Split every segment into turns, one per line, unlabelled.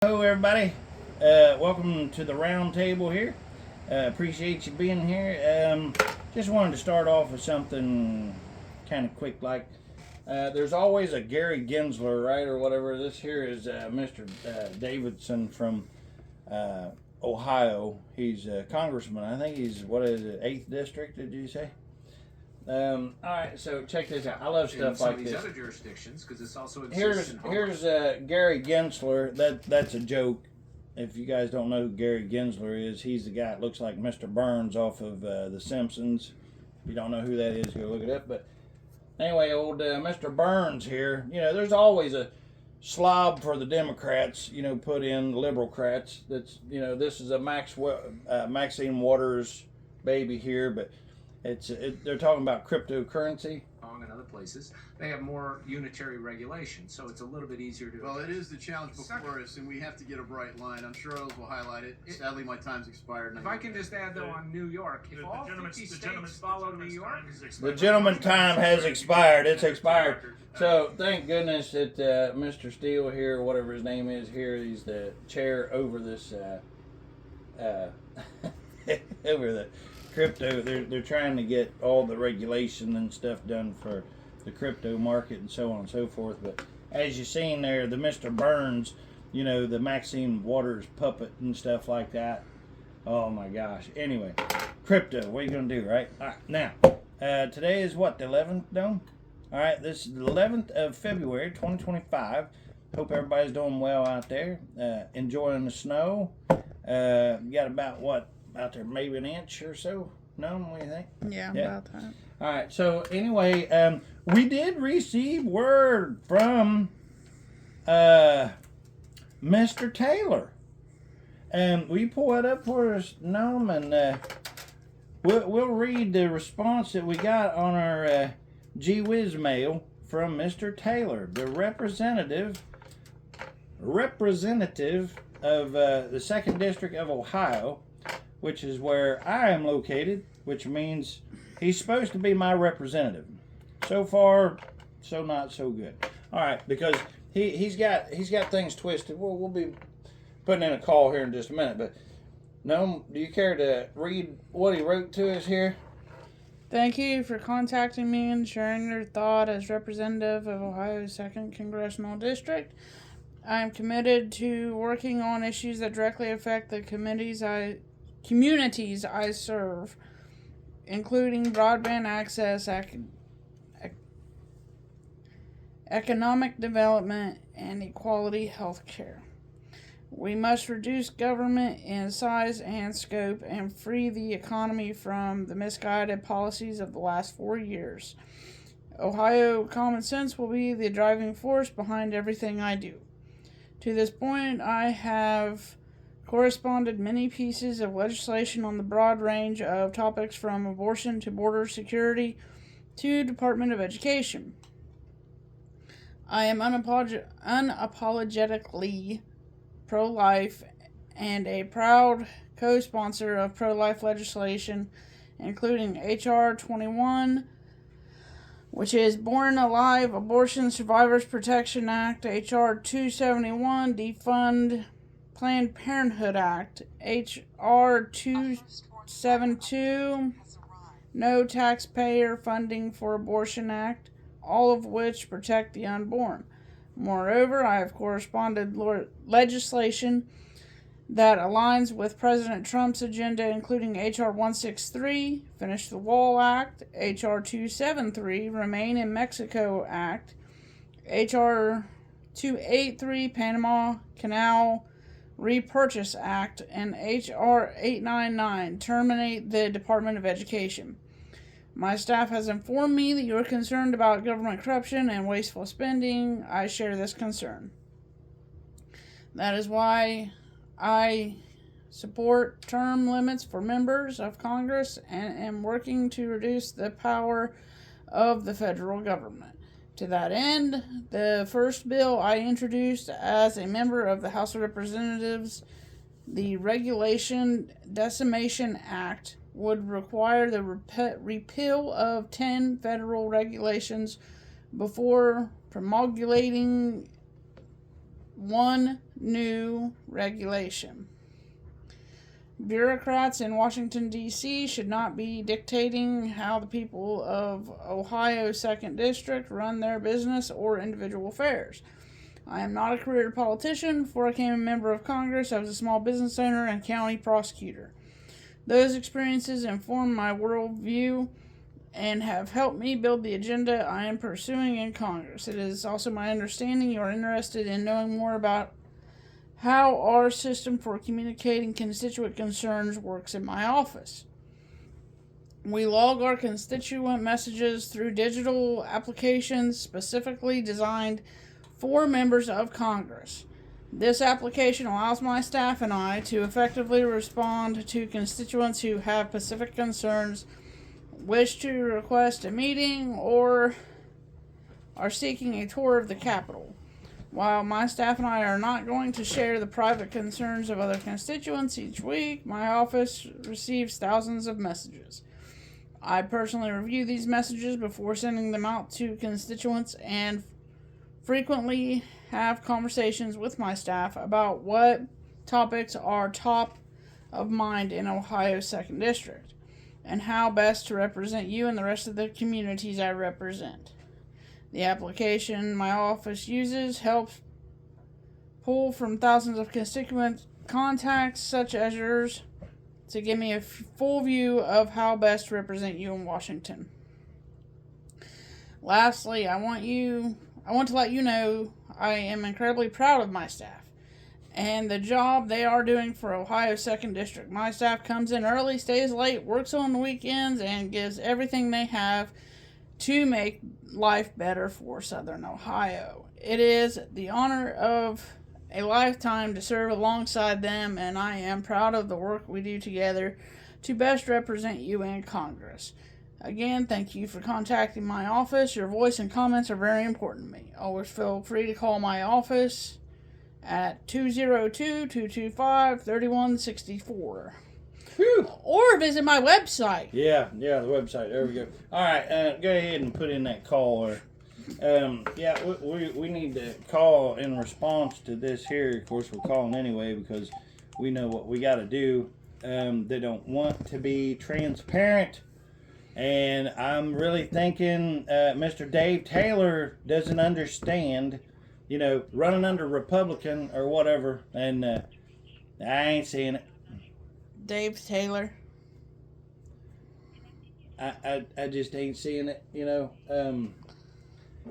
Hello, everybody. Welcome to the round table here. Appreciate you being here. Just wanted to start off with something kind of quick. There's always a Gary Gensler, right, or whatever. This here is Mr. Davidson from Ohio. He's a congressman. I think he's, what is it, 8th district, did you say? All right, so check this out. I love stuff like
these
this.
other jurisdictions, because this also exists
Here's Gary Gensler. That's a joke. If you guys don't know who Gary Gensler is, he's the guy that looks like Mr. Burns off of The Simpsons. If you don't know who that is, go look it up. But anyway, old Mr. Burns here. There's always a slob for the Democrats. Put in liberal-crats. This is a Maxine Waters baby here, but they're talking about cryptocurrency.
And other places, they have more unitary regulation, so it's a little bit easier to.
Well, it is the challenge before us, and we have to get a bright line. I'm sure others will highlight it. Sadly, my time's expired.
If I can just add, though, on New York, if all 50 states follow New York,
the gentleman's time has expired. It's expired. So thank goodness that Mr. Steele here, or whatever his name is here, he's the chair over this over the crypto. They're trying to get all the regulation and stuff done for the crypto market and so on and so forth. But as you've seen there, the Mr. Burns, the Maxine Waters puppet and stuff like that. Oh my gosh. Anyway, crypto, what are you going to do, right? All right, now, today is what, the 11th, Dome? All right, this is the 11th of February, 2025. Hope everybody's doing well out there, enjoying the snow. You got about what? Out there, maybe an inch or so. No, what do you think?
Yeah, about that.
All right. So anyway, we did receive word from Mr. Taylor, and we pull it up for us, Noam, and we'll read the response that we got on our Gee Whiz mail from Mr. Taylor, the representative of the 2nd District of Ohio, which is where I am located, which means he's supposed to be my representative. So far, so not so good. All right, because he's got things twisted. We'll be putting in a call here in just a minute. But no, do you care to read what he wrote to us here?
Thank you for contacting me and sharing your thought as representative of Ohio's 2nd Congressional District. I am committed to working on issues that directly affect the communities I serve, including broadband access, economic development, and equality health care. We must reduce government in size and scope and free the economy from the misguided policies of the last 4 years. Ohio common sense will be the driving force behind everything I do. To this point, I have corresponded many pieces of legislation on the broad range of topics from abortion to border security to Department of Education. I am unapologetically pro-life and a proud co-sponsor of pro-life legislation, including H.R. 21, which is Born Alive Abortion Survivors Protection Act, H.R. 271, Defund Planned Parenthood Act, H.R. 272, No Taxpayer Funding for Abortion Act, all of which protect the unborn. Moreover, I have corresponded legislation that aligns with President Trump's agenda, including H.R. 163, Finish the Wall Act, H.R. 273, Remain in Mexico Act, H.R. 283, Panama Canal Repurchase Act, and H.R. 899, Terminate the Department of Education. My staff has informed me that you are concerned about government corruption and wasteful spending. I share this concern. That is why I support term limits for members of Congress and am working to reduce the power of the federal government. To that end, the first bill I introduced as a member of the House of Representatives, the Regulation Decimation Act, would require the repeal of 10 federal regulations before promulgating one new regulation. Bureaucrats in Washington, D.C. should not be dictating how the people of Ohio's 2nd District run their business or individual affairs. I am not a career politician. Before I became a member of Congress, I was a small business owner and county prosecutor. Those experiences inform my worldview and have helped me build the agenda I am pursuing in Congress. It is also my understanding you are interested in knowing more about how our system for communicating constituent concerns works in my office. We log our constituent messages through digital applications specifically designed for members of Congress. This application allows my staff and I to effectively respond to constituents who have specific concerns, wish to request a meeting, or are seeking a tour of the Capitol. While my staff and I are not going to share the private concerns of other constituents each week, my office receives thousands of messages. I personally review these messages before sending them out to constituents and frequently have conversations with my staff about what topics are top of mind in Ohio's 2nd District and how best to represent you and the rest of the communities I represent. The application my office uses helps pull from thousands of constituent contacts such as yours to give me a full view of how best to represent you in Washington. Lastly, I want to let you know I am incredibly proud of my staff and the job they are doing for Ohio's 2nd District. My staff comes in early, stays late, works on the weekends, and gives everything they have to make life better for Southern Ohio. It is the honor of a lifetime to serve alongside them, and I am proud of the work we do together to best represent you in Congress. Again, thank you for contacting my office. Your voice and comments are very important to me. Always feel free to call my office at 202-225-3164.
Whew.
Or visit my website.
Yeah, the website. There we go. All right, go ahead and put in that caller. We need to call in response to this here. Of course, we're calling anyway because we know what we got to do. They don't want to be transparent. And I'm really thinking Mr. Dave Taylor doesn't understand, running under Republican or whatever. And I ain't seeing it.
Dave Taylor.
I just ain't seeing it,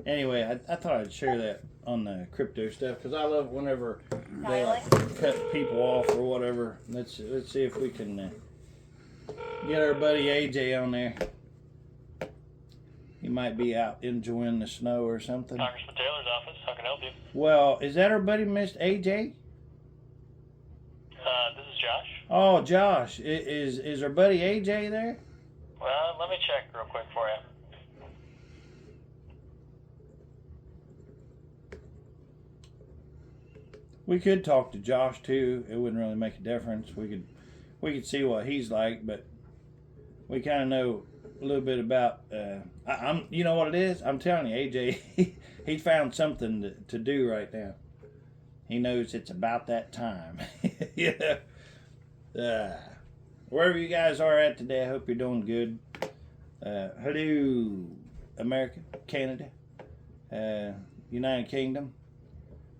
Anyway, I thought I'd share that on the crypto stuff because I love whenever they cut people off or whatever. Let's see if we can get our buddy AJ on there. He might be out enjoying the snow or something.
Congressman Taylor's office. How can I help you?
Well, is that our buddy, Mr. AJ?
This is Josh.
Oh, Josh. Is our buddy AJ there?
Well, let me check real quick for you.
We could talk to Josh too. It wouldn't really make a difference. We could see what he's like, but we kind of know a little bit about. I'm. You know what it is? I'm telling you, AJ. He found something to do right now. He knows it's about that time. Wherever you guys are at today, I hope you're doing good. Hello, America, Canada, United Kingdom.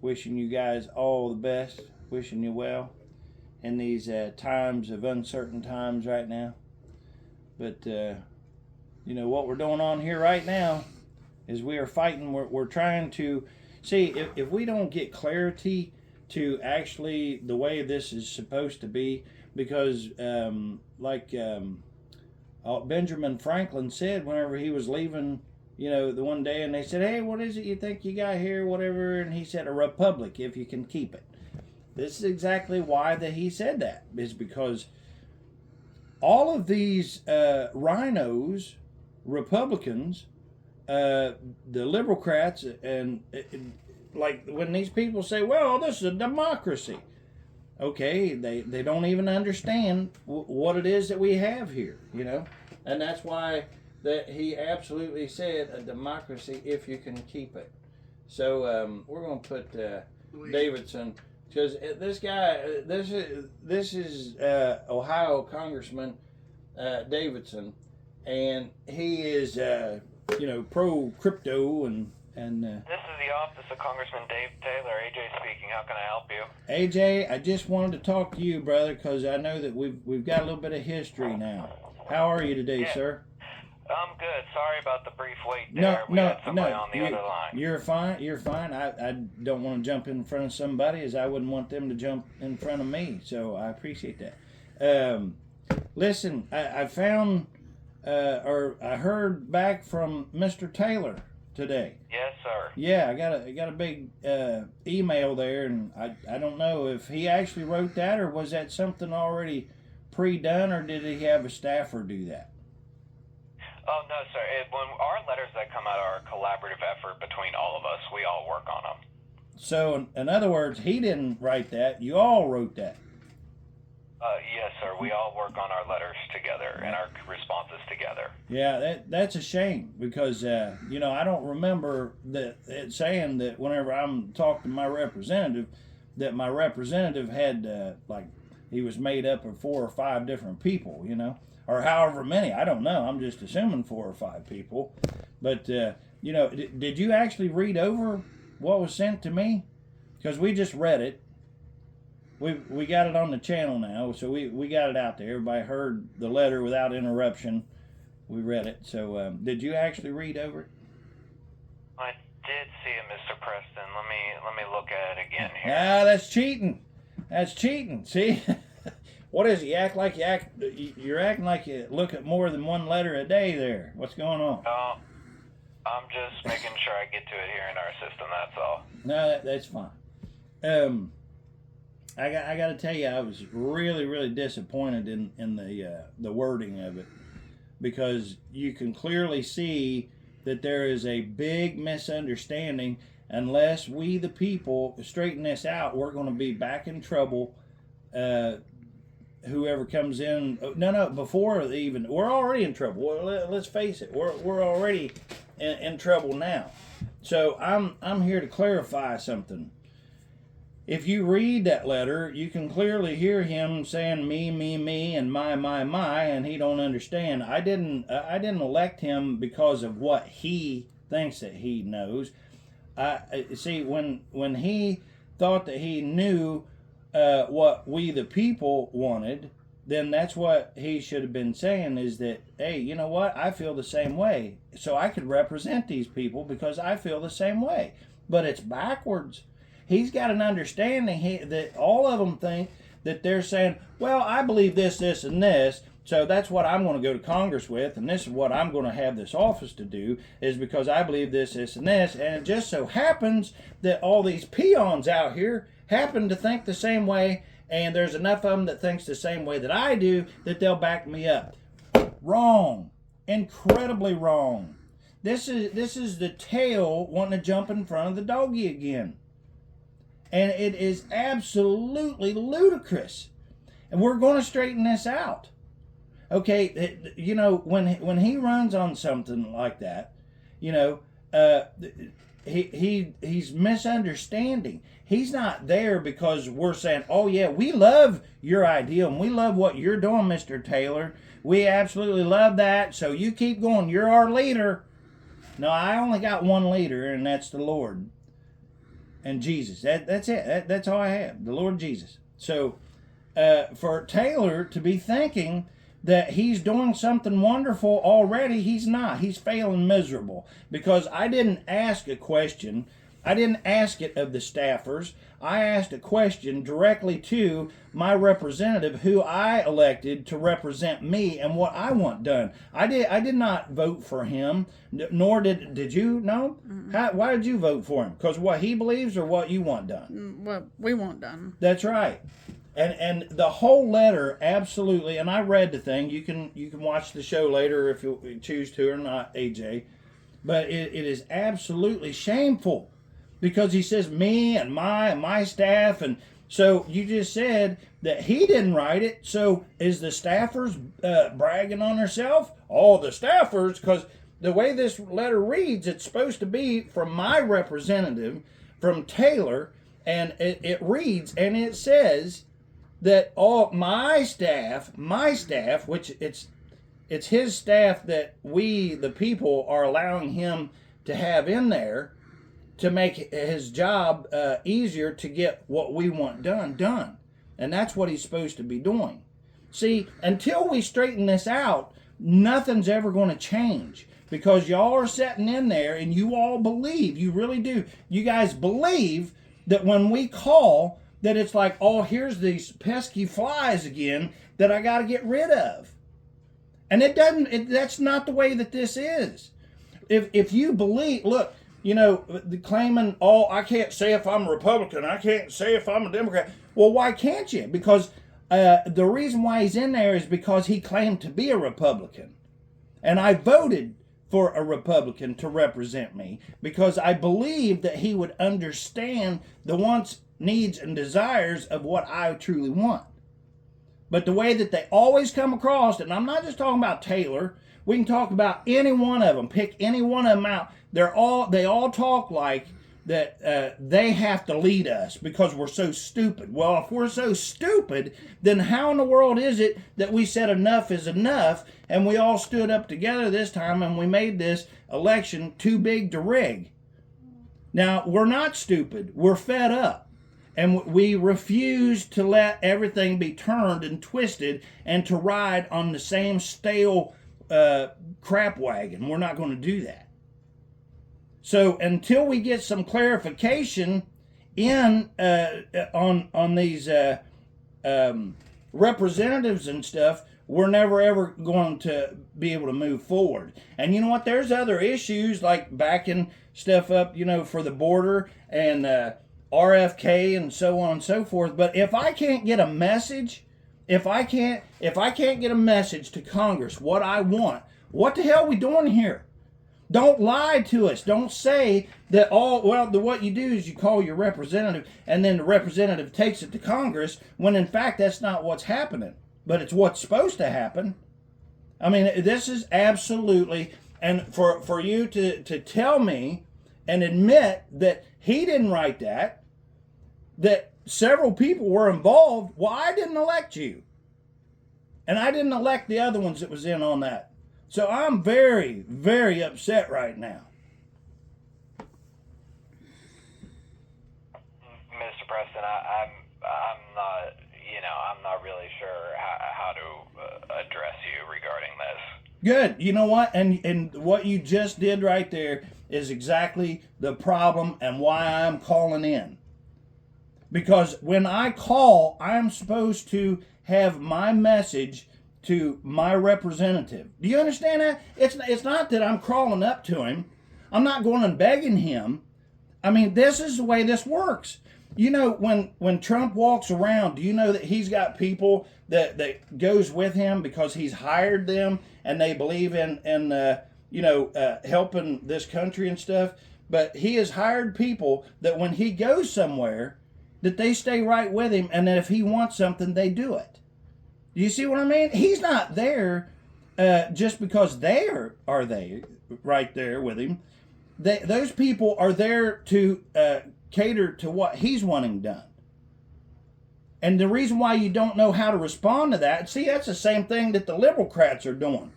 Wishing you guys all the best. Wishing you well in these times of uncertain times right now. But, what we're doing on here right now is we are fighting. We're trying to see if we don't get clarity to actually the way this is supposed to be. Because, Benjamin Franklin said whenever he was leaving, the one day, and they said, hey, what is it you think you got here, whatever, and he said, a republic, if you can keep it. This is exactly why he said that, is because all of these rhinos, Republicans, the Liberalcrats, and like when these people say, well, this is a democracy. Okay, they don't even understand what it is that we have here, and that's why that he absolutely said a democracy if you can keep it. So we're going to put Davidson, because this guy, this is Ohio Congressman Davidson, and he is pro crypto and.
This is the office of Congressman Dave Taylor. AJ speaking. How can I help you?
AJ, I just wanted to talk to you, brother, because I know that we've got a little bit of history now. How are you today, sir?
I'm good. Sorry about the brief wait there. We had somebody on the other line.
You're fine. You're fine. I don't want to jump in front of somebody, as I wouldn't want them to jump in front of me. So I appreciate that. Listen, I found or I heard back from Mr. Taylor today.
Yes, sir.
Yeah, I got a big email there, and I don't know if he actually wrote that, or was that something already pre-done, or did he have a staffer do that?
Oh, no, sir. When our letters that come out are a collaborative effort between all of us. We all work on them.
So, in other words, he didn't write that. You all wrote that.
Yes, sir. We all work on our letters together and our responses together.
Yeah, that's a shame, because I don't remember that it saying that whenever I'm talking to my representative, that my representative had he was made up of 4 or 5 different people, or however many. I don't know. I'm just assuming 4 or 5 people. But did you actually read over what was sent to me? Because we just read it. We got it on the channel now, so we got it out there. Everybody heard the letter without interruption. We read it. So did you actually read over it?
I did see it, Mr. Preston. Let me look at it again here.
Ah, that's cheating. That's cheating. See, what is it? You're acting like you look at more than one letter a day. There, what's going on?
Oh, I'm just making sure I get to it here in our system. That's all.
No, that's fine. I got to tell you, I was really, really disappointed in the wording of it, because you can clearly see that there is a big misunderstanding. Unless we, the people, straighten this out, we're going to be back in trouble. Whoever comes in, before even, we're already in trouble. Well, let's face it, we're already in trouble now. So I'm here to clarify something. If you read that letter, you can clearly hear him saying me, and my, and he don't understand. I didn't elect him because of what he thinks that he knows. See, when he thought that he knew what we the people wanted, then that's what he should have been saying, is that, hey, you know what? I feel the same way. So I could represent these people because I feel the same way. But it's backwards. He's got an understanding that all of them think that they're saying, well, I believe this, and this, so that's what I'm going to go to Congress with, and this is what I'm going to have this office to do, is because I believe this, and this. And it just so happens that all these peons out here happen to think the same way, and there's enough of them that thinks the same way that I do that they'll back me up. Wrong. Incredibly wrong. This is the tail wanting to jump in front of the doggy again. And it is absolutely ludicrous. And we're going to straighten this out. Okay, when he runs on something like that, he's misunderstanding. He's not there because we're saying, oh yeah, we love your idea and we love what you're doing, Mr. Taylor. We absolutely love that. So you keep going. You're our leader. No, I only got one leader, and that's the Lord. And Jesus. That's it. That's all I have. The Lord Jesus. So for Taylor to be thinking that he's doing something wonderful already, he's not. He's failing miserable. Because I didn't ask a question. I didn't ask it of the staffers. I asked a question directly to my representative, who I elected to represent me and what I want done. I did not vote for him, nor did you? No? Why did you vote for him? Because what he believes or what you want done?
What we want done.
That's right. And the whole letter, absolutely, and I read the thing. You can watch the show later if you choose to or not, AJ. But it is absolutely shameful. Because he says me and my staff, and so you just said that he didn't write it. So is the staffers bragging on herself? All the staffers, because the way this letter reads, it's supposed to be from my representative, from Taylor, and it reads and it says that all my staff, which it's his staff that we, the people, are allowing him to have in there to make his job easier to get what we want done. And that's what he's supposed to be doing. See, until we straighten this out, nothing's ever going to change, because y'all are sitting in there and you all believe, you really do, you guys believe that when we call, that it's like, oh, here's these pesky flies again that I got to get rid of. And that's not the way that this is. If you believe, look, you know, the claiming, oh, I can't say if I'm a Republican, I can't say if I'm a Democrat. Well, why can't you? Because the reason why he's in there is because he claimed to be a Republican. And I voted for a Republican to represent me because I believed that he would understand the wants, needs, and desires of what I truly want. But the way that they always come across, and I'm not just talking about Taylor, we can talk about any one of them, pick any one of them out. They all talk like that they have to lead us because we're so stupid. Well, if we're so stupid, then how in the world is it that we said enough is enough and we all stood up together this time and we made this election too big to rig? Now, we're not stupid. We're fed up. And we refuse to let everything be turned and twisted and to ride on the same stale crap wagon. We're not going to do that. So until we get some clarification in on these representatives and stuff, we're never ever going to be able to move forward. And you know what? There's other issues like backing stuff up, you know, for the border and RFK and so on and so forth. But if I can't get a message, if I can't get a message to Congress what I want, what the hell are we doing here? Don't lie to us. Don't say that what you do is you call your representative and then the representative takes it to Congress when in fact that's not what's happening. But it's what's supposed to happen. I mean, this is absolutely, and for you to tell me and admit that he didn't write that several people were involved, well, I didn't elect you. And I didn't elect the other ones that was in on that. So I'm very, very upset right now.
Mr. Preston, I'm not really sure how to address you regarding this.
Good. You know what? And what you just did right there is exactly the problem and why I'm calling in. Because when I call, I'm supposed to have my message to my representative. Do you understand that? It's not that I'm crawling up to him. I'm not going and begging him. I mean, this is the way this works. You know, when Trump walks around, do you know that he's got people that goes with him because he's hired them and they believe in helping this country and stuff? But he has hired people that when he goes somewhere, that they stay right with him, and that if he wants something, they do it. Do you see what I mean? He's not there just because they are they right there with him. Those people are there to cater to what he's wanting done. And the reason why you don't know how to respond to that, see, that's the same thing that the Liberalcrats are doing.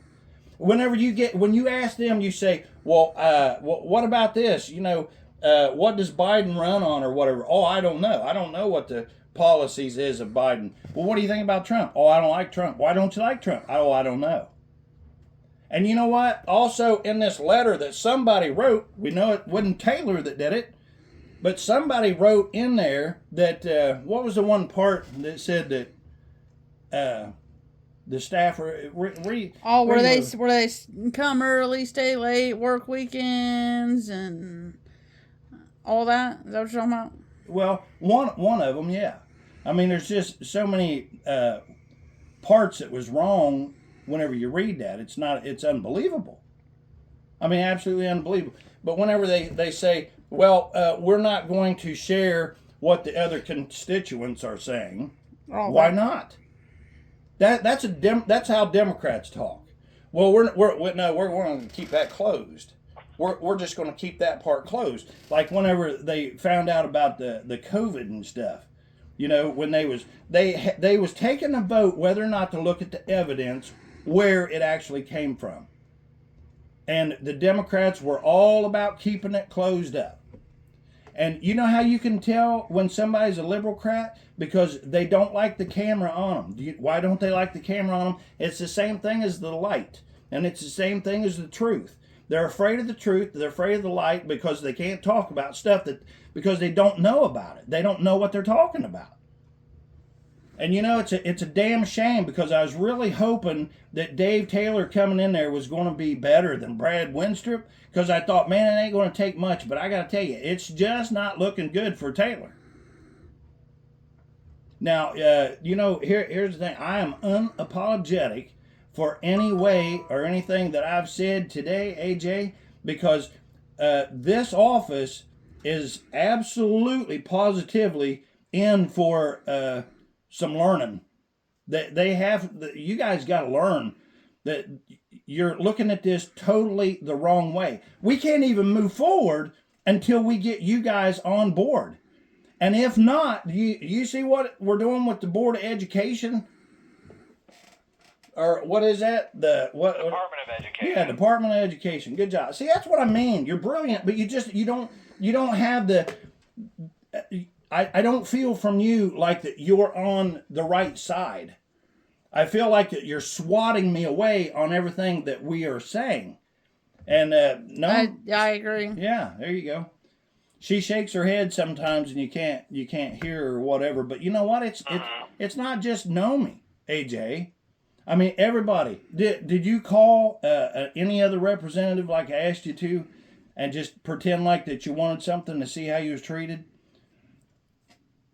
When you ask them, you say, well, what about this? You know, what does Biden run on or whatever? Oh, I don't know. I don't know what the policies is of Biden. Well, what do you think about Trump? Oh, I don't like Trump. Why don't you like Trump? Oh, I don't know. And you know what? Also, in this letter that somebody wrote, we know it wasn't Taylor that did it, but somebody wrote in there that, what was the one part that said that the staff were...
where they come early, stay late, work weekends, and all that? Is that what you're talking about?
Well, one of them, yeah. I mean, there's just so many parts that was wrong whenever you read that. It's unbelievable. I mean, absolutely unbelievable. But whenever they say, well, we're not going to share what the other constituents are saying, why not? That's how Democrats talk. Well, we're going to keep that closed. we're just going to keep that part closed. Like whenever they found out about the COVID and stuff, you know, when they was taking a vote whether or not to look at the evidence where it actually came from, and the Democrats were all about keeping it closed up. And you know how you can tell when somebody's a liberal-crat? Because they don't like the camera on them. Why don't they like the camera on them? It's the same thing as the light, and it's the same thing as the truth. They're afraid of the truth. They're afraid of the light because they can't talk about stuff because they don't know about it. They don't know what they're talking about. And you know, it's a damn shame, because I was really hoping that Dave Taylor coming in there was going to be better than Brad Winstrip, because I thought, man, it ain't going to take much. But I got to tell you, it's just not looking good for Taylor. Now, you know, here's the thing. I am unapologetic for any way or anything that I've said today, AJ, because this office is absolutely, positively in for some learning. You guys got to learn that you're looking at this totally the wrong way. We can't even move forward until we get you guys on board. And if not, you see what we're doing with the Board of Education? Or what is that?
Department of Education.
Yeah, Department of Education. Good job. See, that's what I mean. You're brilliant, but you don't have the. I don't feel from you like that you're on the right side. I feel like that you're swatting me away on everything that we are saying. And no,
I agree.
Yeah, there you go. She shakes her head sometimes, and you can't hear her or whatever. But you know what? It's not just Nomi, AJ. I mean, everybody. Did you call any other representative like I asked you to, and just pretend like that you wanted something to see how you was treated?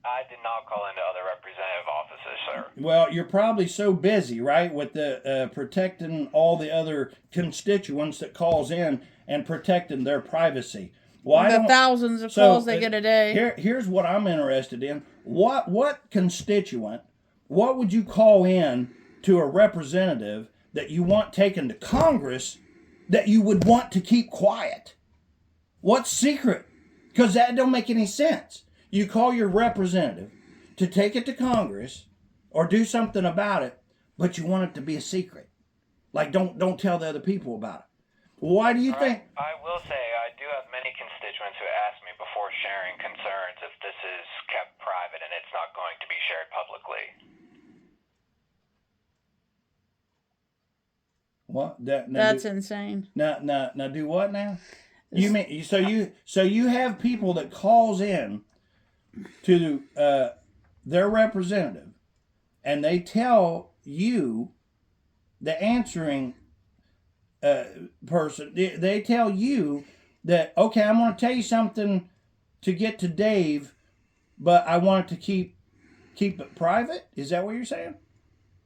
I did not call into other representative offices, sir.
Well, you're probably so busy, right, with the protecting all the other constituents that calls in and protecting their privacy.
The thousands of calls they get a day.
Here's what I'm interested in. What constituent, what would you call in to a representative that you want taken to Congress that you would want to keep quiet? What secret? Because that don't make any sense. You call your representative to take it to Congress or do something about it, but you want it to be a secret. Like, don't tell the other people about it. Why do you think?
I will say I do have many constituents who ask me before sharing concerns if this is kept private and it's not going to be shared publicly.
What?
That's insane.
Now, do what now? You mean so you have people that calls in to their representative, and they tell you, the answering person, they tell you that, okay, I'm going to tell you something to get to Dave, but I want it to keep it private? Is that what you're saying?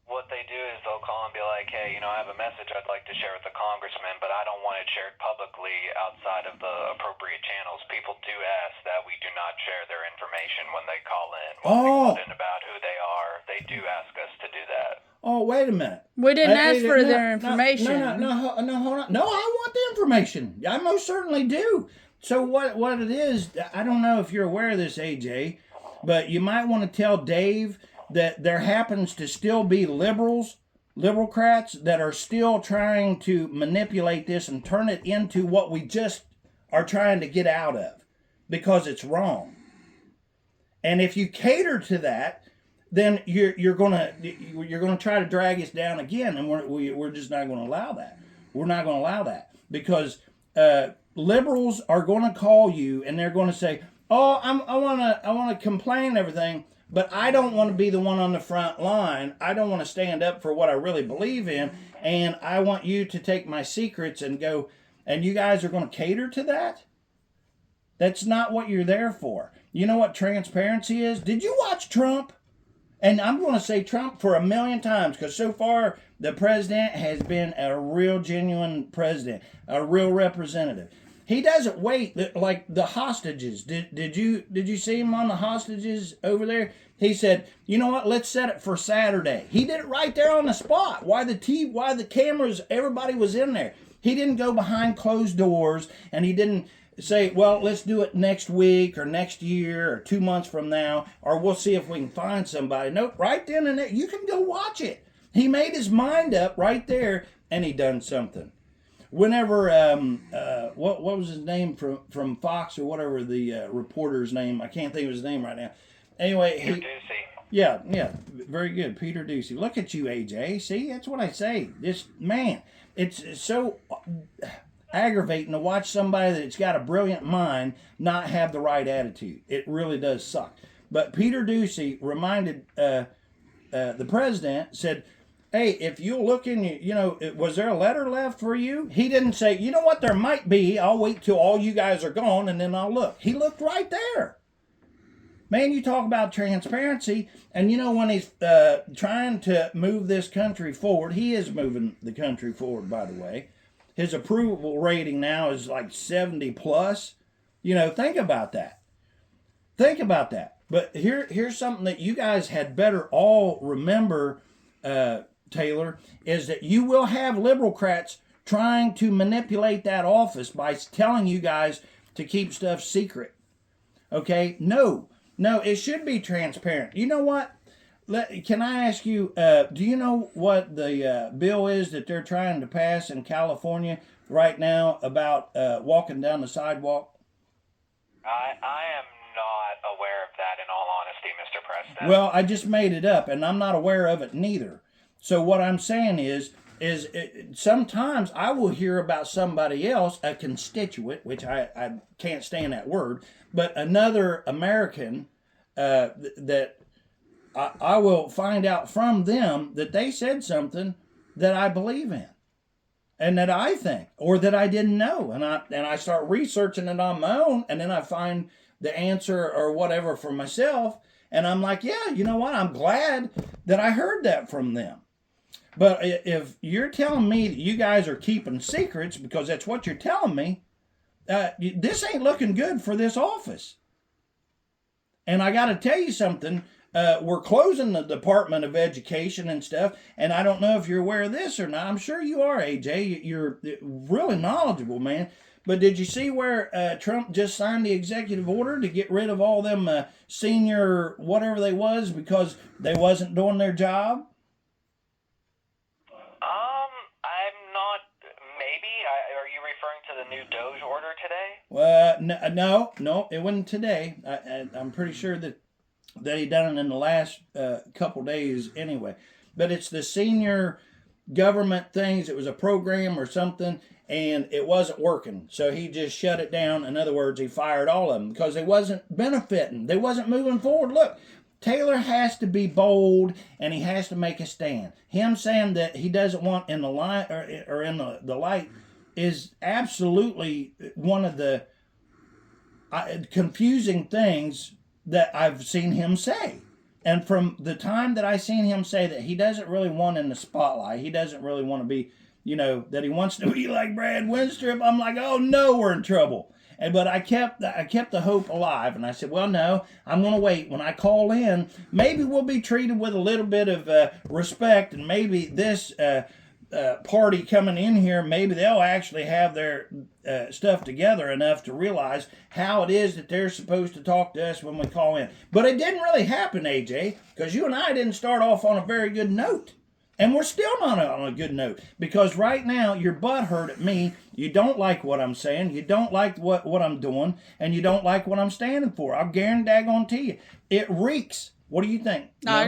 What they do is they'll call and be like, hey, I have a message I'd like to share with the congressman, but I don't want it shared publicly outside of the appropriate channels. People do ask that we do not share their information when they call in. When they call in about who they are, they do ask us to do that.
Oh, wait a minute.
We didn't ask for their information.
No, hold on. No, I want the information. I most certainly do. So what it is, I don't know if you're aware of this, AJ, but you might want to tell Dave that there happens to still be liberal-crats that are still trying to manipulate this and turn it into what we just are trying to get out of, because it's wrong. And if you cater to that, then you're gonna try to drag us down again, and we're just not going to allow that. We're not going to allow that, because liberals are going to call you and they're going to say, "Oh, I want to complain and everything, but I don't want to be the one on the front line. I don't want to stand up for what I really believe in, and I want you to take my secrets and go." And you guys are going to cater to that? That's not what you're there for. You know what transparency is? Did you watch Trump? And I'm going to say Trump for 1,000,000 times, because so far the president has been a real genuine president, a real representative. He doesn't wait like the hostages. Did you see him on the hostages over there? He said, you know what, let's set it for Saturday. He did it right there on the spot. Why the cameras, everybody was in there. He didn't go behind closed doors, and he didn't say, well, let's do it next week or next year or 2 months from now, or we'll see if we can find somebody. Nope, right then and there, you can go watch it. He made his mind up right there, and he done something. Whenever, what was his name from Fox or whatever, the reporter's name, I can't think of his name right now. Anyway,
Peter Ducey.
yeah, very good, Peter Ducey. Look at you, AJ. See, that's what I say. This man, it's so aggravating to watch somebody that's got a brilliant mind not have the right attitude. It really does suck. But Peter Ducey reminded the president, said, hey, if you'll look in, was there a letter left for you? He didn't say, you know what, there might be. I'll wait till all you guys are gone and then I'll look. He looked right there. Man, you talk about transparency, and when he's trying to move this country forward, he is moving the country forward, by the way. His approval rating now is like 70 plus. Think about that. Think about that. But here's something that you guys had better all remember, Taylor, is that you will have liberalcrats trying to manipulate that office by telling you guys to keep stuff secret. Okay? No, it should be transparent. You know what? Can I ask you, do you know what the bill is that they're trying to pass in California right now about walking down the sidewalk?
I am not aware of that, in all honesty, Mr. Preston.
Well, I just made it up, and I'm not aware of it neither. So what I'm saying is sometimes I will hear about somebody else, a constituent, which I can't stand that word, but another American that I will find out from them that they said something that I believe in and that I think or that I didn't know. And I start researching it on my own, and then I find the answer or whatever for myself. And I'm like, yeah, you know what? I'm glad that I heard that from them. But if you're telling me that you guys are keeping secrets, because that's what you're telling me, this ain't looking good for this office. And I got to tell you something. We're closing the Department of Education and stuff, and I don't know if you're aware of this or not. I'm sure you are, AJ. You're really knowledgeable, man. But did you see where Trump just signed the executive order to get rid of all them senior whatever they was because they wasn't doing their job?
I'm not. Maybe. Are you referring to the new DOJ order today?
No, it wasn't today. I'm pretty sure that he done it in the last couple days anyway. But it's the senior government things. It was a program or something, and it wasn't working. So he just shut it down. In other words, he fired all of them because they wasn't benefiting. They wasn't moving forward. Look, Taylor has to be bold, and he has to make a stand. Him saying that he doesn't want in the light or in the light is absolutely one of the confusing things that I've seen him say. And from the time that I seen him say that he doesn't really want in the spotlight, he doesn't really want to be, that he wants to be like Brad Winstrip, I'm like, oh no, we're in trouble. But I kept the hope alive, and I said, well, no, I'm going to wait. When I call in, maybe we'll be treated with a little bit of respect, and maybe this party coming in here, maybe they'll actually have their stuff together enough to realize how it is that they're supposed to talk to us when we call in. But it didn't really happen, AJ, because you and I didn't start off on a very good note. And we're still not on a good note, because right now you're butthurt at me. You don't like what I'm saying. You don't like what I'm doing, and you don't like what I'm standing for. I'll guarantee you. It reeks. What do you think?
I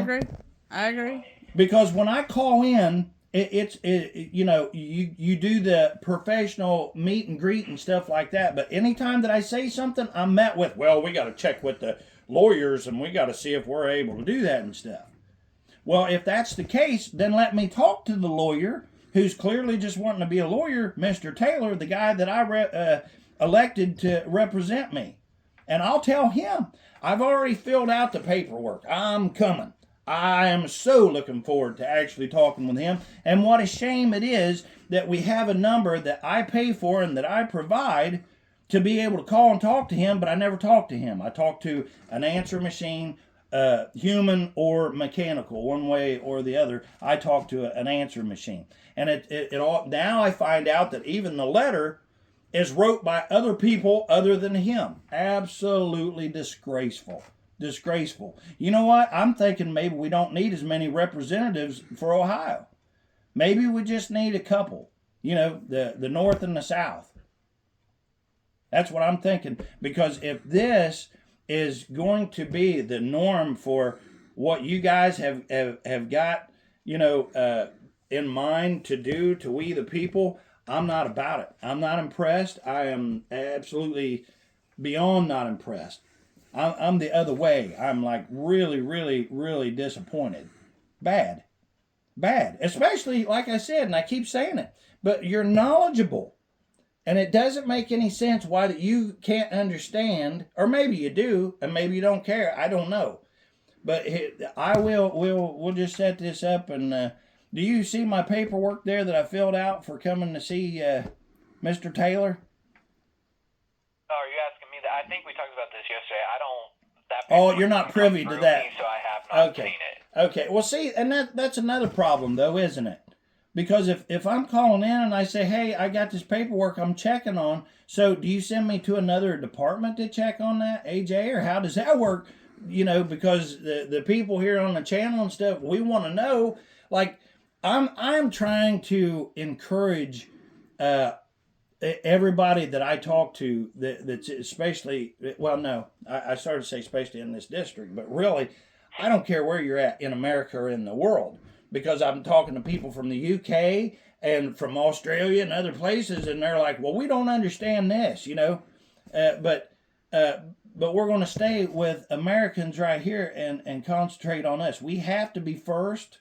agree.
Because when I call in, you do the professional meet and greet and stuff like that. But anytime that I say something, I'm met with, well, we got to check with the lawyers, and we got to see if we're able to do that and stuff. Well, if that's the case, then let me talk to the lawyer who's clearly just wanting to be a lawyer, Mr. Taylor, the guy that I elected to represent me. And I'll tell him, I've already filled out the paperwork. I'm coming. I am so looking forward to actually talking with him. And what a shame it is that we have a number that I pay for and that I provide to be able to call and talk to him, but I never talk to him. I talk to an answer machine human or mechanical, one way or the other. I talk to an answer machine, and it all. Now I find out that even the letter is wrote by other people other than him. Absolutely disgraceful. Disgraceful. You know what? I'm thinking maybe we don't need as many representatives for Ohio. Maybe we just need a couple. You know, the North and the South. That's what I'm thinking. Because if this is going to be the norm for what you guys have got, you know, in mind to do to we the people, I'm not about it. I'm not impressed. I am absolutely beyond not impressed. I'm the other way. I'm like really, really, really disappointed. Bad. Especially, like I said, and I keep saying it, but you're knowledgeable. And it doesn't make any sense why that you can't understand, or maybe you do, and maybe you don't care. I don't know. But we'll just set this up. And do you see my paperwork there that I filled out for coming to see Mr. Taylor?
Oh, are you asking me that? I think we talked about this yesterday. I don't. That
Oh, you're not privy to that.
Me, so I have not seen it.
Okay. Well, see, and that's another problem, though, isn't it? Because if I'm calling in and I say, hey, I got this paperwork I'm checking on, so do you send me to another department to check on that, AJ, or how does that work? You know, because the people here on the channel and stuff, we want to know. Like, I'm trying to encourage everybody that I talk to that's especially, well, no, I started to say especially in this district, but really, I don't care where you're at in America or in the world. Because I'm talking to people from the UK and from Australia and other places, and they're like, well, we don't understand this, you know. But we're going to stay with Americans right here and concentrate on us. We have to be first.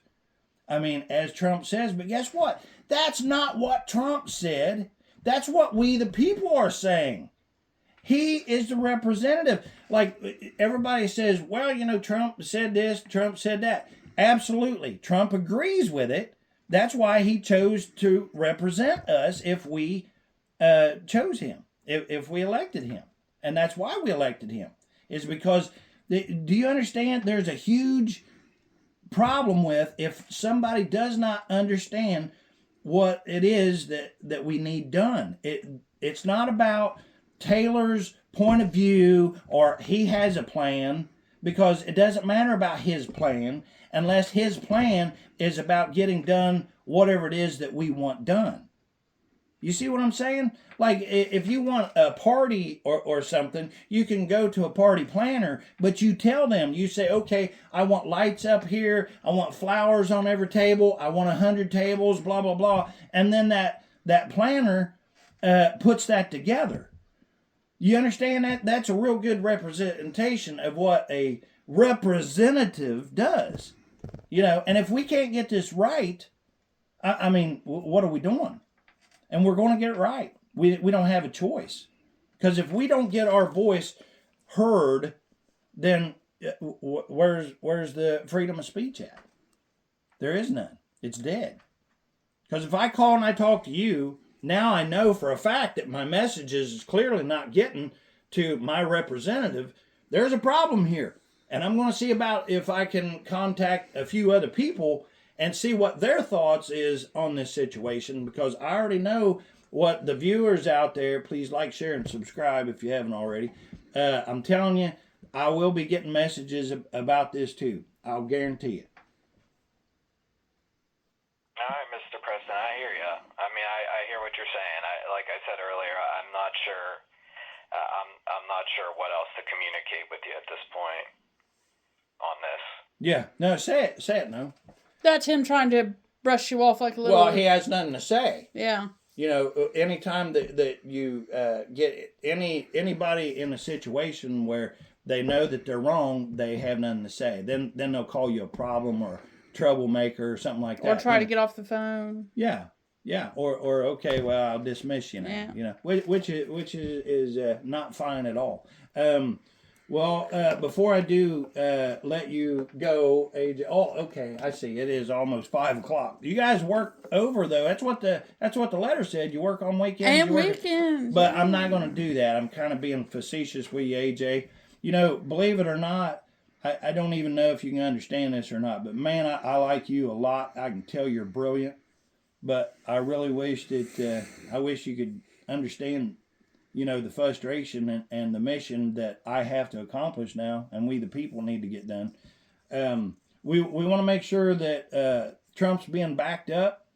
I mean, as Trump says, but guess what? That's not what Trump said. That's what we, the people, are saying. He is the representative. Like, everybody says, well, you know, Trump said this, Trump said that. Absolutely. Trump agrees with it. That's why he chose to represent us if we chose him, if we elected him. And that's why we elected him, is because, do you understand, there's a huge problem with if somebody does not understand what it is that we need done. It's not about Taylor's point of view or he has a plan, because it doesn't matter about his plan unless his plan is about getting done whatever it is that we want done. You see what I'm saying? Like, if you want a party or something, you can go to a party planner, but you tell them, you say, okay, I want lights up here, I want flowers on every table, I want 100 tables, blah, blah, blah. And then that planner puts that together. You understand that? That's a real good representation of what a representative does. You know, and if we can't get this right, I mean, what are we doing? And we're going to get it right. We don't have a choice. Because if we don't get our voice heard, then where's the freedom of speech at? There is none. It's dead. Because if I call and I talk to you, now I know for a fact that my message is clearly not getting to my representative. There's a problem here. And I'm going to see about if I can contact a few other people and see what their thoughts is on this situation, because I already know what the viewers out there, please like, share, and subscribe if you haven't already. I'm telling you, I will be getting messages about this too. I'll guarantee it.
All right, Mr. Preston, I hear you. I mean, I hear what you're saying. Like I said earlier, I'm not sure. I'm not sure what else to communicate with you at this point on this.
Yeah, no, say it, no.
That's him trying to brush you off like a little...
Well, he has nothing to say.
Yeah.
You know, anytime that you get anybody in a situation where they know that they're wrong, they have nothing to say. Then they'll call you a problem or troublemaker or something like that.
Or try to get off the phone.
Yeah. Or okay, well, I'll dismiss you now.
Yeah.
You know, which is not fine at all. Well, before I do let you go, AJ. Oh, okay, I see. It is almost 5 o'clock. You guys work over though. That's what the letter said. You work on weekends.
And weekends.
But I'm not going to do that. I'm kind of being facetious with you, AJ. You know, believe it or not, I don't even know if you can understand this or not, but man, I like you a lot. I can tell you're brilliant, but I really wish that I wish you could understand, the frustration and the mission that I have to accomplish now, and we the people need to get done. We want to make sure that Trump's being backed up.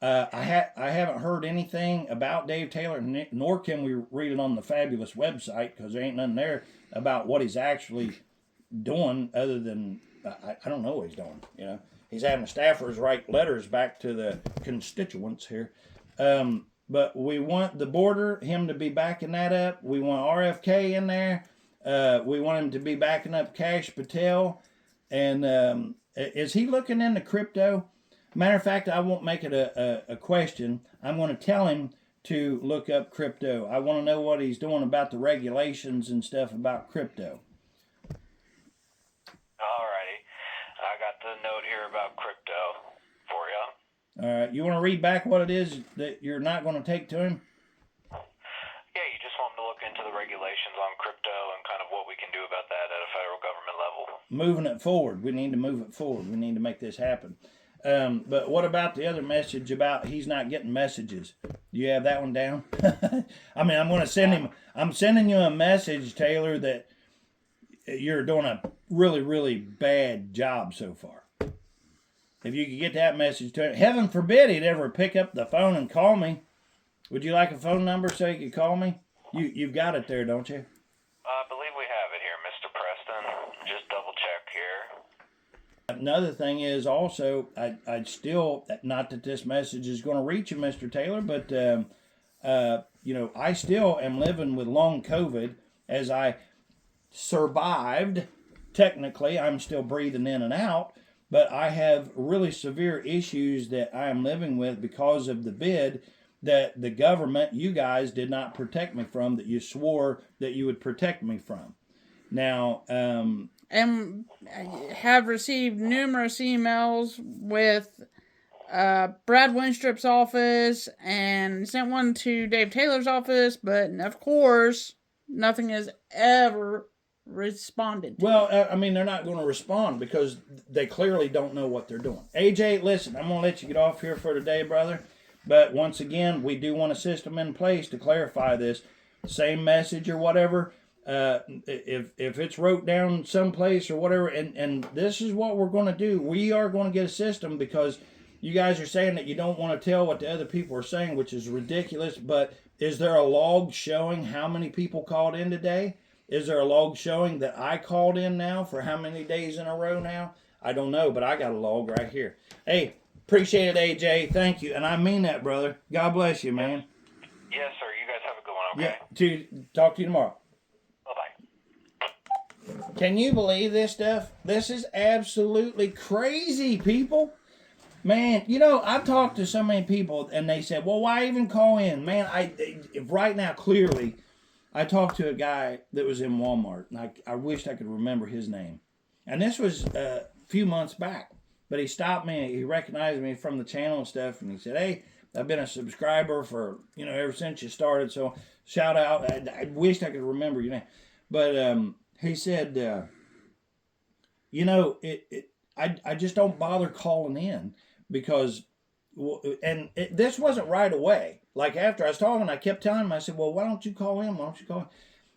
I haven't heard anything about Dave Taylor, nor can we read it on the fabulous website because there ain't nothing there about what he's actually doing other than I don't know what he's doing. He's having the staffers write letters back to the constituents here. But we want the border, him to be backing that up. We want RFK in there. We want him to be backing up Kash Patel. And is he looking into crypto? Matter of fact, I won't make it a question. I'm going to tell him to look up crypto. I want to know what he's doing about the regulations and stuff about crypto.
Alrighty. I got the note here about crypto for you.
All right. You want to read back what it is that you're not going to take to him?
Yeah, you just want him to look into the regulations on crypto and kind of what we can do about that at a federal government level.
Moving it forward. We need to move it forward. We need to make this happen. But what about the other message about he's not getting messages? Do you have that one down? I mean, I'm sending you a message, Taylor, that you're doing a really, really bad job so far. If you could get that message to him, heaven forbid he'd ever pick up the phone and call me. Would you like a phone number so you could call me? You've got it there, don't you?
I believe we have it here, Mr. Preston. Just double check here.
Another thing is also, I'd still, not that this message is going to reach you, Mr. Taylor, but, I still am living with long COVID as I survived. Technically, I'm still breathing in and out, but I have really severe issues that I am living with because of the bid that the government, you guys, did not protect me from, that you swore that you would protect me from. Now,
and have received numerous emails with Brad Winstrup's office and sent one to Dave Taylor's office, but of course, nothing has ever responded.
Well, they're not going to respond because they clearly don't know what they're doing. AJ, listen, I'm going to let you get off here for today, brother. But once again, we do want a system in place to clarify this. Same message or whatever. If it's wrote down someplace or whatever, and this is what we're going to do. We are going to get a system because you guys are saying that you don't want to tell what the other people are saying, which is ridiculous. But is there a log showing how many people called in today? Is there a log showing that I called in now for how many days in a row now? I don't know, but I got a log right here. Hey, appreciate it, AJ. Thank you. And I mean that, brother. God bless you, man.
Yes, sir. You guys have a good one, okay?
Yeah, talk to you tomorrow.
Bye-bye.
Can you believe this stuff? This is absolutely crazy, people. Man, I've talked to so many people, and they said, well, why even call in? Man, right now, clearly, I talked to a guy that was in Walmart, and I wished I could remember his name. And this was a few months back. But he stopped me, he recognized me from the channel and stuff, and he said, hey, I've been a subscriber for, ever since you started, so shout out. I wished I could remember your name. But he said, I just don't bother calling in because, this wasn't right away. Like after I was talking, I kept telling him, I said, well, why don't you call in? Why don't you call in?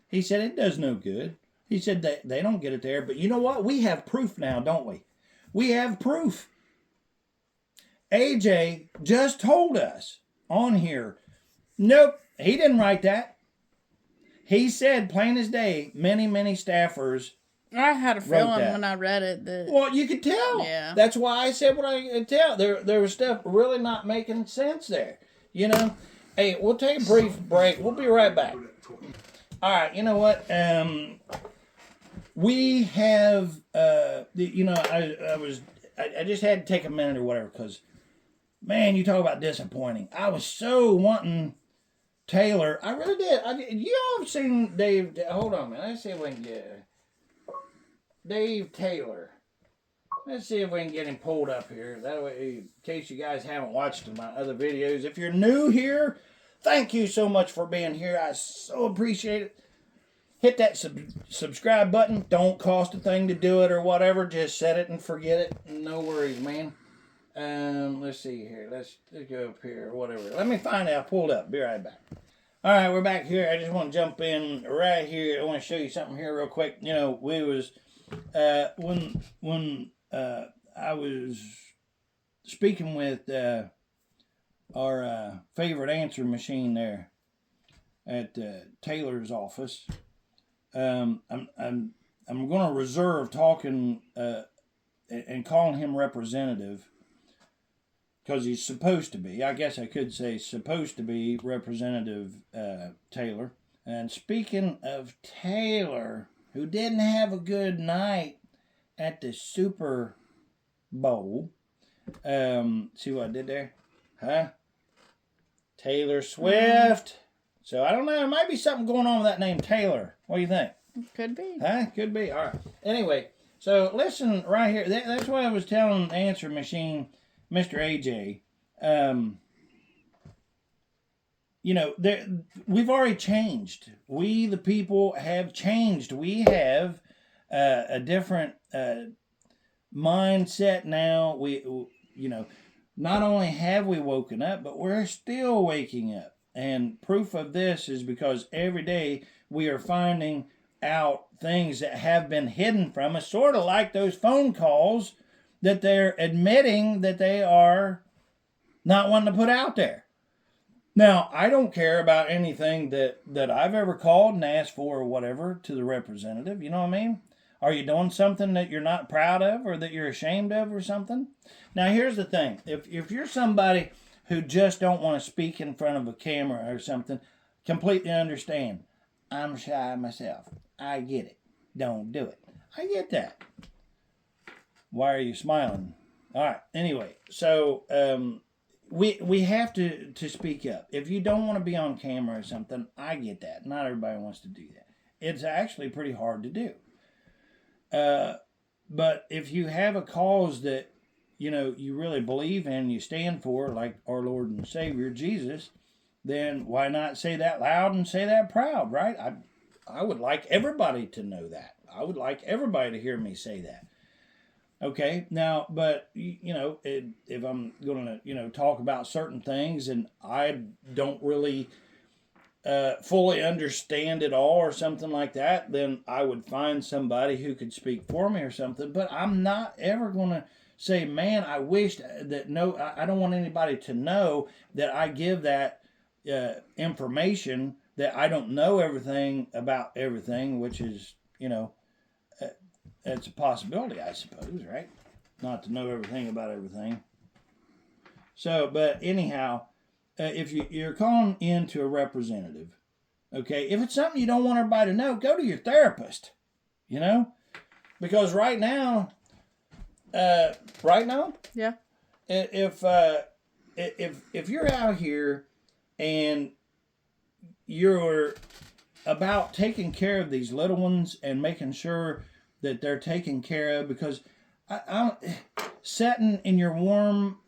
He said, it does no good. He said, they don't get it there. But you know what? We have proof now, don't we? We have proof. AJ just told us on here, nope, he didn't write that. He said, plain as day, many, many staffers.
I had a feeling when I read it that.
Well, you could tell.
Yeah.
That's why I said what I could tell. There was stuff really not making sense there. Hey, we'll take a brief break. We'll be right back. All right, you know what? We have, I just had to take a minute or whatever because, man, you talk about disappointing. I was so wanting Taylor. I really did. You all have seen Dave. Hold on, man. Let's see if we can get Dave Taylor. Let's see if we can get him pulled up here. That way, in case you guys haven't watched my other videos. If you're new here, thank you so much for being here. I so appreciate it. hit that subscribe button. Don't cost a thing to do it or whatever. Just set it and forget it. No worries, man. Let's see here. Let's go up here or whatever. Let me find it. I pulled up. Be right back. All right, we're back here. I just want to jump in right here. I want to show you something here real quick. You know, we was when I was speaking with our favorite answer machine there at Taylor's office. I'm going to reserve talking and calling him representative. Because he's supposed to be. I guess I could say supposed to be Representative Taylor. And speaking of Taylor, who didn't have a good night at the Super Bowl. See what I did there? Huh? Taylor Swift. So I don't know. There might be something going on with that name Taylor. What do you think?
Could be.
Huh? Could be. All right. Anyway, so listen right here. That's why I was telling the answer machine, Mr. AJ, you know, we've already changed. We, the people, have changed. We have a different mindset now. We, you know, not only have we woken up, but we're still waking up. And proof of this is because every day we are finding out things that have been hidden from us, sort of like those phone calls that they're admitting that they are not wanting to put out there. Now, I don't care about anything that I've ever called and asked for or whatever to the representative. You know what I mean? Are you doing something that you're not proud of or that you're ashamed of or something? Now, here's the thing. If you're somebody who just don't want to speak in front of a camera or something, completely understand. I'm shy myself. I get it. Don't do it. I get that. Why are you smiling? All right. Anyway, so we have to speak up. If you don't want to be on camera or something, I get that. Not everybody wants to do that. It's actually pretty hard to do. But if you have a cause that, you know, you really believe in, you stand for, like our Lord and Savior Jesus, then why not say that loud and say that proud, right? I would like everybody to know that. I would like everybody to hear me say that. Okay, now, but, you know, if I'm going to, you know, talk about certain things and I don't really fully understand it all or something like that, then I would find somebody who could speak for me or something. But I'm not ever going to say, man, I wish that I don't want anybody to know that I give that information, that I don't know everything about everything, which is, you know, it's a possibility, I suppose, right? Not to know everything about everything. So, but anyhow, if you're calling in to a representative, okay, if it's something you don't want everybody to know, go to your therapist, you know? Because right now,
Yeah.
if you're out here and you're about taking care of these little ones and making sure that they're taken care of, because I sitting in your warm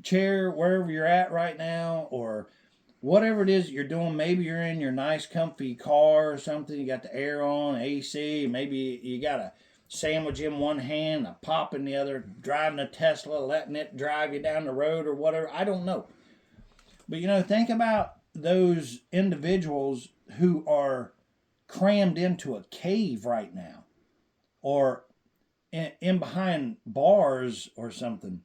chair wherever you're at right now, or whatever it is you're doing, maybe you're in your nice comfy car or something, you got the air on, AC, maybe you got a sandwich in one hand, a pop in the other, driving a Tesla, letting it drive you down the road or whatever, I don't know. But, you know, think about those individuals who are crammed into a cave right now, or in behind bars or something.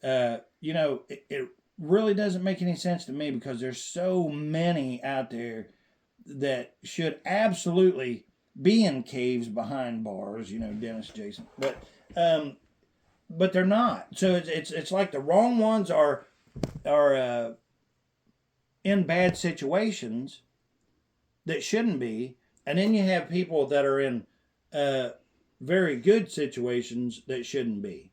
You know, it really doesn't make any sense to me, because there's so many out there that should absolutely be in caves behind bars, you know, Dennis, Jason, but they're not. So it's like the wrong ones are in bad situations that shouldn't be, and then you have people that are in very good situations that shouldn't be.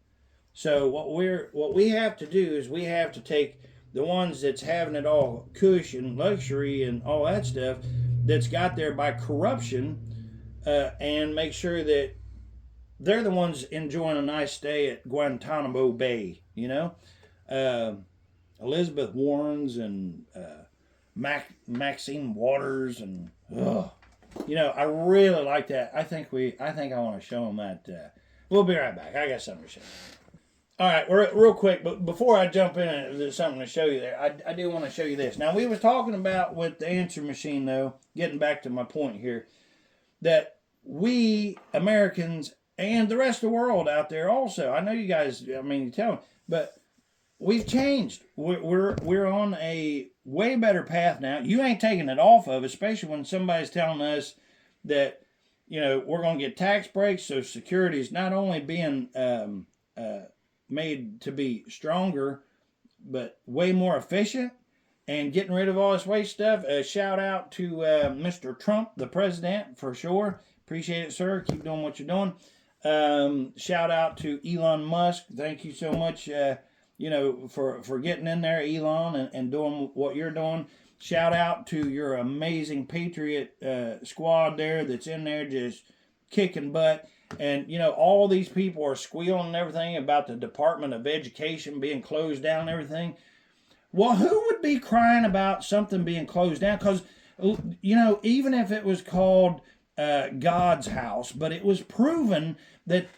So what we have to do is we have to take the ones that's having it all cush and luxury and all that stuff that's got there by corruption, and make sure that they're the ones enjoying a nice stay at Guantanamo Bay, you know? Elizabeth Warrens and Maxine Waters and You know, I really like that. I think I want to show them that. We'll be right back. I got something to show you. All right, real quick, but before I jump in, there's something to show you there. I do want to show you this. Now, we was talking about with the answer machine, though, getting back to my point here, that we Americans and the rest of the world out there also, I know you guys, I mean, you tell me, but we've changed. We're on a way better path now. You ain't taking it off of, especially when somebody's telling us that, you know, we're going to get tax breaks, so Security is not only being made to be stronger, but way more efficient and getting rid of all this waste stuff. Shout out to Mr. Trump, the president, for sure. Appreciate it, sir. Keep doing what you're doing. Shout out to Elon Musk. Thank you so much, you know, for getting in there, Elon, and doing what you're doing. Shout out to your amazing Patriot squad there that's in there just kicking butt. And, you know, all these people are squealing and everything about the Department of Education being closed down and everything. Well, who would be crying about something being closed down? Because, you know, even if it was called God's house, but it was proven that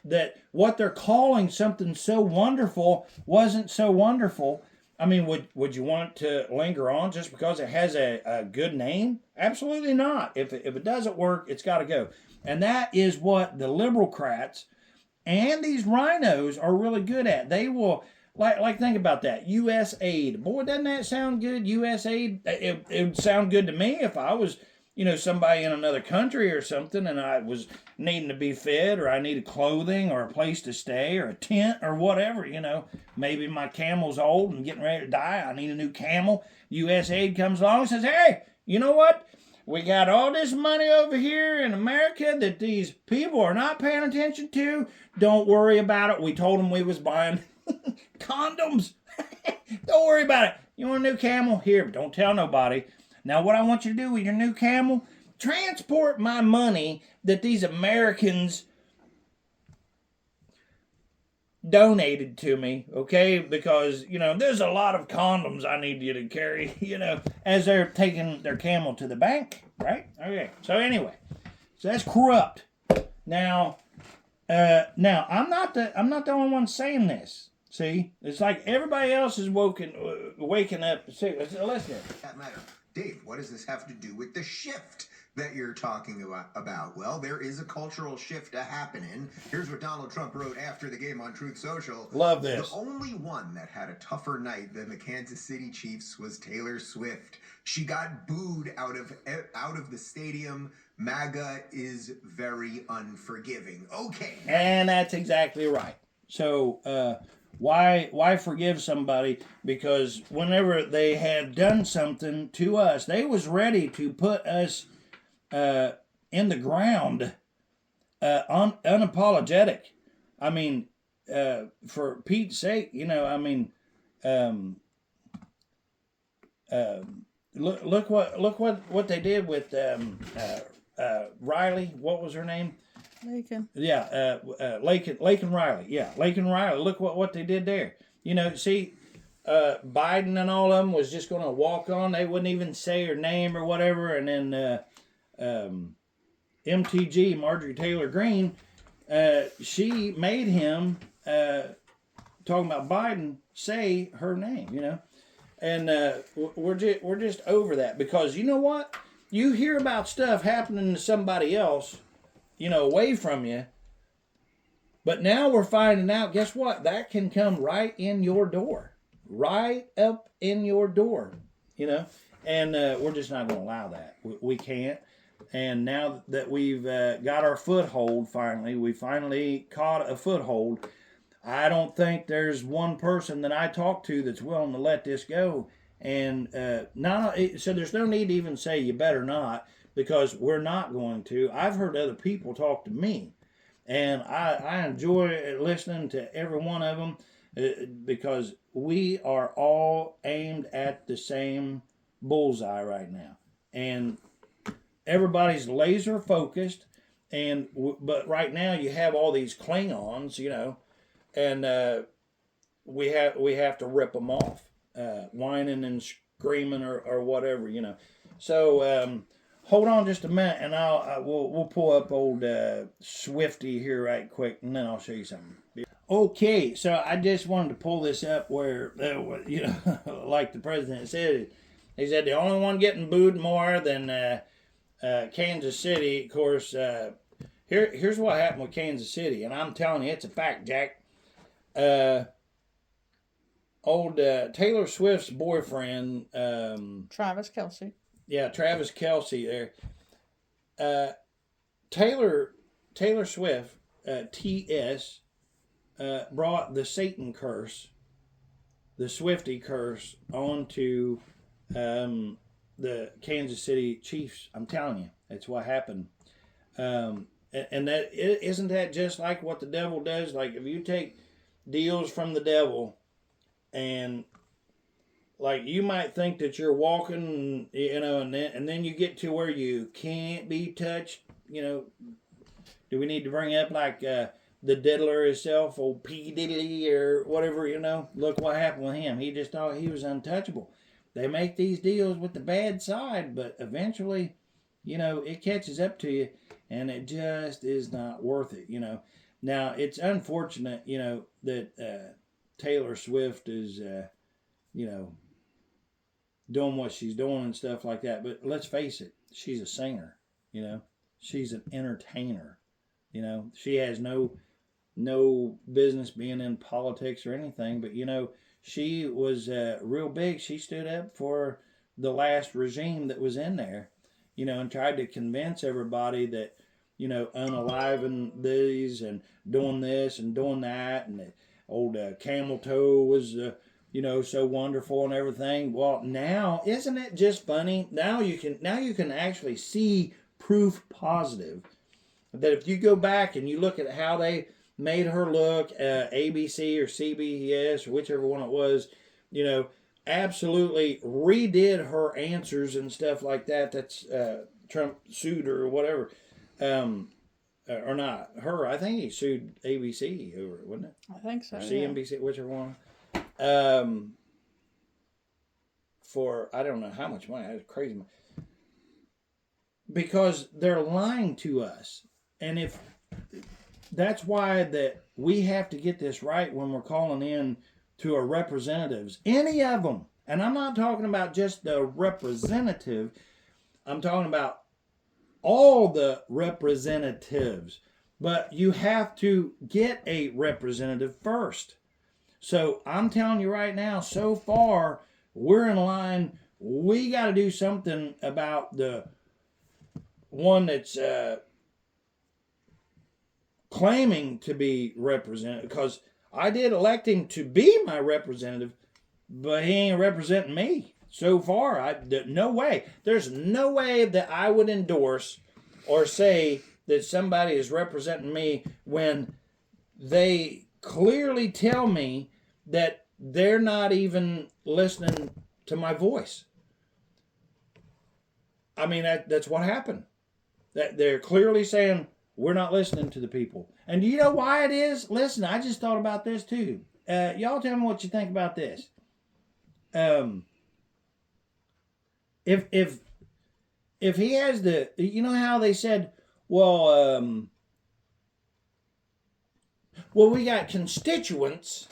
what they're calling something so wonderful wasn't so wonderful. I mean, would you want to linger on just because it has a good name? Absolutely not. If it doesn't work, it's got to go. And that is what the Liberalcrats and these rhinos are really good at. They will, like think about that. U.S. aid. Boy, doesn't that sound good? U.S. aid. It would sound good to me if I was, you know, somebody in another country or something and I was needing to be fed or I needed clothing or a place to stay or a tent or whatever, you know. Maybe my camel's old and getting ready to die. I need a new camel. U.S. aid comes along and says, hey, you know what? We got all this money over here in America that these people are not paying attention to. Don't worry about it. We told them we was buying condoms. Don't worry about it. You want a new camel? Here, but don't tell nobody. Now, what I want you to do with your new camel, transport my money that these Americans donated to me, okay? Because, you know, there's a lot of condoms I need you to carry, you know, as they're taking their camel to the bank, right? Okay, so anyway, so that's corrupt. Now I'm not the only one saying this. See, it's like everybody else is waking up. See, listen.
That matter. Dave, what does this have to do with the shift that you're talking about? Well, there is a cultural shift happening. Here's what Donald Trump wrote after the game on Truth Social.
Love this.
The only one that had a tougher night than the Kansas City Chiefs was Taylor Swift. She got booed out of the stadium. MAGA is very unforgiving. Okay.
And that's exactly right. So, why forgive somebody? Because whenever they had done something to us, they was ready to put us in the ground, unapologetic. I mean, for Pete's sake, you know. I mean, look what they did with Riley. What was her name?
Laken.
Yeah, Laken Riley. Yeah, Laken Riley. Look what they did there. You know, see, Biden and all of them was just going to walk on. They wouldn't even say her name or whatever. And then MTG, Marjorie Taylor Greene, she made him, talking about Biden, say her name, you know. And we're just over that because you know what? You hear about stuff happening to somebody else, you know, away from you. But now we're finding out, guess what? That can come right in your door. Right up in your door, you know. And we're just not going to allow that. We can't. And now that we've got our foothold finally, we finally caught a foothold. I don't think there's one person that I talk to that's willing to let this go. And so there's no need to even say you better not, because we're not going to. I've heard other people talk to me, and I enjoy listening to every one of them because we are all aimed at the same bullseye right now. And everybody's laser focused, but right now you have all these Klingons, you know, and we have to rip them off, whining and screaming or whatever, you know. So hold on just a minute, and we'll pull up old Swifty here right quick, and then I'll show you something. Okay, so I just wanted to pull this up where like the president said, he said the only one getting booed more than Kansas City. Of course, here's what happened with Kansas City, and I'm telling you, it's a fact, Jack. Old Taylor Swift's boyfriend,
Travis Kelce.
Yeah, Travis Kelce there. Taylor Swift, TS, brought the Satan curse, the Swifty curse, onto the Kansas City Chiefs. I'm telling you, that's what happened. And that isn't that just like what the devil does? Like if you take deals from the devil, and like you might think that you're walking, and then you get to where you can't be touched. Do we need to bring up like the diddler himself, old P. Diddley or whatever? Look what happened with him. He just thought he was untouchable. They make these deals with the bad side, but eventually, it catches up to you, and it just is not worth it. Now it's unfortunate, that Taylor Swift is, doing what she's doing and stuff like that. But let's face it, she's a singer. She's an entertainer. She has no business being in politics or anything. But she was real big. She stood up for the last regime that was in there, and tried to convince everybody that unaliving these and doing this and doing that, and the old camel toe was so wonderful and everything. Well, now isn't it just funny? Now you can actually see proof positive that if you go back and you look at how they made her look, ABC or CBS or whichever one it was, absolutely redid her answers and stuff like that. That's Trump sued her or whatever. Or not her. I think he sued ABC over it, wasn't it?
I think so.
Or CNBC, whichever one. For I don't know how much money. That's crazy money. Because they're lying to us, and if that's why that we have to get this right when we're calling in to our representatives, any of them. And I'm not talking about just the representative. I'm talking about all the representatives, but you have to get a representative first. So I'm telling you right now, so far we're in line. We got to do something about the one that's claiming to be represented, because I did elect him to be my representative, but he ain't representing me. So far, no way. There's no way that I would endorse or say that somebody is representing me when they clearly tell me that they're not even listening to my voice. I mean, that's what happened. That they're clearly saying we're not listening to the people. And do you know why it is? Listen, I just thought about this too. Y'all tell me what you think about this. If he has the, how they said, well, we got constituents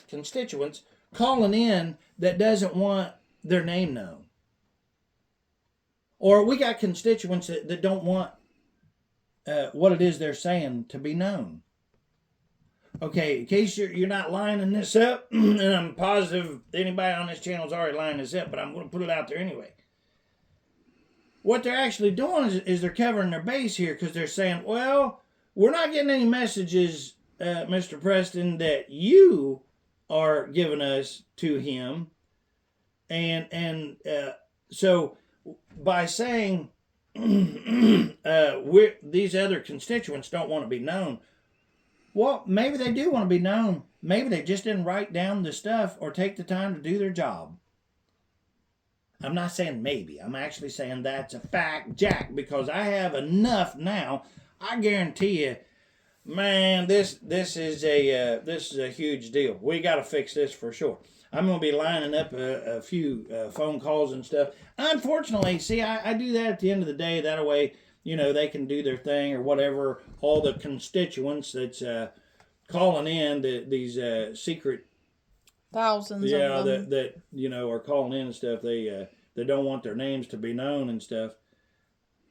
calling in that doesn't want their name known. Or we got constituents that don't want what it is they're saying to be known. Okay, in case you're not lining this up, and I'm positive anybody on this channel is already lining this up, but I'm going to put it out there anyway. What they're actually doing is they're covering their base here, because they're saying, well, we're not getting any messages, Mr. Preston, that you are giving us to him. And so by saying these other constituents don't want to be known, well, maybe they do want to be known. Maybe they just didn't write down the stuff or take the time to do their job. I'm not saying maybe. I'm actually saying that's a fact, Jack, because I have enough now. I guarantee you man, this is a huge deal. We got to fix this for sure. I'm going to be lining up a few phone calls and stuff. Unfortunately, see, I do that at the end of the day. That way, they can do their thing or whatever. All the constituents that's calling in these secret
Thousands of them.
that are calling in and stuff. They don't want their names to be known and stuff.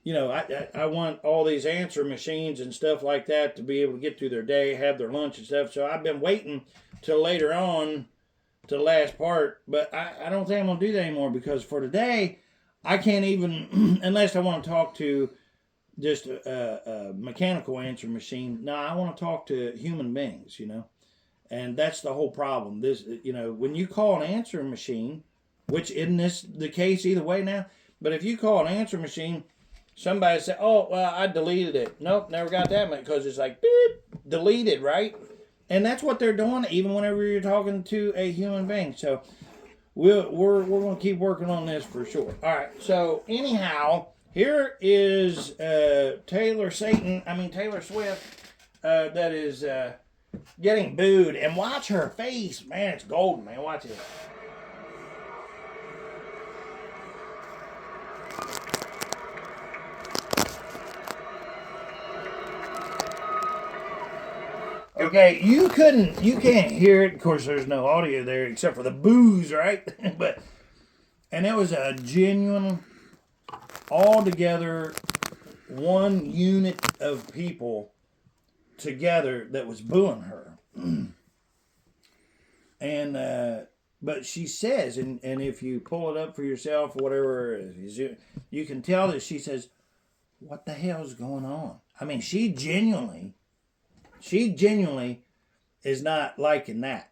I want all these answer machines and stuff like that to be able to get through their day, have their lunch and stuff. So I've been waiting till later on to the last part, but I don't think I'm going to do that anymore because for today, I can't even, unless I want to talk to just a mechanical answer machine. No, I want to talk to human beings, and that's the whole problem. This, when you call an answer machine, which isn't this the case either way now, but if you call an answer machine, somebody say, oh, well, I deleted it. Nope, never got that much because it's like, beep, deleted, right? And that's what they're doing, even whenever you're talking to a human being. So we're going to keep working on this for sure. All right. So anyhow, here is Taylor Swift that is getting booed. And watch her face, man. It's golden, man. Watch it. Okay, you can't hear it. Of course, there's no audio there except for the boos, right? And it was a genuine, all-together, one unit of people together that was booing her. And, but she says, and if you pull it up for yourself or whatever, you can tell that she says, what the hell's going on? I mean, she genuinely is not liking that,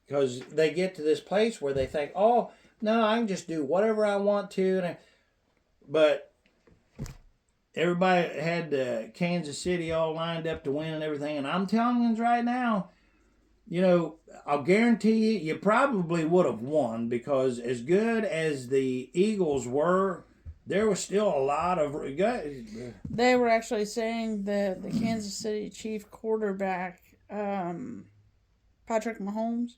because they get to this place where they think, oh, no, I can just do whatever I want to. But everybody had Kansas City all lined up to win and everything. And I'm telling you right now, I'll guarantee you probably would have won because as good as the Eagles were, there was still a lot of...
They were actually saying that the Kansas City Chief quarterback, Patrick Mahomes,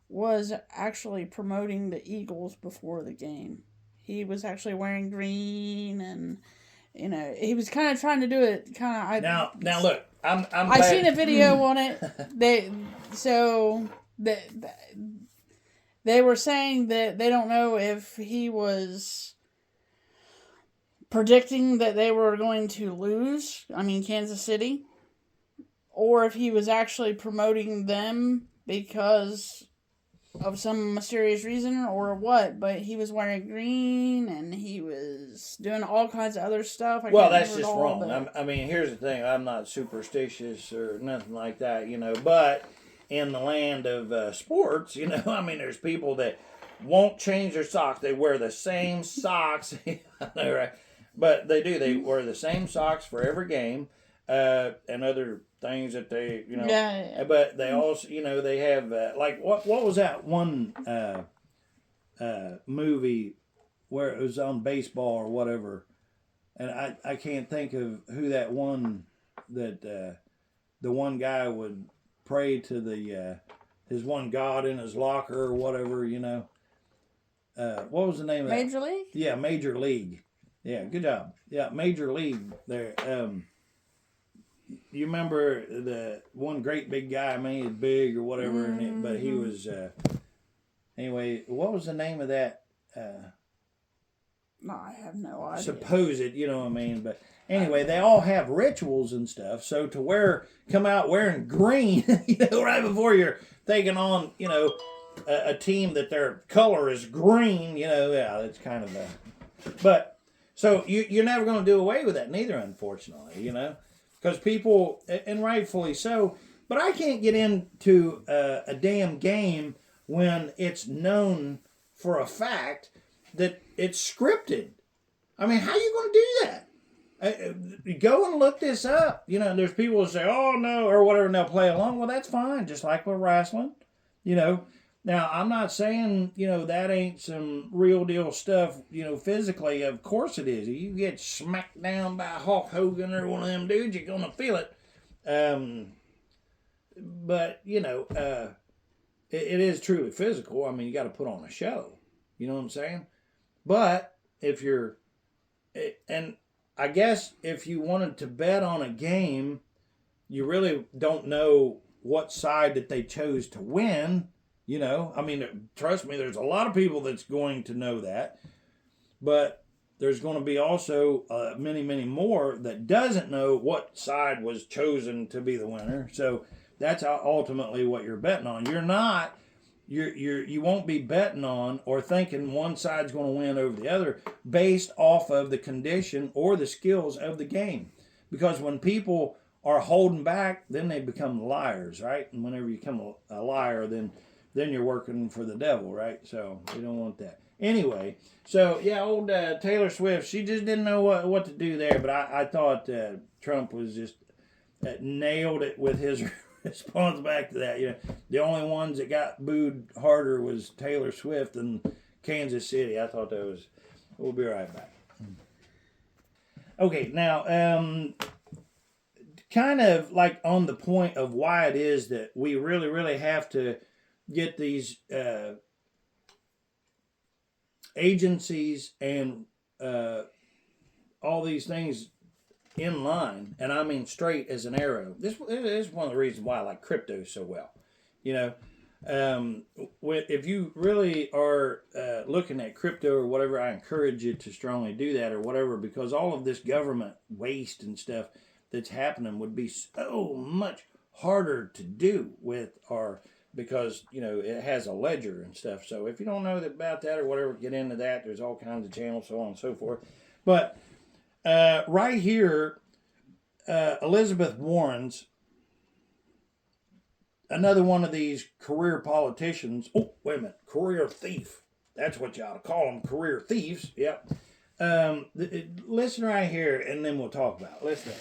was actually promoting the Eagles before the game. He was actually wearing green and, he was kind of trying to do it kind of... Now look, I seen a video on it. They were saying that they don't know if he was predicting that they were going to lose, Kansas City, or if he was actually promoting them because of some mysterious reason or what, but he was wearing green and he was doing all kinds of other stuff.
That's just wrong. But... here's the thing. I'm not superstitious or nothing like that, but in the land of sports, there's people that won't change their socks. They wear the same socks, right? But they do. They wear the same socks for every game, and other things that they, Yeah. But they also, they have like what was that one movie where it was on baseball or whatever, and I can't think of who that one that the one guy would pray to the his one god in his locker or whatever, What was the name of that?
Major League?
Yeah, Major League. Yeah, good job. Yeah, Major League there. You remember the one great big guy, he's big or whatever, but he was, anyway, what was the name of that?
No, I have no idea.
Supposed, but anyway, they all have rituals and stuff, so to come out wearing green, right before you're taking on, a team that their color is green, that's kind of but... So you're never going to do away with that neither, unfortunately, because people, and rightfully so, but I can't get into a damn game when it's known for a fact that it's scripted. How you going to do that? Go and look this up. There's people who say, oh, no, or whatever, and they'll play along. Well, that's fine, just like with wrestling, Now, I'm not saying, that ain't some real deal stuff, physically. Of course it is. If you get smacked down by Hulk Hogan or one of them dudes, you're going to feel it. But it is truly physical. I mean, you got to put on a show. You know what I'm saying? But if you're, and I guess if you wanted to bet on a game, you really don't know what side that they chose to win. I mean, trust me, there's a lot of people that's going to know that, but there's going to be also many, many more that doesn't know what side was chosen to be the winner. So that's ultimately what you're betting on. You won't be betting on or thinking one side's going to win over the other based off of the condition or the skills of the game. Because when people are holding back, then they become liars, right? And whenever you become a liar, then you're working for the devil, right? So we don't want that. Anyway, so yeah, old Taylor Swift, she just didn't know what to do there. But I thought Trump was just nailed it with his response back to that. The only ones that got booed harder was Taylor Swift and Kansas City. I thought that was. We'll be right back. Okay, now kind of like on the point of why it is that we really, really have to get these agencies and all these things in line, and I mean straight as an arrow. This is one of the reasons why I like crypto so well. If you really are looking at crypto or whatever, I encourage you to strongly do that or whatever, because all of this government waste and stuff that's happening would be so much harder to do because it has a ledger and stuff. So if you don't know about that or whatever, get into that. There's all kinds of channels, so on and so forth. But right here, Elizabeth Warren's another one of these career politicians. Oh, wait a minute, career thief. That's what you ought to call them, career thieves. Yep. Listen right here, and then we'll talk about it. Listen.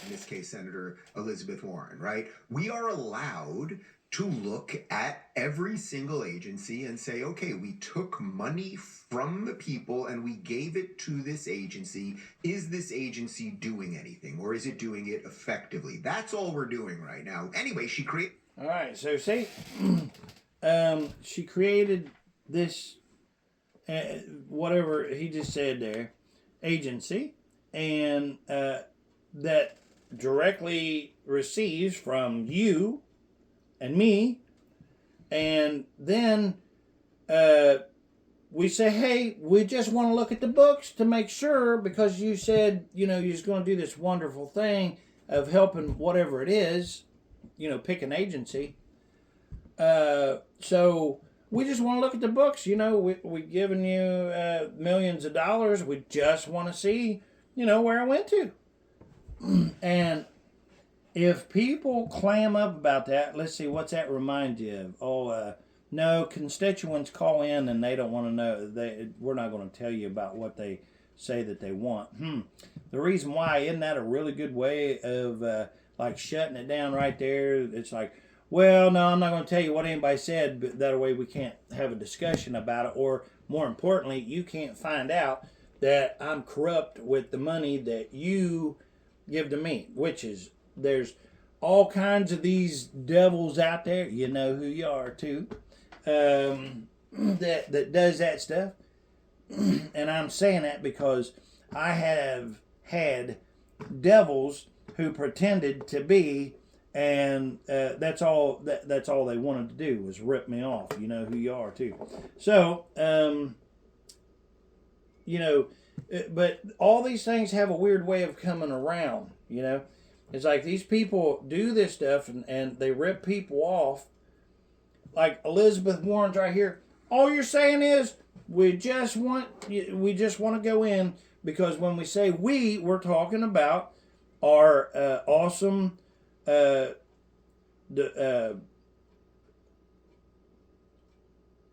In this case, Senator Elizabeth Warren, right? We are allowed to look at every single agency and say, okay, we took money from the people and we gave it to this agency. Is this agency doing anything, or is it doing it effectively? That's all we're doing right now. Anyway, she created...
All right, so see, she created this, whatever he just said there, agency, and that directly receives from you and me, and then we say, hey, we just want to look at the books to make sure, because you said, you're just going to do this wonderful thing of helping whatever it is, pick an agency. So we just want to look at the books. We've given you millions of dollars. We just want to see, where I went to. And if people clam up about that, let's see, what's that remind you of? No, constituents call in and they don't want to know. We're not going to tell you about what they say that they want. The reason why, isn't that a really good way of shutting it down right there? It's like, well, no, I'm not going to tell you what anybody said, but that way we can't have a discussion about it. Or more importantly, you can't find out that I'm corrupt with the money that you give to me, which is, there's all kinds of these devils out there. You know who you are too. That does that stuff. And I'm saying that because I have had devils who pretended to be, and that's all they wanted to do was rip me off. You know who you are too. So but all these things have a weird way of coming around. It's like these people do this stuff and they rip people off. Like Elizabeth Warren's right here. All you're saying is we just want to go in, because when we say we're talking about our awesome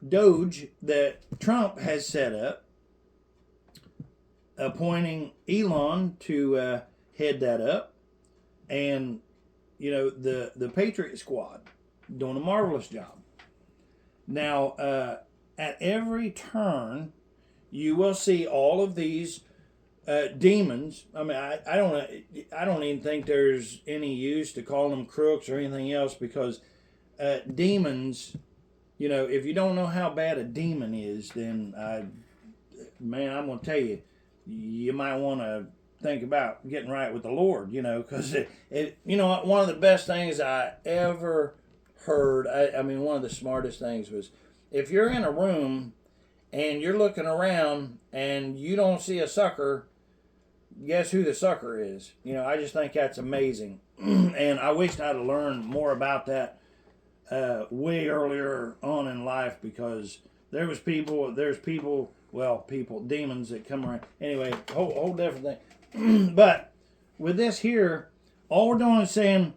Doge that Trump has set up, appointing Elon to head that up, and the Patriot Squad doing a marvelous job. Now, at every turn, you will see all of these demons. I mean, I don't even think there's any use to call them crooks or anything else, because demons, if you don't know how bad a demon is, then man, I'm gonna tell you, you might want to think about getting right with the Lord, because one of the best things I ever heard, I mean, one of the smartest things was, if you're in a room and you're looking around and you don't see a sucker, guess who the sucker is? I just think that's amazing. And I wished I'd learned more about that way earlier on in life, because there's people, demons that come around. Anyway, whole different thing. But with this here, all we're doing is saying,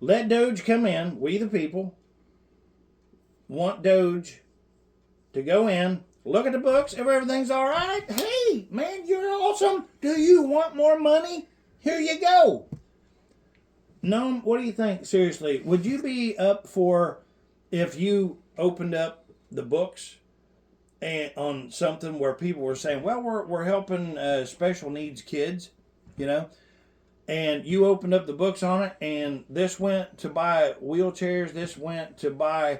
let Doge come in. We the people want Doge to go in, look at the books. If everything's all right, hey, man, you're awesome. Do you want more money? Here you go. No, what do you think? Seriously, would you be up for if you opened up the books and on something where people were saying, well, we're helping special needs kids, and you opened up the books on it, and this went to buy wheelchairs, this went to buy,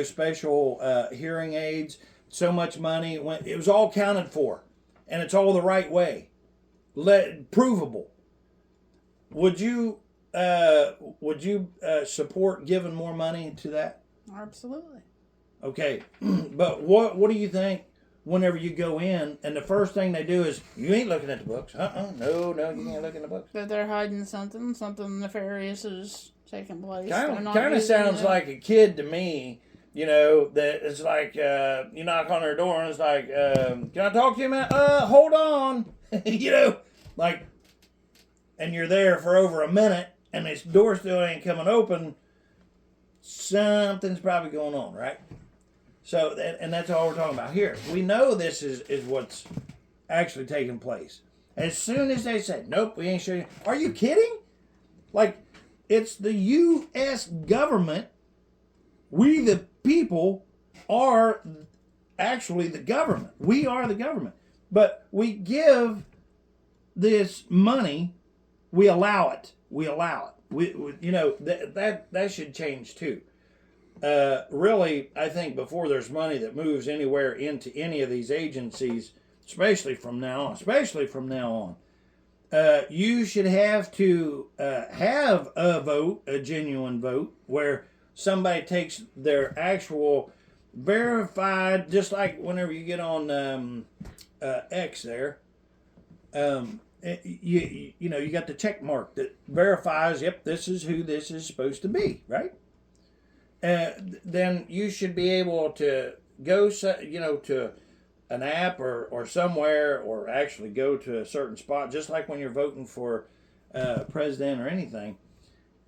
special hearing aids, so much money, it was all counted for, and it's all the right way, provable. Would you support giving more money to that?
Absolutely.
Okay, but what do you think whenever you go in and the first thing they do is, you ain't looking at the books? No, you ain't looking at the books.
That they're hiding something nefarious is taking place.
Kind of sounds like a kid to me, that it's like, you knock on their door and it's like, can I talk to you, man? Hold on. Like, and you're there for over a minute and this door still ain't coming open. Something's probably going on, right? So, and that's all we're talking about here. We know this is what's actually taking place. As soon as they say, nope, we ain't showing you. Are you kidding? Like, it's the U.S. government. We, the people, are actually the government. We are the government. But we give this money, we allow it. That should change too. Really, I think before there's money that moves anywhere into any of these agencies, especially from now on, you should have to have a vote, a genuine vote, where somebody takes their actual verified, just like whenever you get on X there, you got the check mark that verifies, yep, this is who this is supposed to be, right? Then you should be able to go, to an app or somewhere, or actually go to a certain spot, just like when you're voting for president or anything.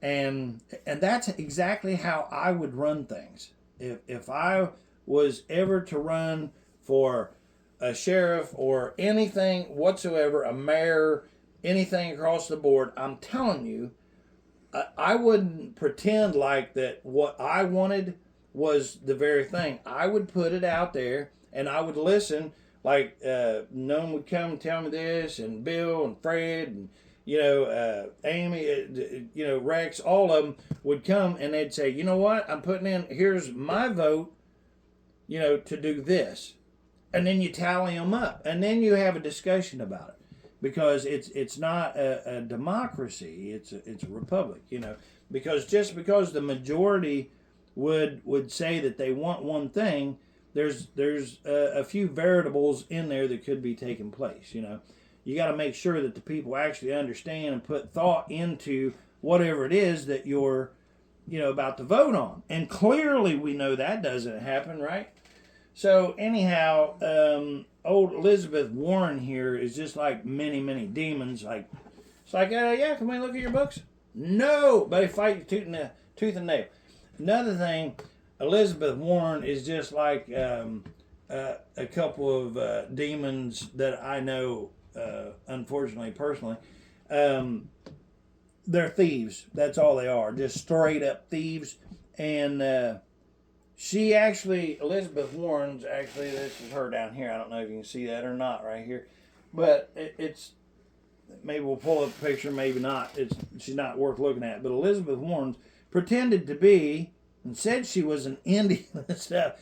And that's exactly how I would run things. If I was ever to run for a sheriff or anything whatsoever, a mayor, anything across the board, I'm telling you, I wouldn't pretend like that what I wanted was the very thing. I would put it out there and I would listen, like Noam would come and tell me this, and Bill and Fred and Amy, Rex, all of them would come and they'd say, you know what, I'm putting in, here's my vote, to do this. And then you tally them up, and then you have a discussion about it, because it's not a democracy, it's a republic, because just because the majority would say that they want one thing, there's a few variables in there that could be taking place. You got to make sure that the people actually understand and put thought into whatever it is that you're about to vote on, and clearly we know that doesn't happen, right? So anyhow, old Elizabeth Warren here is just like many, many demons. Like, it's like, yeah, can we look at your books? No, but they fight you tooth and nail. Another thing, Elizabeth Warren is just like a couple of demons that I know, unfortunately, personally. They're thieves. That's all they are. Just straight up thieves. And Elizabeth Warren's actually, this is her down here. I don't know if you can see that or not right here. but it's maybe we'll pull up a picture, maybe not. She's not worth looking at. But Elizabeth Warren pretended to be and said she was an Indian and stuff.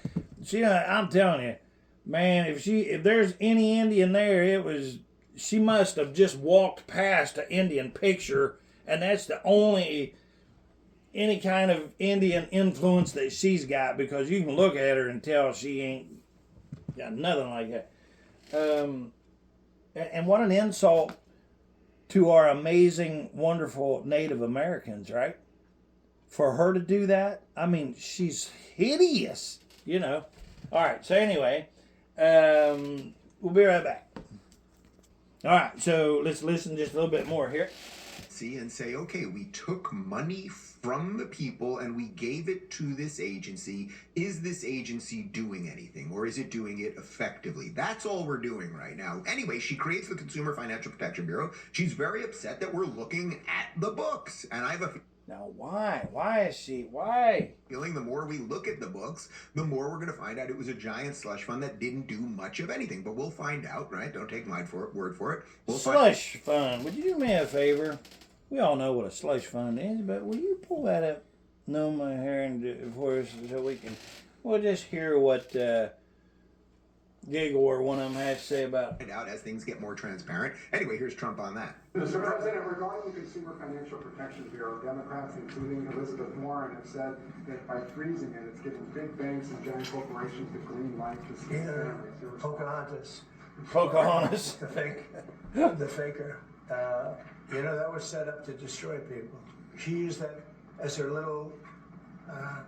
I'm telling you, man, if there's any Indian there, she must have just walked past an Indian picture, and that's the only any kind of Indian influence that she's got, because you can look at her and tell she ain't got nothing like that. And what an insult to our amazing, wonderful Native Americans, right? For her to do that, I mean, she's hideous, you know. All right, so anyway, we'll be right back. All right, so let's listen just a little bit more here.
And say, okay, we took money from the people and we gave it to this agency. Is this agency doing anything, or is it doing it effectively? That's all we're doing right now. Anyway, she creates the Consumer Financial Protection Bureau. She's very upset that we're looking at the books. And I have a
Now, why? Why is she? Why?
feeling the more we look at the books, the more we're going to find out it was a giant slush fund that didn't do much of anything. But we'll find out, right? Don't take my word for it. We'll
Slush fund. Would you do me a favor? We all know what a slush fund is, but will you pull that up, Noma, here and for us, so we'll just hear what Giggle or one of them has to say about it.
find out as things get more transparent. Anyway, here's Trump on that.
Mr. President, regarding the Consumer Financial Protection Bureau, Democrats, including Elizabeth Warren, have said that by freezing it, it's giving big banks and giant corporations the green light to scheme families. Your response?
Pocahontas.
The faker. That was set up to destroy people. She used that as her little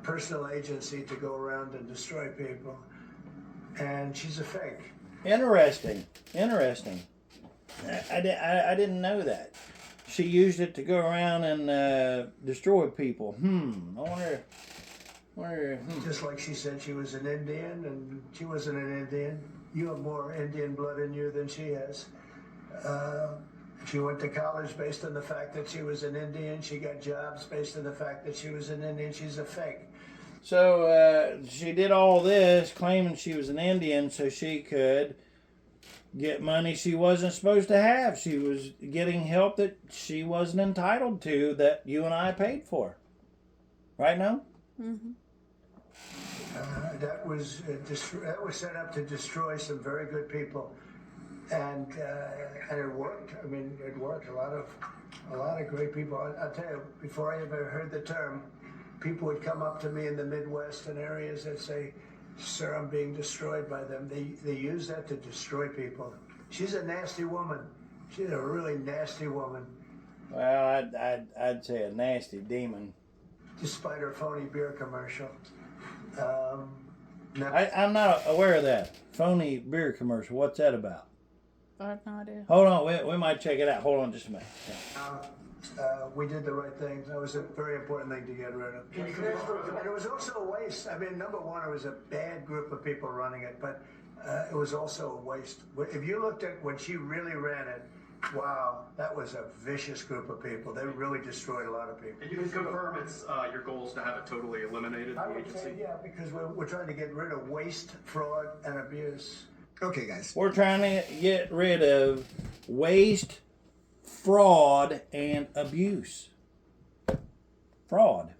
personal agency to go around and destroy people. And she's a fake.
Interesting. I didn't know that. She used it to go around and destroy people. I wonder.
Just like she said she was an Indian, and she wasn't an Indian. You have more Indian blood in you than she has. She went to college based on the fact that she was an Indian. She got jobs based on the fact that she was an Indian. She's a fake.
So she did all this claiming she was an Indian so she could get money she wasn't supposed to have. She was getting help that she wasn't entitled to, that you and I paid for. Right now?
Mm-hmm.
That was set up to destroy some very good people. And it worked. I mean, it worked. A lot of great people. I'll tell you, before I ever heard the term, people would come up to me in the Midwest and areas and say, "Sir, I'm being destroyed by them." They use that to destroy people. She's a nasty woman. She's a really nasty woman.
Well, I'd say a nasty demon.
Despite her phony beer commercial.
I'm not aware of that. Phony beer commercial. What's that about?
I have no idea.
Hold on, we might check it out. Hold on just a minute.
We did the right thing. That was a very important thing to get rid of. And it was also a waste. I mean, number one, it was a bad group of people running it, but it was also a waste. If you looked at when she really ran it, wow, that was a vicious group of people. They really destroyed a lot of people.
And you can confirm it's your goal is to have it totally eliminated,
I
the
would
agency?
say, yeah, because we're trying to get rid of waste, fraud, and abuse.
Okay, guys.
We're trying to get rid of waste, fraud, and abuse. Fraud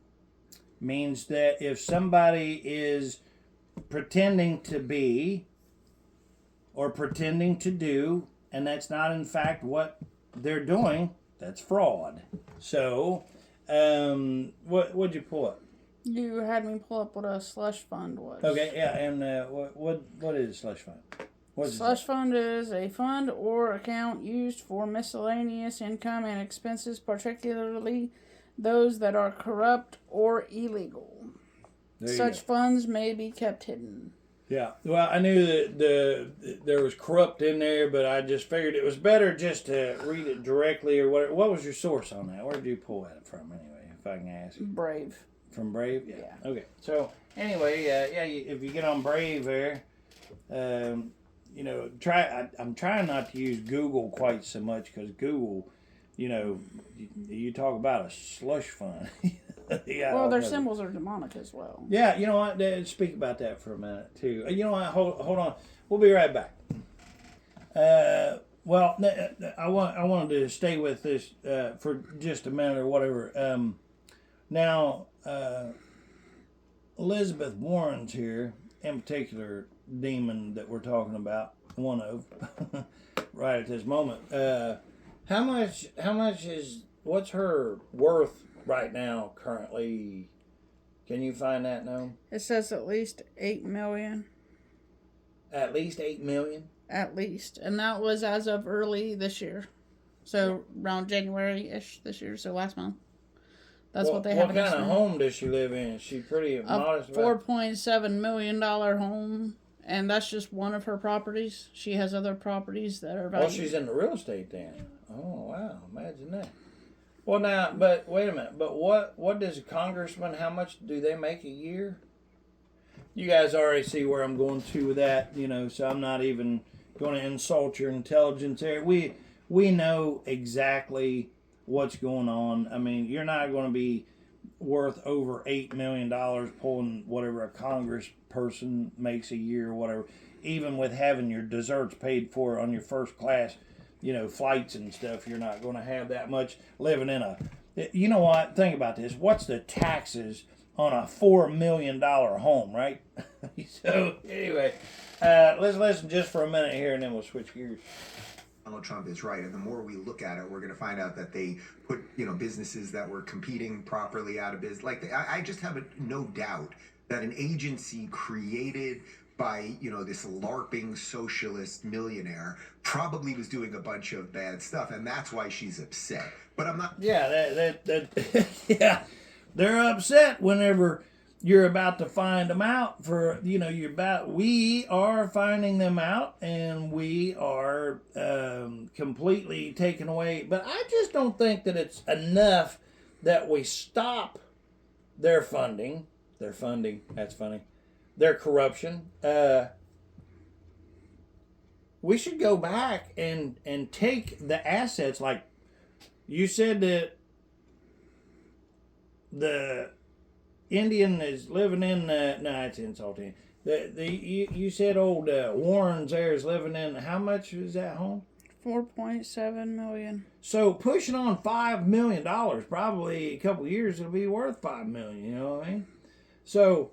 means that if somebody is pretending to be or pretending to do, and that's not in fact what they're doing, that's fraud. So, what'd you pull up?
You had me pull up what a slush fund was.
Okay, yeah, and what is a slush fund? What is
Slush fund is a fund or account used for miscellaneous income and expenses, particularly those that are corrupt or illegal. Such funds may be kept hidden.
Yeah, well, I knew that there was corrupt in there, but I just figured it was better just to read it directly or whatever. What was your source on that? Where did you pull that from, anyway, if I can ask?
Brave.
From Brave?
Yeah.
Okay, so anyway, if you get on Brave there, I'm trying not to use Google quite so much because Google, you talk about a slush fund.
Well, their symbols are demonic as well.
Yeah, you know what? Speak about that for a minute too. You know what? Hold on. We'll be right back. Well, I wanted to stay with this for just a minute or whatever. Now, Elizabeth Warren's here, in particular, demon that we're talking about, one of, right at this moment. How much what's her worth right now currently? Can you find that now?
It says at least 8 million.
At least 8 million?
At least. And that was as of early this year. So around January-ish this year, so last month. That's what they have.
What kind of home does she live in? Is she pretty modest?
$4.7 million home. And that's just one of her properties. She has other properties that are valued.
Well, she's in the real estate then. Oh, wow. Imagine that. Well, now, but wait a minute. But what does a congressman, how much do they make a year? You guys already see where I'm going to with that, so I'm not even going to insult your intelligence there. We know exactly what's going on. I mean, you're not going to be worth over $8 million pulling whatever a congressperson makes a year or whatever, even with having your desserts paid for on your first class, flights and stuff. You're not going to have that much living in a, you know what, think about this. What's the taxes on a $4 million home, right? So anyway, let's listen just for a minute here and then we'll switch gears.
Donald Trump is right, and the more we look at it, we're going to find out that they put businesses that were competing properly out of business. Like I just have no doubt that an agency created by this LARPing socialist millionaire probably was doing a bunch of bad stuff, and that's why she's upset. But I'm not.
Yeah, that yeah, they're upset whenever you're about to find them out for, we are finding them out and we are completely taken away. But I just don't think that it's enough that we stop their funding, that's funny, their corruption. We should go back and take the assets, like you said that the Indian is living in no, it's insulting. You said old Warren's there is living in, how much is that home?
$4.7 million.
So pushing on $5 million, probably a couple years it'll be worth $5 million. You know what I mean? So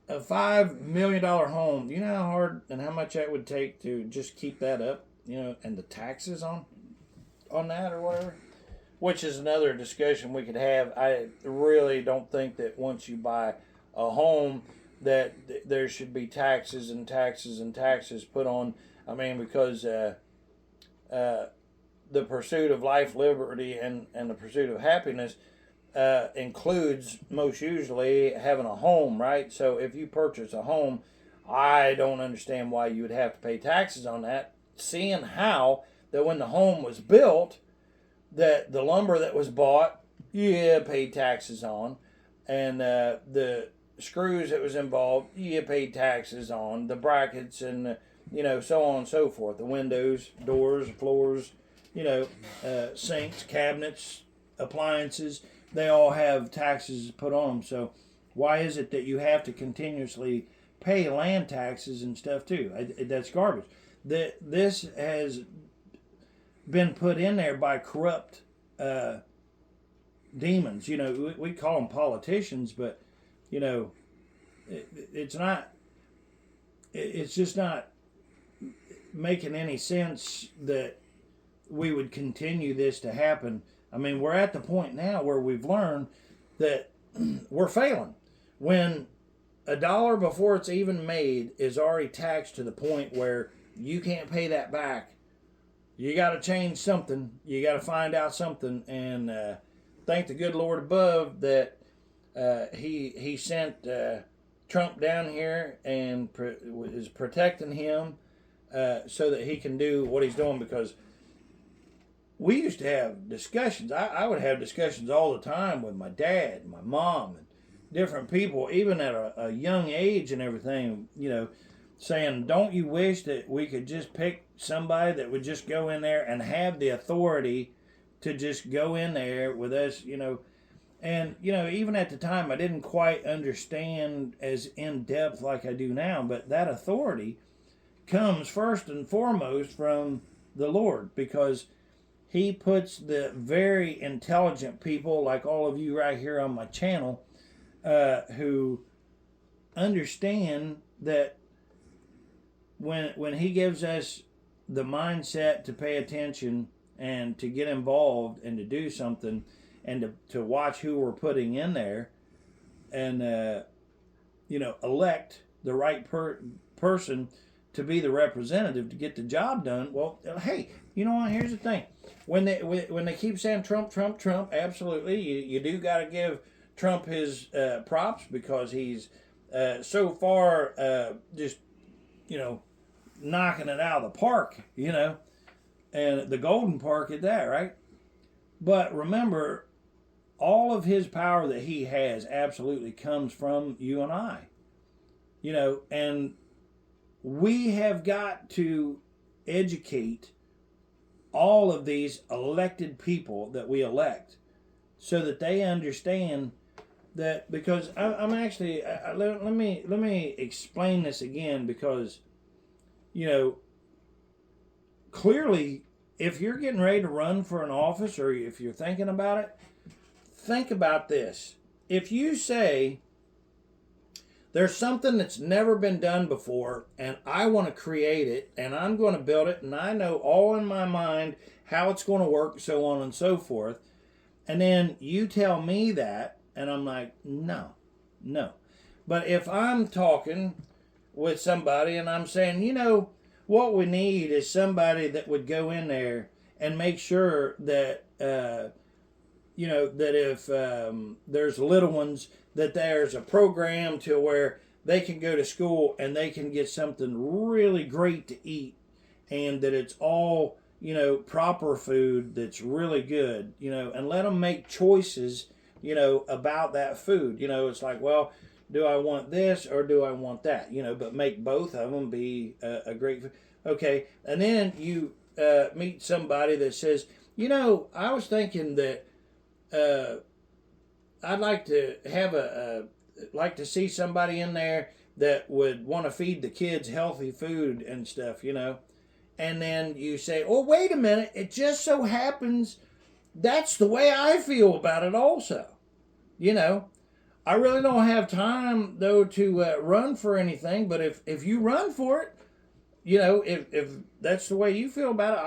a $5 million home. You know how hard and how much that would take to just keep that up. And the taxes on that or whatever. Which is another discussion we could have. I really don't think that once you buy a home that there should be taxes and taxes and taxes put on. I mean, because the pursuit of life, liberty, and the pursuit of happiness includes most usually having a home, right? So if you purchase a home, I don't understand why you would have to pay taxes on that, seeing how that when the home was built, that the lumber that was bought, paid taxes on, and the screws that was involved, paid taxes on, the brackets and so on and so forth, the windows, doors, floors, sinks, cabinets, appliances, they all have taxes put on them. So why is it that you have to continuously pay land taxes and stuff too? That's garbage. This has been put in there by corrupt demons. We call them politicians, but it's just not making any sense that we would continue this to happen. I mean, we're at the point now where we've learned that we're failing. When a dollar before it's even made is already taxed to the point where you can't pay that back, you got to change something. You got to find out something. And thank the good Lord above that he sent Trump down here and is protecting him so that he can do what he's doing. Because we used to have discussions. I would have discussions all the time with my dad and my mom and different people, even at a young age and everything, saying, don't you wish that we could just pick somebody that would just go in there and have the authority to just go in there with us, And, even at the time, I didn't quite understand as in depth like I do now, but that authority comes first and foremost from the Lord, because he puts the very intelligent people like all of you right here on my channel who understand that when he gives us the mindset to pay attention and to get involved and to do something and to watch who we're putting in there and elect the right person to be the representative to get the job done. Well, hey, you know what? Here's the thing: when they keep saying Trump, Trump, Trump, absolutely, you do got to give Trump his props, because he's so far just knocking it out of the park, and the golden park at that, right? But remember, all of his power that he has absolutely comes from you and I, and we have got to educate all of these elected people that we elect so that they understand that, because I'm actually, let me explain this again, because, clearly, if you're getting ready to run for an office, or if you're thinking about it, think about this. If you say, there's something that's never been done before, and I want to create it, and I'm going to build it, and I know all in my mind how it's going to work, so on and so forth, and then you tell me that, and I'm like, no. But if I'm talking with somebody and I'm saying, what we need is somebody that would go in there and make sure that, that if there's little ones, that there's a program to where they can go to school and they can get something really great to eat, and that it's all, proper food that's really good, and let them make choices, about that food. It's like, well, do I want this or do I want that? But make both of them be a great food. Okay, and then you meet somebody that says, I was thinking that I'd like to have like to see somebody in there that would want to feed the kids healthy food and stuff, And then you say, oh, wait a minute, it just so happens that's the way I feel about it also. I really don't have time, though, to run for anything, but if you run for it, if that's the way you feel about it,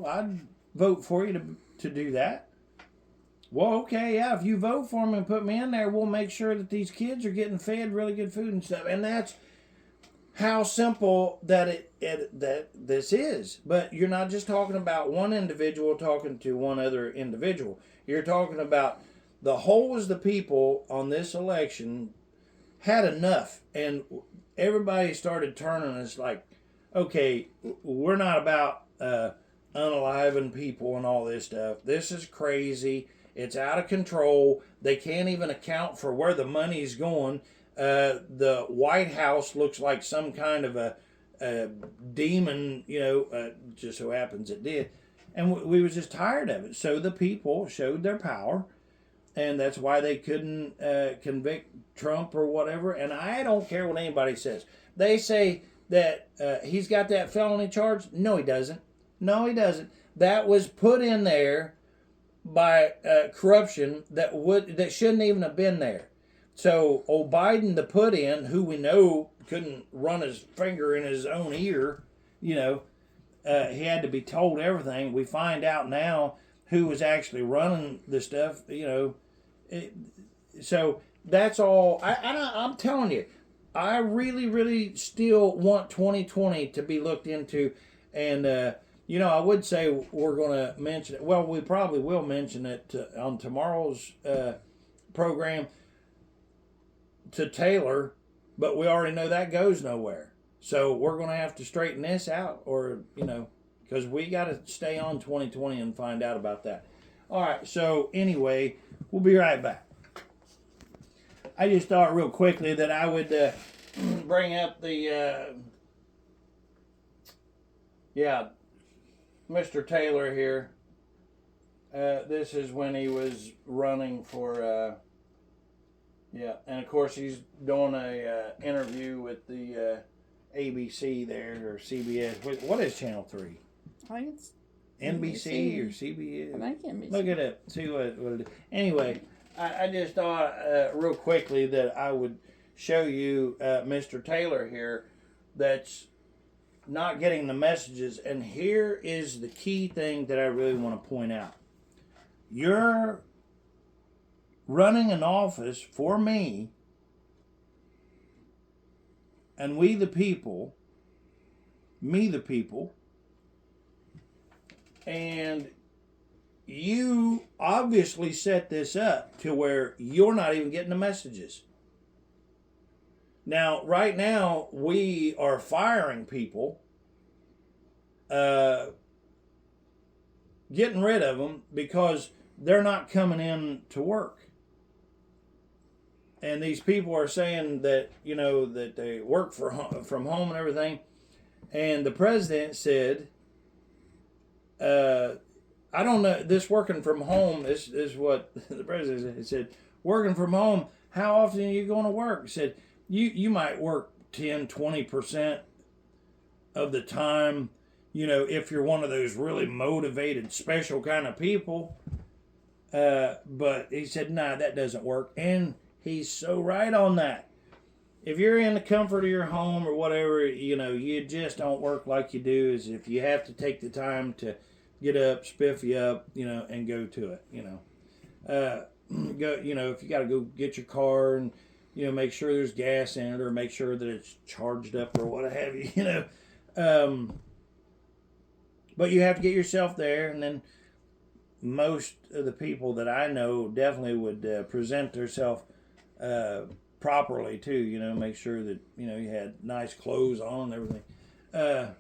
I'd vote for you to do that. Well, okay, yeah, if you vote for me and put me in there, we'll make sure that these kids are getting fed really good food and stuff. And that's how simple that that this is. But you're not just talking about one individual talking to one other individual. You're talking about the whole of the people on this election had enough, and everybody started turning us like, okay, we're not about unaliving people and all this stuff. This is crazy. It's out of control. They can't even account for where the money's going. The White House looks like some kind of a demon, just so happens it did. And we was just tired of it. So the people showed their power, and that's why they couldn't convict Trump or whatever. And I don't care what anybody says. They say that he's got that felony charge. No, he doesn't. That was put in there by corruption that shouldn't even have been there. So old Biden, the put in, who we know couldn't run his finger in his own ear, he had to be told everything. We find out now who was actually running the stuff, so that's all. I'm telling you, I really, really still want 2020 to be looked into. And, I would say we're going to mention it. Well, we probably will mention it on tomorrow's program to Taylor, but we already know that goes nowhere. So we're going to have to straighten this out, or, because we got to stay on 2020 and find out about that. All right, so anyway, we'll be right back. I just thought real quickly that I would bring up the, Mr. Taylor here. This is when he was running for, and of course he's doing a interview with the ABC there or CBS. What is Channel 3?
I think it's
NBC or CBS?
I think NBC.
Look it up. See what it is. Anyway, I just thought real quickly that I would show you Mr. Taylor here that's not getting the messages. And here is the key thing that I really want to point out. You're running an office for me and we the people, me the people, and you obviously set this up to where you're not even getting the messages. Now, right now, we are firing people, getting rid of them because they're not coming in to work. And these people are saying that, you know, that they work from home and everything. And the president said, I don't know, this working from home, this is what the president said, working from home, how often are you going to work? He said, you might work 10, 20% of the time, you know, if you're one of those really motivated, special kind of people. But he said, nah, that doesn't work. And he's so right on that. If you're in the comfort of your home or whatever, you know, you just don't work like you do as if you have to take the time to get up, spiff you up, you know, and go to it, you know. Go, you know, if you got to go get your car and, you know, make sure there's gas in it or make sure that it's charged up or what have you, you know. But you have to get yourself there, and then most of the people that I know definitely would present themselves properly too, you know, make sure that, you know, you had nice clothes on and everything.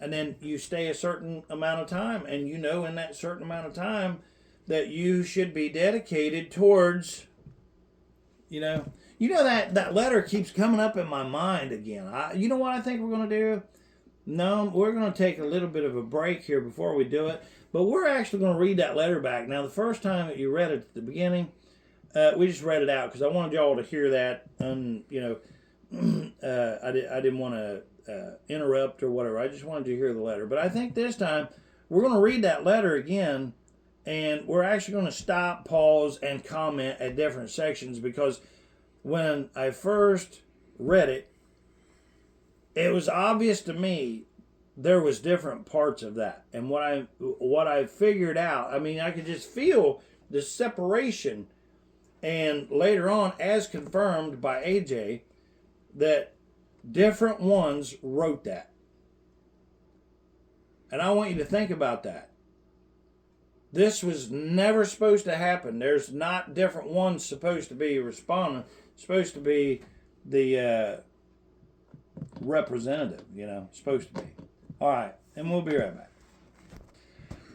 And then you stay a certain amount of time, and you know in that certain amount of time that you should be dedicated towards, you know that letter keeps coming up in my mind again. You know what I think we're going to do? No, we're going to take a little bit of a break here before we do it, but we're actually going to read that letter back. Now, the first time that you read it at the beginning, we just read it out because I wanted y'all to hear that, and you know, I didn't want to interrupt or whatever. I just wanted you to hear the letter. But I think this time we're going to read that letter again, and we're actually going to stop, pause, and comment at different sections, because when I first read it, it was obvious to me there was different parts of that. And what I figured out, I mean, I could just feel the separation. And later on, as confirmed by AJ, that different ones wrote that. And I want you to think about that. This was never supposed to happen. There's not different ones supposed to be responding. It's supposed to be the representative, you know, supposed to be. All right, and we'll be right back.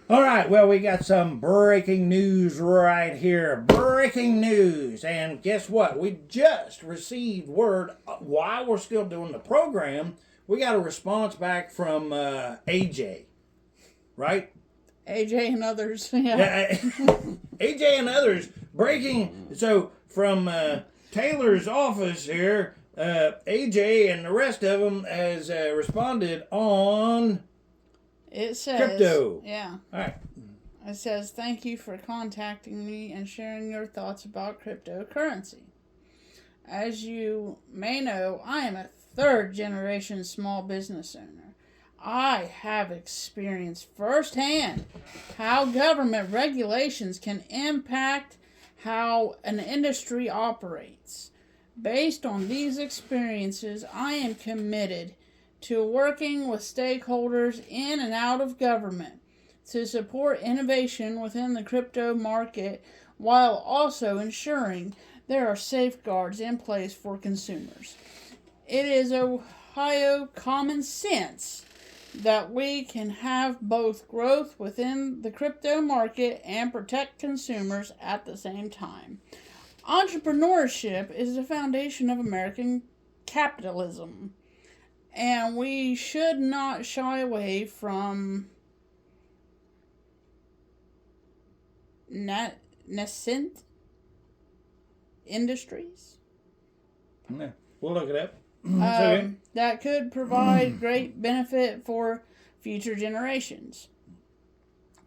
All right, well, we got some breaking news right here. Breaking news. And guess what? We just received word while we're still doing the program. We got a response back from AJ, right?
AJ and others. Yeah.
AJ and others. Breaking. So from Taylor's office here, AJ and the rest of them has responded on...
It says,
crypto.
Yeah.
All right.
It says, thank you for contacting me and sharing your thoughts about cryptocurrency. As you may know, I am a third-generation small business owner. I have experienced firsthand how government regulations can impact how an industry operates. Based on these experiences, I am committed to working with stakeholders in and out of government to support innovation within the crypto market while also ensuring there are safeguards in place for consumers. It is Ohio common sense that we can have both growth within the crypto market and protect consumers at the same time. Entrepreneurship is the foundation of American capitalism. And we should not shy away from nascent industries.
Yeah, we'll look it up.
that could provide great benefit for future generations.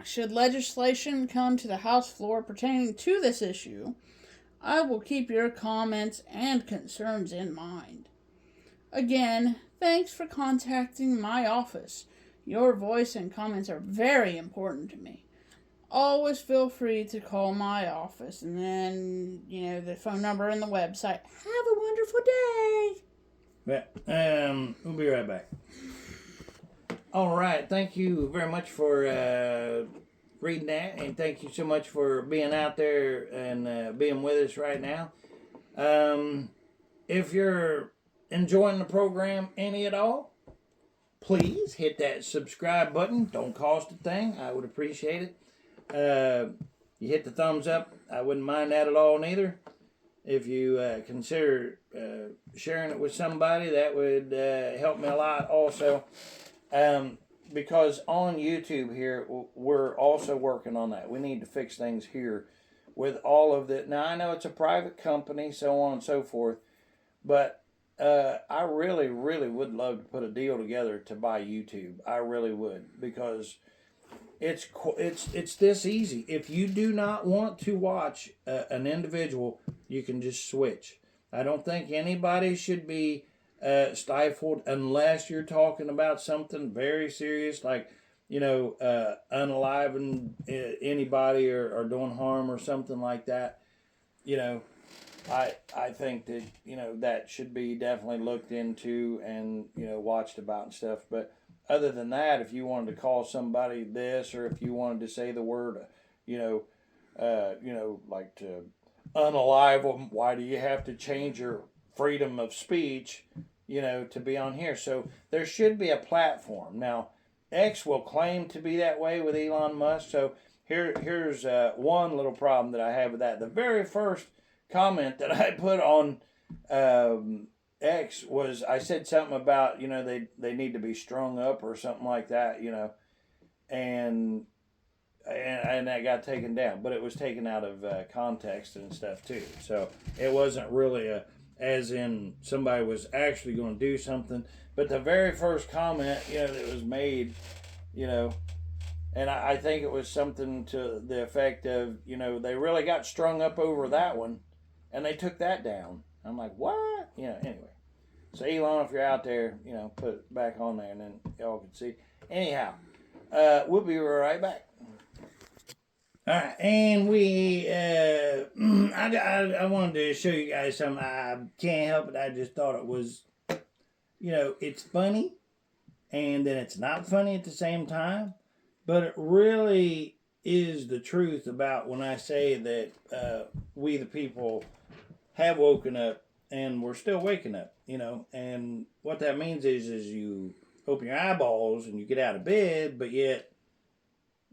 Should legislation come to the House floor pertaining to this issue, I will keep your comments and concerns in mind. Again, thanks for contacting my office. Your voice and comments are very important to me. Always feel free to call my office, and then, the phone number and the website. Have a wonderful day.
Yeah, we'll be right back. All right, thank you very much for reading that, and thank you so much for being out there and being with us right now. If you're enjoying the program any at all, please hit that subscribe button. Don't cost a thing. I would appreciate it. You hit the thumbs up. I wouldn't mind that at all neither. If you consider sharing it with somebody, that would help me a lot also. Because on YouTube here, we're also working on that. We need to fix things here with all of that. Now, I know it's a private company, so on and so forth, but I really, really would love to put a deal together to buy YouTube. I really would, because it's this easy. If you do not want to watch an individual, you can just switch. I don't think anybody should be stifled unless you're talking about something very serious, like unaliving anybody or doing harm or something like that. I think that that should be definitely looked into and watched about and stuff. But other than that, if you wanted to call somebody this, or if you wanted to say the word like to unalive them, why do you have to change your freedom of speech to be on here? So there should be a platform. Now, X will claim to be that way with Elon Musk. So here's one little problem that I have with that. The very first comment that I put on X was, I said something about they need to be strung up or something like that, and that got taken down, but it was taken out of context and stuff too. So it wasn't really as in somebody was actually going to do something. But the very first comment that was made, and I think it was something to the effect of they really got strung up over that one, and they took that down. I'm like, what? Anyway. So Elon, if you're out there, put it back on there, and then y'all can see. Anyhow, we'll be right back. All right, and we, I wanted to show you guys something. I can't help it. I just thought it was, it's funny, and then it's not funny at the same time. But it really is the truth about when I say that we, the people, have woken up, and we're still waking up, And what that means is you open your eyeballs and you get out of bed, but yet,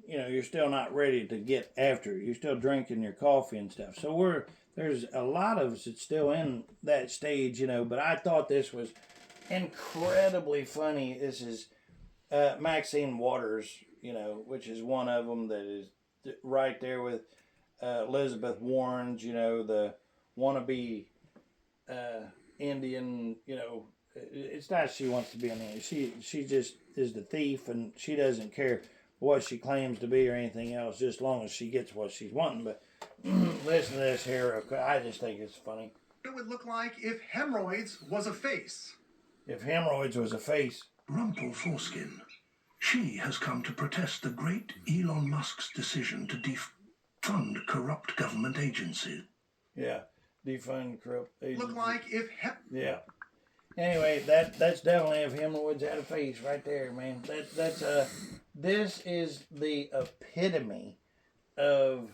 you're still not ready to get after it. You're still drinking your coffee and stuff. So there's a lot of us that's still in that stage, but I thought this was incredibly funny. This is Maxine Waters, which is one of them that is right there with Elizabeth Warren, the wannabe Indian, it's not she wants to be an Indian. She just is the thief, and she doesn't care what she claims to be or anything else, just as long as she gets what she's wanting. But listen to this here. I just think it's funny.
It would look like if hemorrhoids was a face.
If hemorrhoids was a face.
Rumple Foreskin. She has come to protest the great Elon Musk's decision to defund corrupt government agencies.
Yeah, defund corrupt agencies.
Look like if
yeah. Anyway, that's definitely if hemorrhoids had a face right there, man. This is the epitome of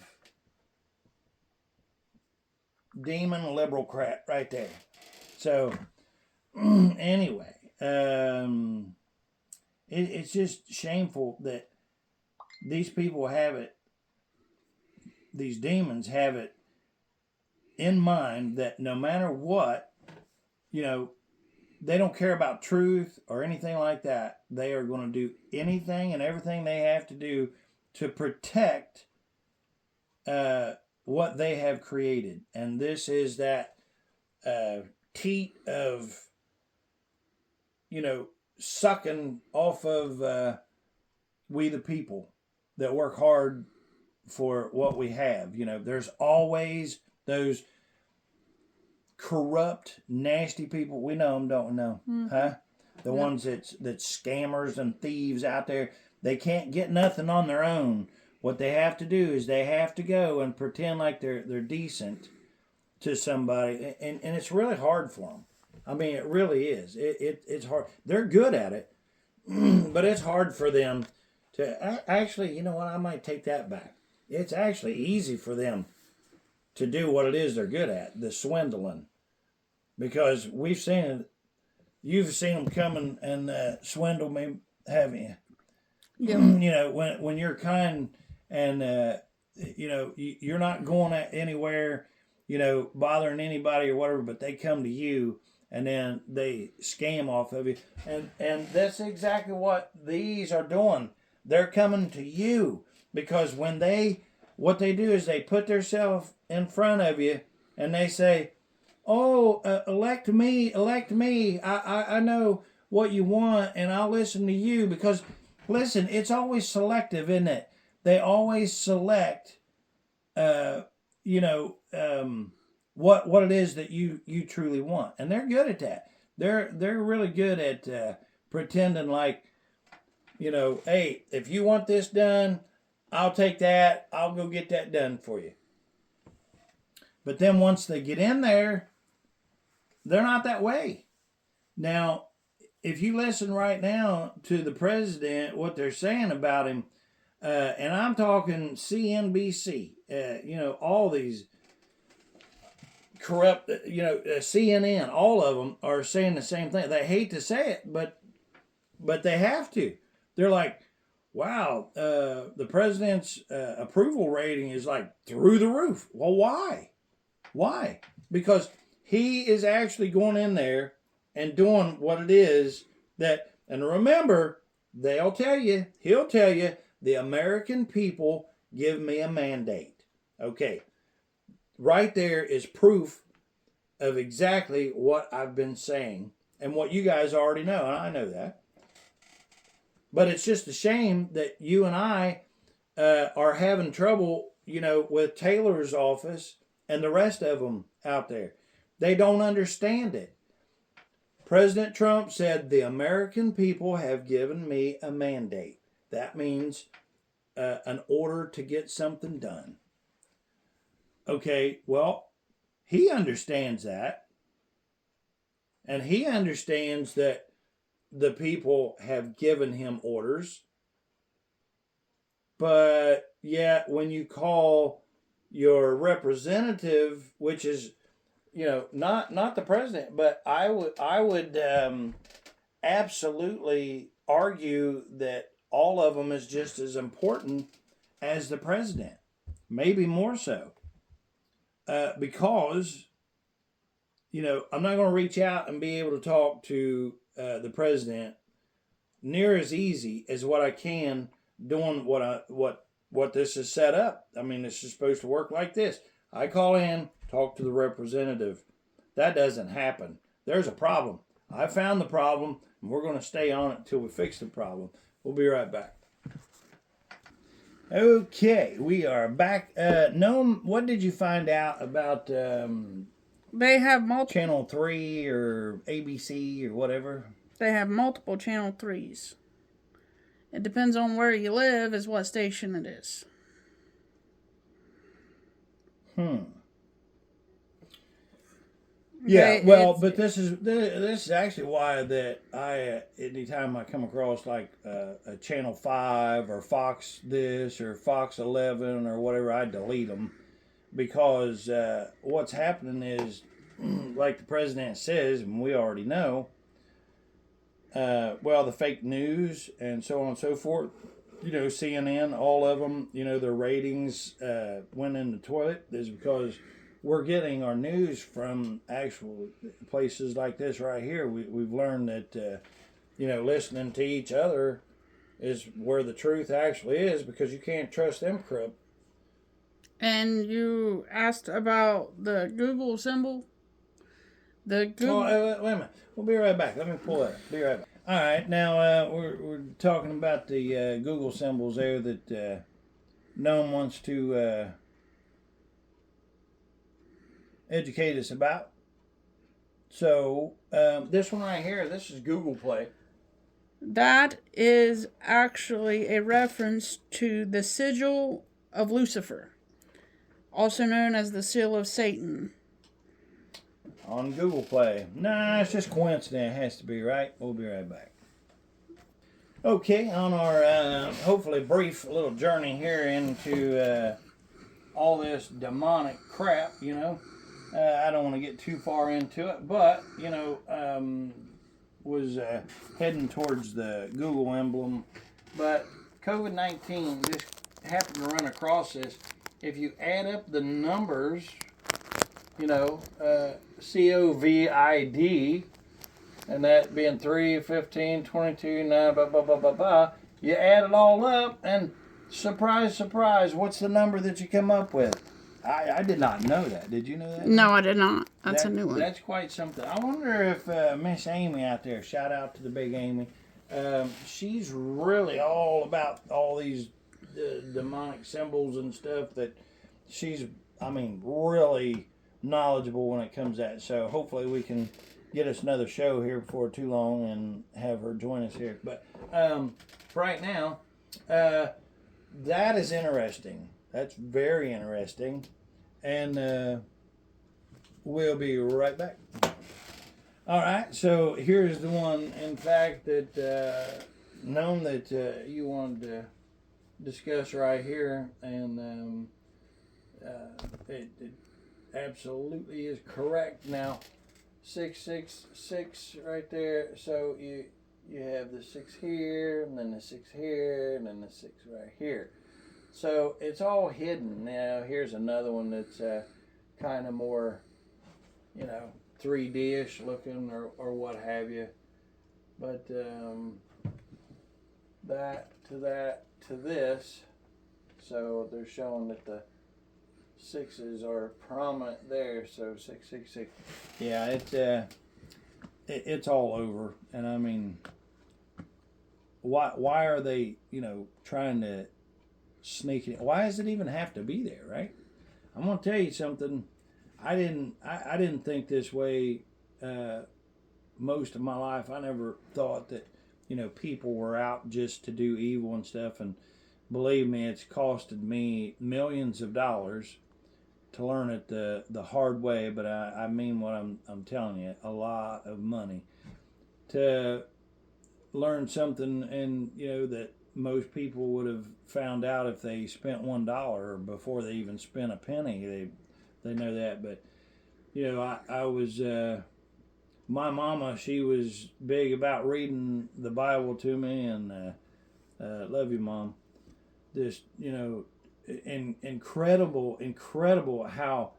demon liberal crap right there. So anyway, it's just shameful that these people have it. These demons have it in mind that no matter what, they don't care about truth or anything like that. They are going to do anything and everything they have to do to protect what they have created. And this is that teat of sucking off of we the people that work hard for what we have. There's always those corrupt, nasty people. We know them, don't we know? Huh? The ones that's scammers and thieves out there. They can't get nothing on their own. What they have to do is they have to go and pretend like they're decent to somebody, and it's really hard for them. I mean, it really is. It's hard. They're good at it, but it's hard for them to actually. You know what? I might take that back. It's actually easy for them to do what it is they're good at, the swindling, because we've seen it. You've seen them come and swindle me, haven't you? Yeah. When you're kind and you're not going anywhere, bothering anybody or whatever, but they come to you and then they scam off of you, and that's exactly what these are doing. They're coming to you because what they do is they put themselves in front of you and they say, "Oh, elect me. I know what you want, and I'll listen to you." Because, listen, it's always selective, isn't it? They always select, what it is that you truly want, and they're good at that. They're really good at pretending like, hey, if you want this done, I'll take that. I'll go get that done for you. But then once they get in there, they're not that way. Now, if you listen right now to the president, what they're saying about him, and I'm talking CNBC, all these corrupt, CNN, all of them are saying the same thing. They hate to say it, but they have to. They're like, wow, the president's approval rating is like through the roof. Well, why? Why? Because he is actually going in there and doing what it is that, and remember, he'll tell you, the American people give me a mandate. Okay. Right there is proof of exactly what I've been saying and what you guys already know, and I know that. But it's just a shame that you and I are having trouble, with Taylor's office and the rest of them out there. They don't understand it. President Trump said, the American people have given me a mandate. That means an order to get something done. Okay, well, he understands that. And he understands that the people have given him orders. But yet, when you call your representative, which is, not the president, but I would absolutely argue that all of them is just as important as the president, maybe more so, because I'm not going to reach out and be able to talk to the president near as easy as what I can doing what this is set up. I mean, this is supposed to work like this. I call in, talk to the representative. That doesn't happen. There's a problem. I found the problem, and we're going to stay on it until we fix the problem. We'll be right back. Okay, we are back. Noam, what did you find out about
they have multiple
Channel 3 or ABC or whatever?
They have multiple Channel 3s. It depends on where you live as what station it is.
Yeah, well, but this is actually why that I anytime I come across like a Channel 5 or Fox this or Fox 11 or whatever, I delete them, because what's happening is, like the president says, and we already know, the fake news and so on and so forth, CNN, all of them, their ratings went in the toilet is because we're getting our news from actual places like this right here. We've learned that, listening to each other is where the truth actually is, because you can't trust them crap.
And you asked about the Google symbol. The Google.
Wait a minute. We'll be right back. Let me pull that up. Be right back. All right. Now we're talking about the Google symbols there that Gnome wants to educate us about. So this one right here, this is Google Play.
That is actually a reference to the sigil of Lucifer, also known as the seal of Satan.
On Google Play. Nah, it's just coincidence. It has to be, right? We'll be right back. Okay, on our hopefully brief little journey here into all this demonic crap, you know. I don't want to get too far into it, but, you know, was heading towards the Google emblem. But COVID-19 just happened to run across this. If you add up the numbers, you know, COVID, and that being 3, 15, 22, 9, blah, blah, blah, blah, blah, you add it all up, and surprise, surprise, what's the number that you come up with? I did not know that. Did you know that?
No, I did not. That's a new one.
That's quite something. I wonder if Miss Amy out there, shout out to the big Amy, she's really all about all these demonic symbols and stuff that she's, I mean, really knowledgeable when it comes to that. So hopefully we can get us another show here before too long and have her join us here. But right now, that is interesting. That's very interesting. And we'll be right back. All right, so here's the one, in fact, that Gnome that you wanted to discuss right here. And it absolutely is correct. Now, 666 right there. So you have the 6 here, and then the 6 here, and then the 6 right here. So it's all hidden. Now here's another one that's kind of more, you know, 3D-ish looking or what have you. But that to this. So they're showing that the 6s are prominent there. So 666. Yeah, it's all over. And I mean, why are they, you know, trying to sneak it? Why does it even have to be there, right? I'm gonna tell you something. I didn't think this way most of my life. I never thought that, you know, people were out just to do evil and stuff. And believe me, it's costed me millions of dollars to learn it the hard way. But I mean what I'm telling you, a lot of money to learn something, and you know that most people would have found out if they spent $1 before they even spent a penny. They know that. But you know, I was my mama, she was big about reading the Bible to me, and love you, Mom. Just, you know, incredible how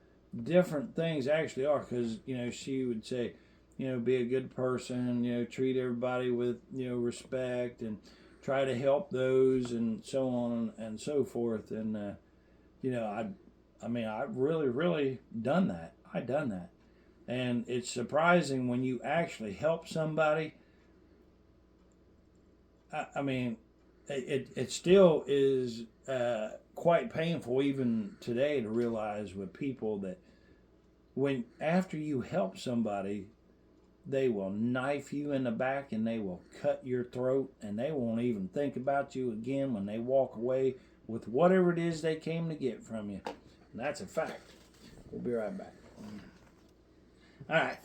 different things actually are. Because you know, she would say, you know, be a good person, you know, treat everybody with, you know, respect, and try to help those, and so on and so forth. And you know, I mean, I've really done that. I done that. And it's surprising when you actually help somebody. I mean, it still is quite painful even today to realize with people that when after you help somebody, they will knife you in the back and they will cut your throat, and they won't even think about you again when they walk away with whatever it is they came to get from you. And that's a fact. We'll be right back. All right,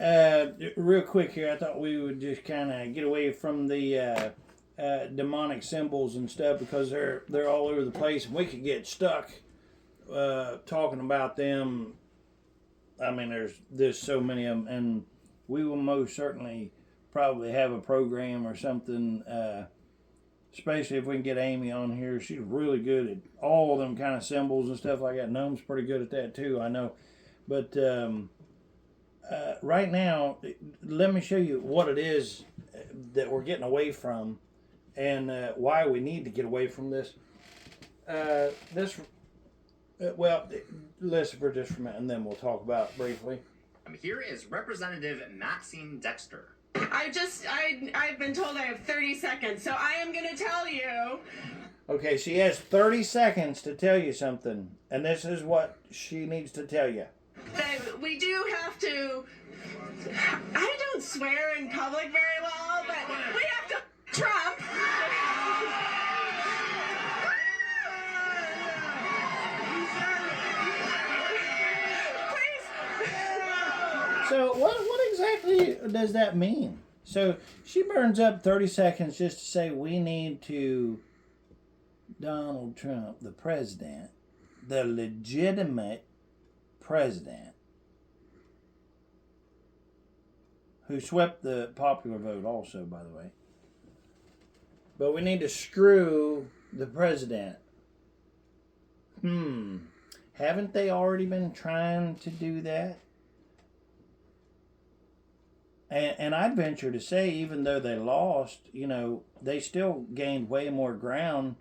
real quick here, I thought we would just kind of get away from the demonic symbols and stuff, because they're all over the place, and we could get stuck talking about them. I mean, there's so many of them, and we will most certainly probably have a program or something, especially if we can get Amy on here. She's really good at all of them kind of symbols and stuff like that. Gnome's pretty good at that too, I know. But right now, let me show you what it is that we're getting away from, and why we need to get away from this. Well, listen for just a minute, and then we'll talk about it briefly.
Here is Representative Maxine Dexter.
I've been told I have 30 seconds, so I am going to tell you.
Okay, she has 30 seconds to tell you something, and this is what she needs to tell you.
That we do have to. I don't swear in public very well, but we have to Trump.
So what exactly does that mean? So she burns up 30 seconds just to say we need to Donald Trump, the president, the legitimate president, who swept the popular vote also, by the way. But we need to screw the president. Haven't they already been trying to do that? And I'd venture to say, even though they lost, they still gained way more ground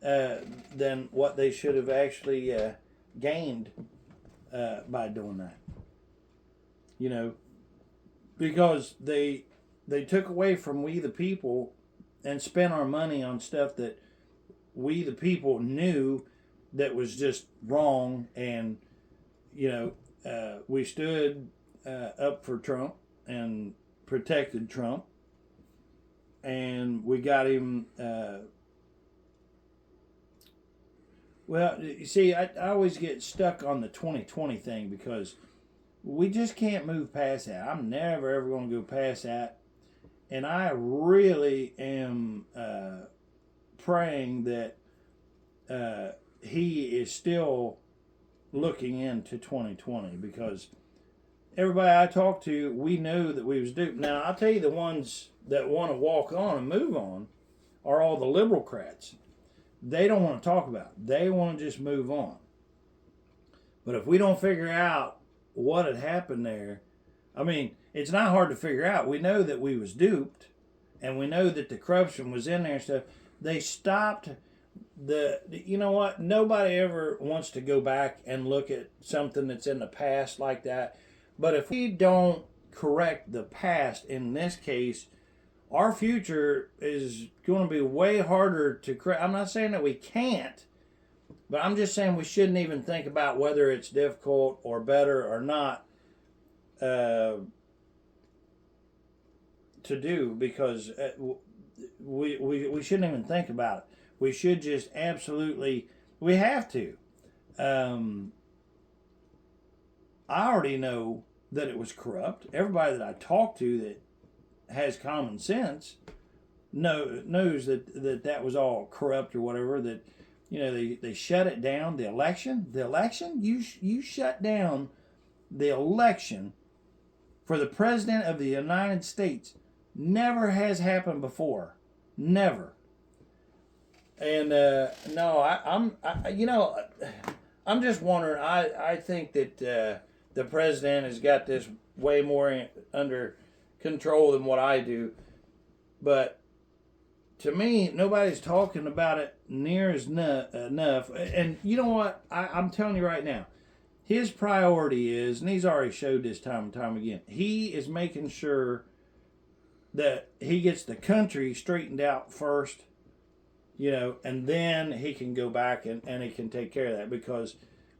than what they should have actually gained by doing that. Because they took away from we the people and spent our money on stuff that we the people knew that was just wrong. And, we stood up for Trump and protected Trump, and we got him. Well, you see, I always get stuck on the 2020 thing because we just can't move past that. I'm never ever going to go past that, and I really am praying that he is still looking into 2020 because everybody I talk to, we know that we was duped. Now, I'll tell you, the ones that want to walk on and move on are all the liberal-crats. They don't want to talk about it. They want to just move on. But if we don't figure out what had happened there, it's not hard to figure out. We know that we was duped, and we know that the corruption was in there and stuff. They stopped you know what? Nobody ever wants to go back and look at something that's in the past like that. But if we don't correct the past in this case, our future is going to be way harder to correct. I'm not saying that we can't, but I'm just saying we shouldn't even think about whether it's difficult or better or not to do, because we shouldn't even think about it. We should just absolutely, we have to. I already know that it was corrupt. Everybody that I talk to that has common sense knows that was all corrupt or whatever. That they shut it down. The election. You shut down the election for the president of the United States. Never has happened before. Never. And I'm just wondering. I think that the president has got this way more under control than what I do. But to me, nobody's talking about it near as enough. And you know what? I'm telling you right now, his priority is, and he's already showed this time and time again, he is making sure that he gets the country straightened out first, and then he can go back and he can take care of that, because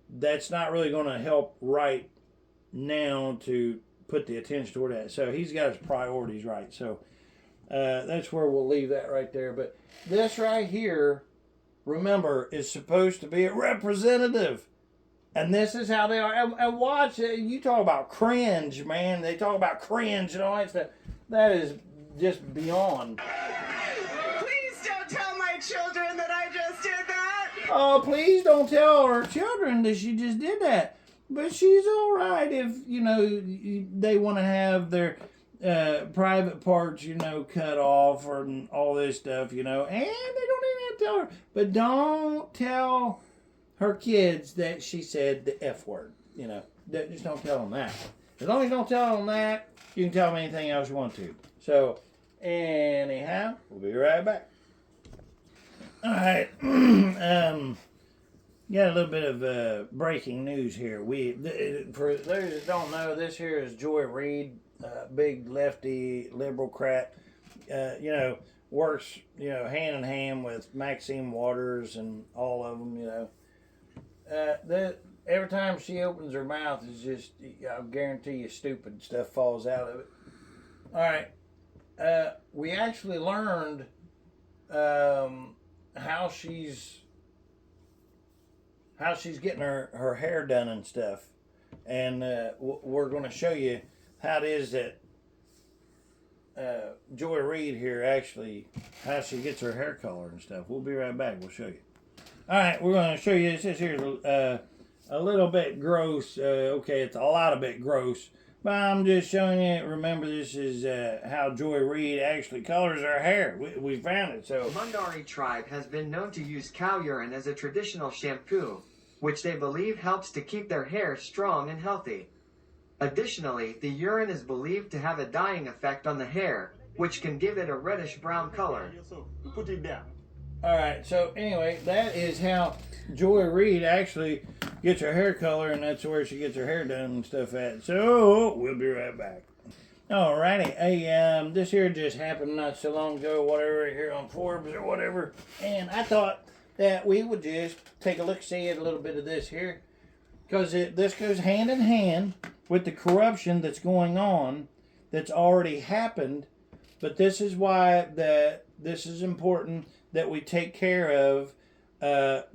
that's not really going to help right now to put the attention toward that. So he's got his priorities right. So that's where we'll leave that right there. But this right here, remember, is supposed to be a representative. And this is how they are. And watch, you talk about cringe, man. They talk about cringe and all that stuff. That is just beyond.
Please don't tell my children that I just did that.
Oh, please don't tell her children that she just did that. But she's all right if, they want to have their private parts, cut off or all this stuff, and they don't even have to tell her. But don't tell her kids that she said the F word, Just don't tell them that. As long as you don't tell them that, you can tell them anything else you want to. So, anyhow, we'll be right back. All right. Got a little bit of breaking news here. For those that don't know, this here is Joy Reid, big lefty liberal-crat. Works hand in hand with Maxine Waters and all of them. Every time she opens her mouth, is just, I guarantee you, stupid stuff falls out of it. All right, we actually learned how she's getting her hair done and stuff, and we're going to show you how it is that Joy Reid here actually, how she gets her hair color and stuff. We'll be right back. We'll show you. All right, we're going to show you. This here a little bit gross. Okay, it's a lot of bit gross, but I'm just showing you. Remember, this is how Joy Reid actually colors her hair. We found it. So
Mundari tribe has been known to use cow urine as a traditional shampoo, which they believe helps to keep their hair strong and healthy. Additionally, the urine is believed to have a dyeing effect on the hair, which can give it a reddish-brown color.
Put it down.
all right. So anyway, that is how Joy Reid actually gets her hair color, and that's where she gets her hair done and stuff at. So we'll be right back. Alrighty, hey, this here just happened not so long ago, whatever, here on Forbes or whatever, and I thought that we would just take a look-see at a little bit of this here, because this goes hand in hand with the corruption that's going on, that's already happened, but this is why this is important that we take care of the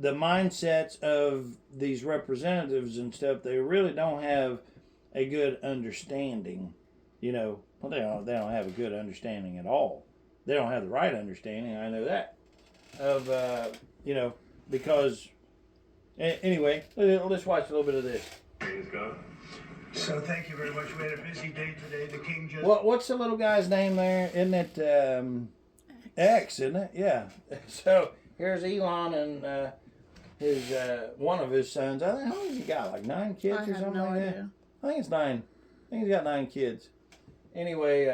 mindsets of these representatives and stuff. They really don't have a good understanding. Well, they don't have a good understanding at all. They don't have the right understanding, I know that. Of, because, anyway, let's watch a little bit of this.
Praise God. So thank you very much. We had a busy day today. The king just...
What's the little guy's name there? Isn't it X, isn't it? Yeah. So here's Elon and his one of his sons. I think, how many has he got? Like 9 kids or something like that? I think it's 9. I think he's got 9 kids. Anyway,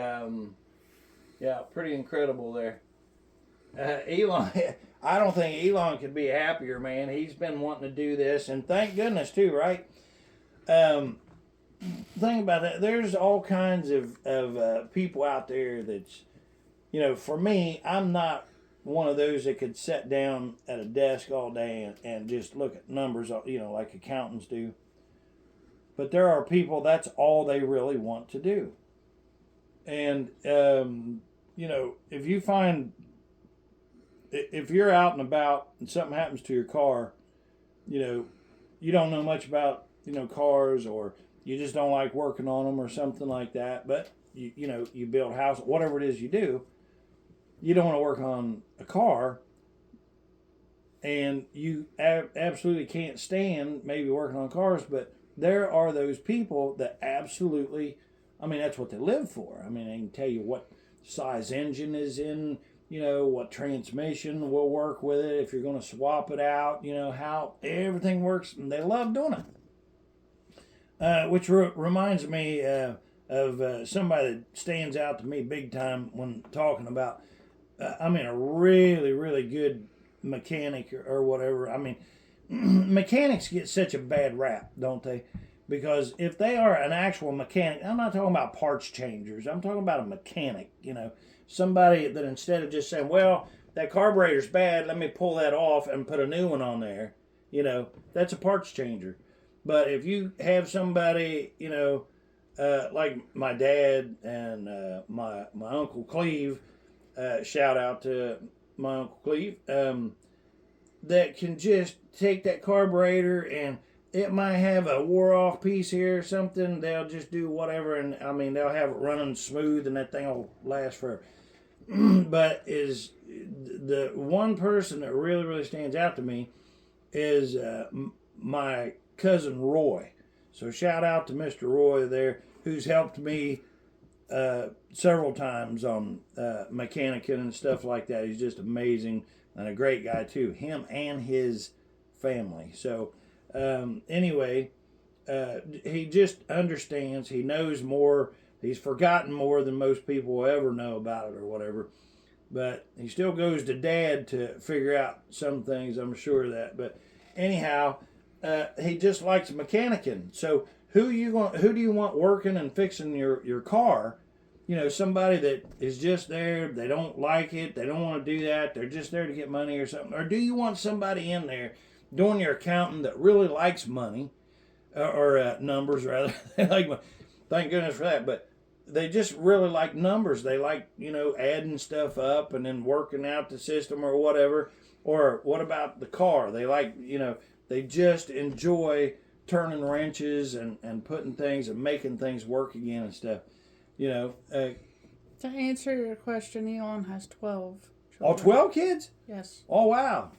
yeah, pretty incredible there. Elon, I don't think Elon could be happier, man. He's been wanting to do this, and thank goodness too, right? Think about that. There's all kinds of people out there that's, for me, I'm not one of those that could sit down at a desk all day and just look at numbers, like accountants do. But there are people, that's all they really want to do. And, if you're out and about and something happens to your car, you don't know much about, cars, or you just don't like working on them or something like that, but you build a house, whatever it is you do, you don't want to work on a car, and you absolutely can't stand maybe working on cars, but there are those people that absolutely, that's what they live for. They can tell you what size engine is in, what transmission will work with it, if you're going to swap it out, how everything works, and they love doing it. Which reminds me of somebody that stands out to me big time when talking about, a really, really good mechanic or whatever. Mechanics get such a bad rap, don't they? Because if they are an actual mechanic, I'm not talking about parts changers, I'm talking about a mechanic, somebody that instead of just saying, well, that carburetor's bad, let me pull that off and put a new one on there, that's a parts changer. But if you have somebody, like my dad and my Uncle Cleve, shout out to my Uncle Cleve, that can just take that carburetor, and it might have a wore-off piece here or something. They'll just do whatever, and they'll have it running smooth, and that thing will last forever. But is the one person that really, really stands out to me is my cousin Roy. So shout out to Mr. Roy there, who's helped me several times on mechanicing and stuff like that. He's just amazing and a great guy too. Him and his family. So anyway, he just understands. He knows more. He's forgotten more than most people will ever know about it or whatever. But he still goes to Dad to figure out some things, I'm sure of that. But anyhow, he just likes mechanicking. So who do you want working and fixing your car? You know, somebody that is just there, they don't like it, they don't want to do that, they're just there to get money or something. Or do you want somebody in there doing your accounting that really likes money, or numbers rather? They like money. Thank goodness for that. But they just really like numbers. They like, you know, adding stuff up and then working out the system or whatever. Or what about the car? They like, you know, they just enjoy turning wrenches and putting things and making things work again and stuff. You know,
to answer your question, Elon has 12 children.
All 12 kids?
Yes.
Oh, wow.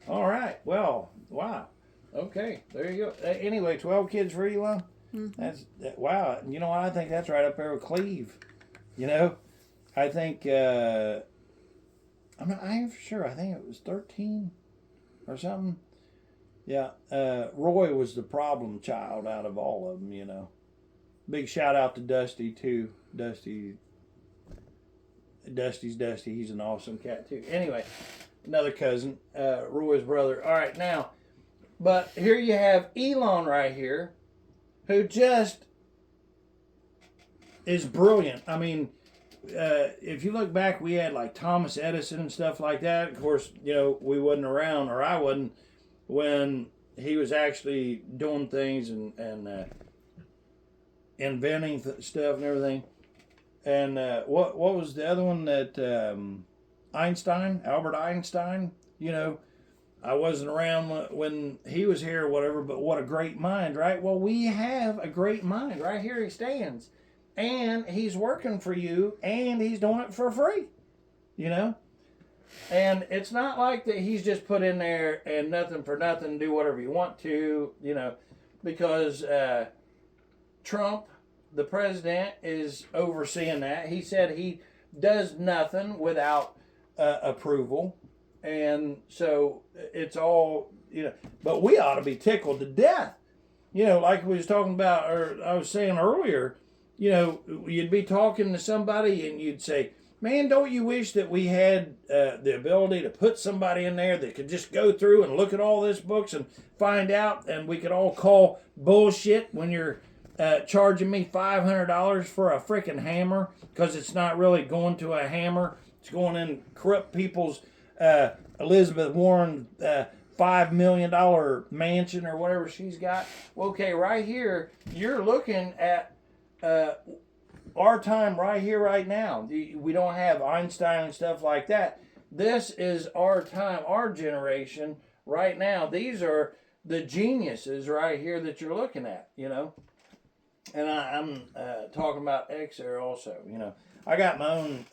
All right. Well, wow. Okay, there you go. Anyway, 12 kids for Elon? Mm-hmm. Wow. You know what? I think that's right up there with Cleve. You know, I think, I am sure. I think it was 13 or something. Yeah. Roy was the problem child out of all of them, you know. Big shout out to Dusty too. Dusty's Dusty. He's an awesome cat too. Anyway, another cousin, Roy's brother. All right, now, but here you have Elon right here, who just is brilliant. I mean, if you look back, we had like Thomas Edison and stuff like that. Of course, you know, we wasn't around, or I wasn't, when he was actually doing things and inventing stuff and everything. And what was the other one that Albert Einstein? You know, I wasn't around when he was here or whatever, but what a great mind, right? Well, we have a great mind. Right here he stands. And he's working for you, and he's doing it for free, you know? And it's not like that he's just put in there and nothing for nothing, do whatever you want to, you know, because Trump, the president, is overseeing that. He said he does nothing without approval. And so it's all, you know, but we ought to be tickled to death. You know, like we was talking about, or I was saying earlier, you know, you'd be talking to somebody and you'd say, man, don't you wish that we had the ability to put somebody in there that could just go through and look at all these books and find out, and we could all call bullshit when you're charging me $500 for a freaking hammer, because it's not really going to a hammer. It's going in corrupt people's Elizabeth Warren $5 million mansion or whatever she's got. Well, okay, right here, you're looking at our time right here, right now. We don't have Einstein and stuff like that. This is our time, our generation right now. These are the geniuses right here that you're looking at, you know. And I'm talking about X there also, you know. I got my own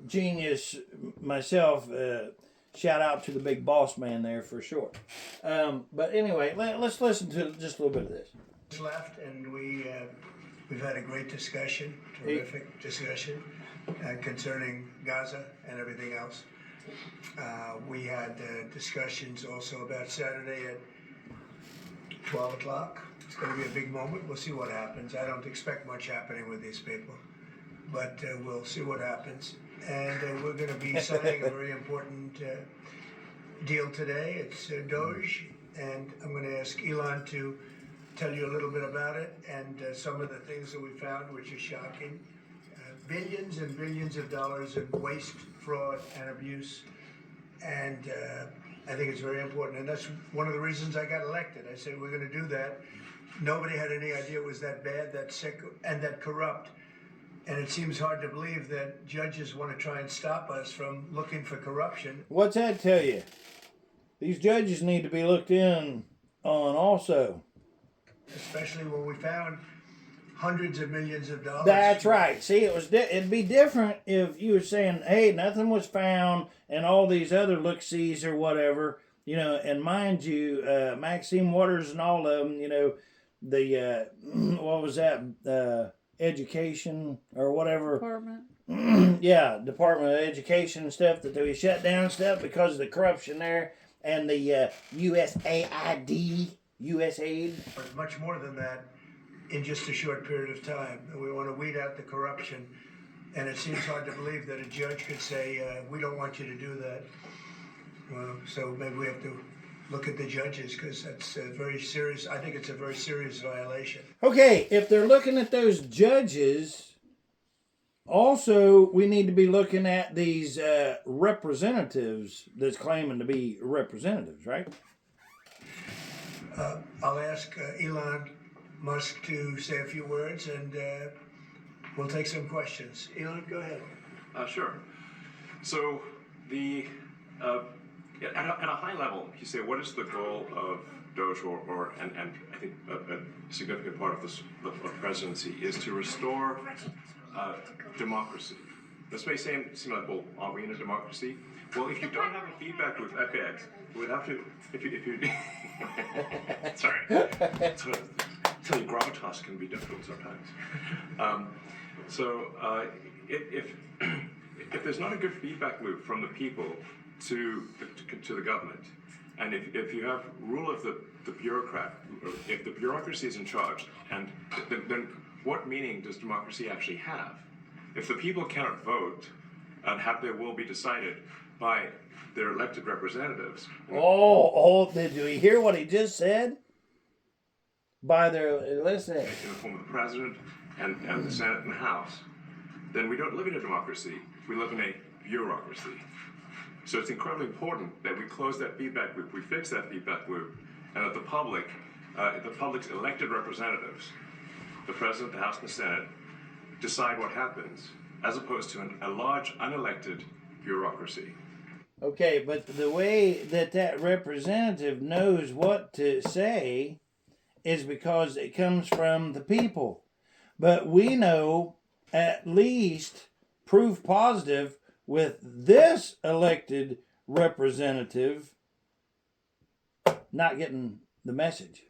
genius myself. Shout out to the big boss man there for sure. But anyway, let's listen to just a little bit of this.
Left, and we've had a great discussion, terrific discussion concerning Gaza and everything else. We had discussions also about Saturday at 12 o'clock. It's going to be a big moment. We'll see what happens. I don't expect much happening with these people, but we'll see what happens. And we're going to be signing a very important deal today. It's Doge, and I'm going to ask Elon to tell you a little bit about it and some of the things that we found, which are shocking. Billions and billions of dollars of waste, fraud, and abuse. And I think it's very important. And that's one of the reasons I got elected. I said, we're going to do that. Nobody had any idea it was that bad, that sick, and that corrupt. And it seems hard to believe that judges want to try and stop us from looking for corruption.
What's that tell you? These judges need to be looked in on also.
Especially when we found hundreds of millions of dollars.
That's right. See, it'd be different if you were saying, hey, nothing was found and all these other look-sees or whatever, you know, and mind you, Maxine Waters and all of them, you know, the, what was that, education or whatever.
Department.
Yeah, Department of Education and stuff, that they shut down and stuff because of the corruption there, and the USAID.
But much more than that in just a short period of time. And we want to weed out the corruption. And it seems hard to believe that a judge could say, we don't want you to do that. Well, so maybe we have to look at the judges, because that's a very serious. I think it's a very serious violation.
Okay, if they're looking at those judges, also we need to be looking at these representatives that's claiming to be representatives, right?
I'll ask Elon Musk to say a few words, and we'll take some questions. Elon, go ahead.
Sure. So the at a high level, you say, what is the goal of Doge, and I think a significant part of this the presidency is to restore democracy. This may seem like, well, are we in a democracy? Well, if you don't have a feedback loop, FX, we would have to, if you sorry, tell you gravitas can be difficult sometimes. If there's not a good feedback loop from the people to the government, and if you have rule of the bureaucrat, if the bureaucracy is in charge, and then what meaning does democracy actually have? If the people cannot vote and have their will be decided by their elected representatives.
Did you hear what he just said? By their, listen.
In the form of the president and the Senate and the House, then we don't live in a democracy. We live in a bureaucracy. So it's incredibly important that we close that feedback loop, we fix that feedback loop, and that the public's elected representatives, the president, the House, and the Senate, decide what happens, as opposed to a large unelected bureaucracy.
Okay, but the way that representative knows what to say is because it comes from the people. But we know at least proof positive with this elected representative not getting the message.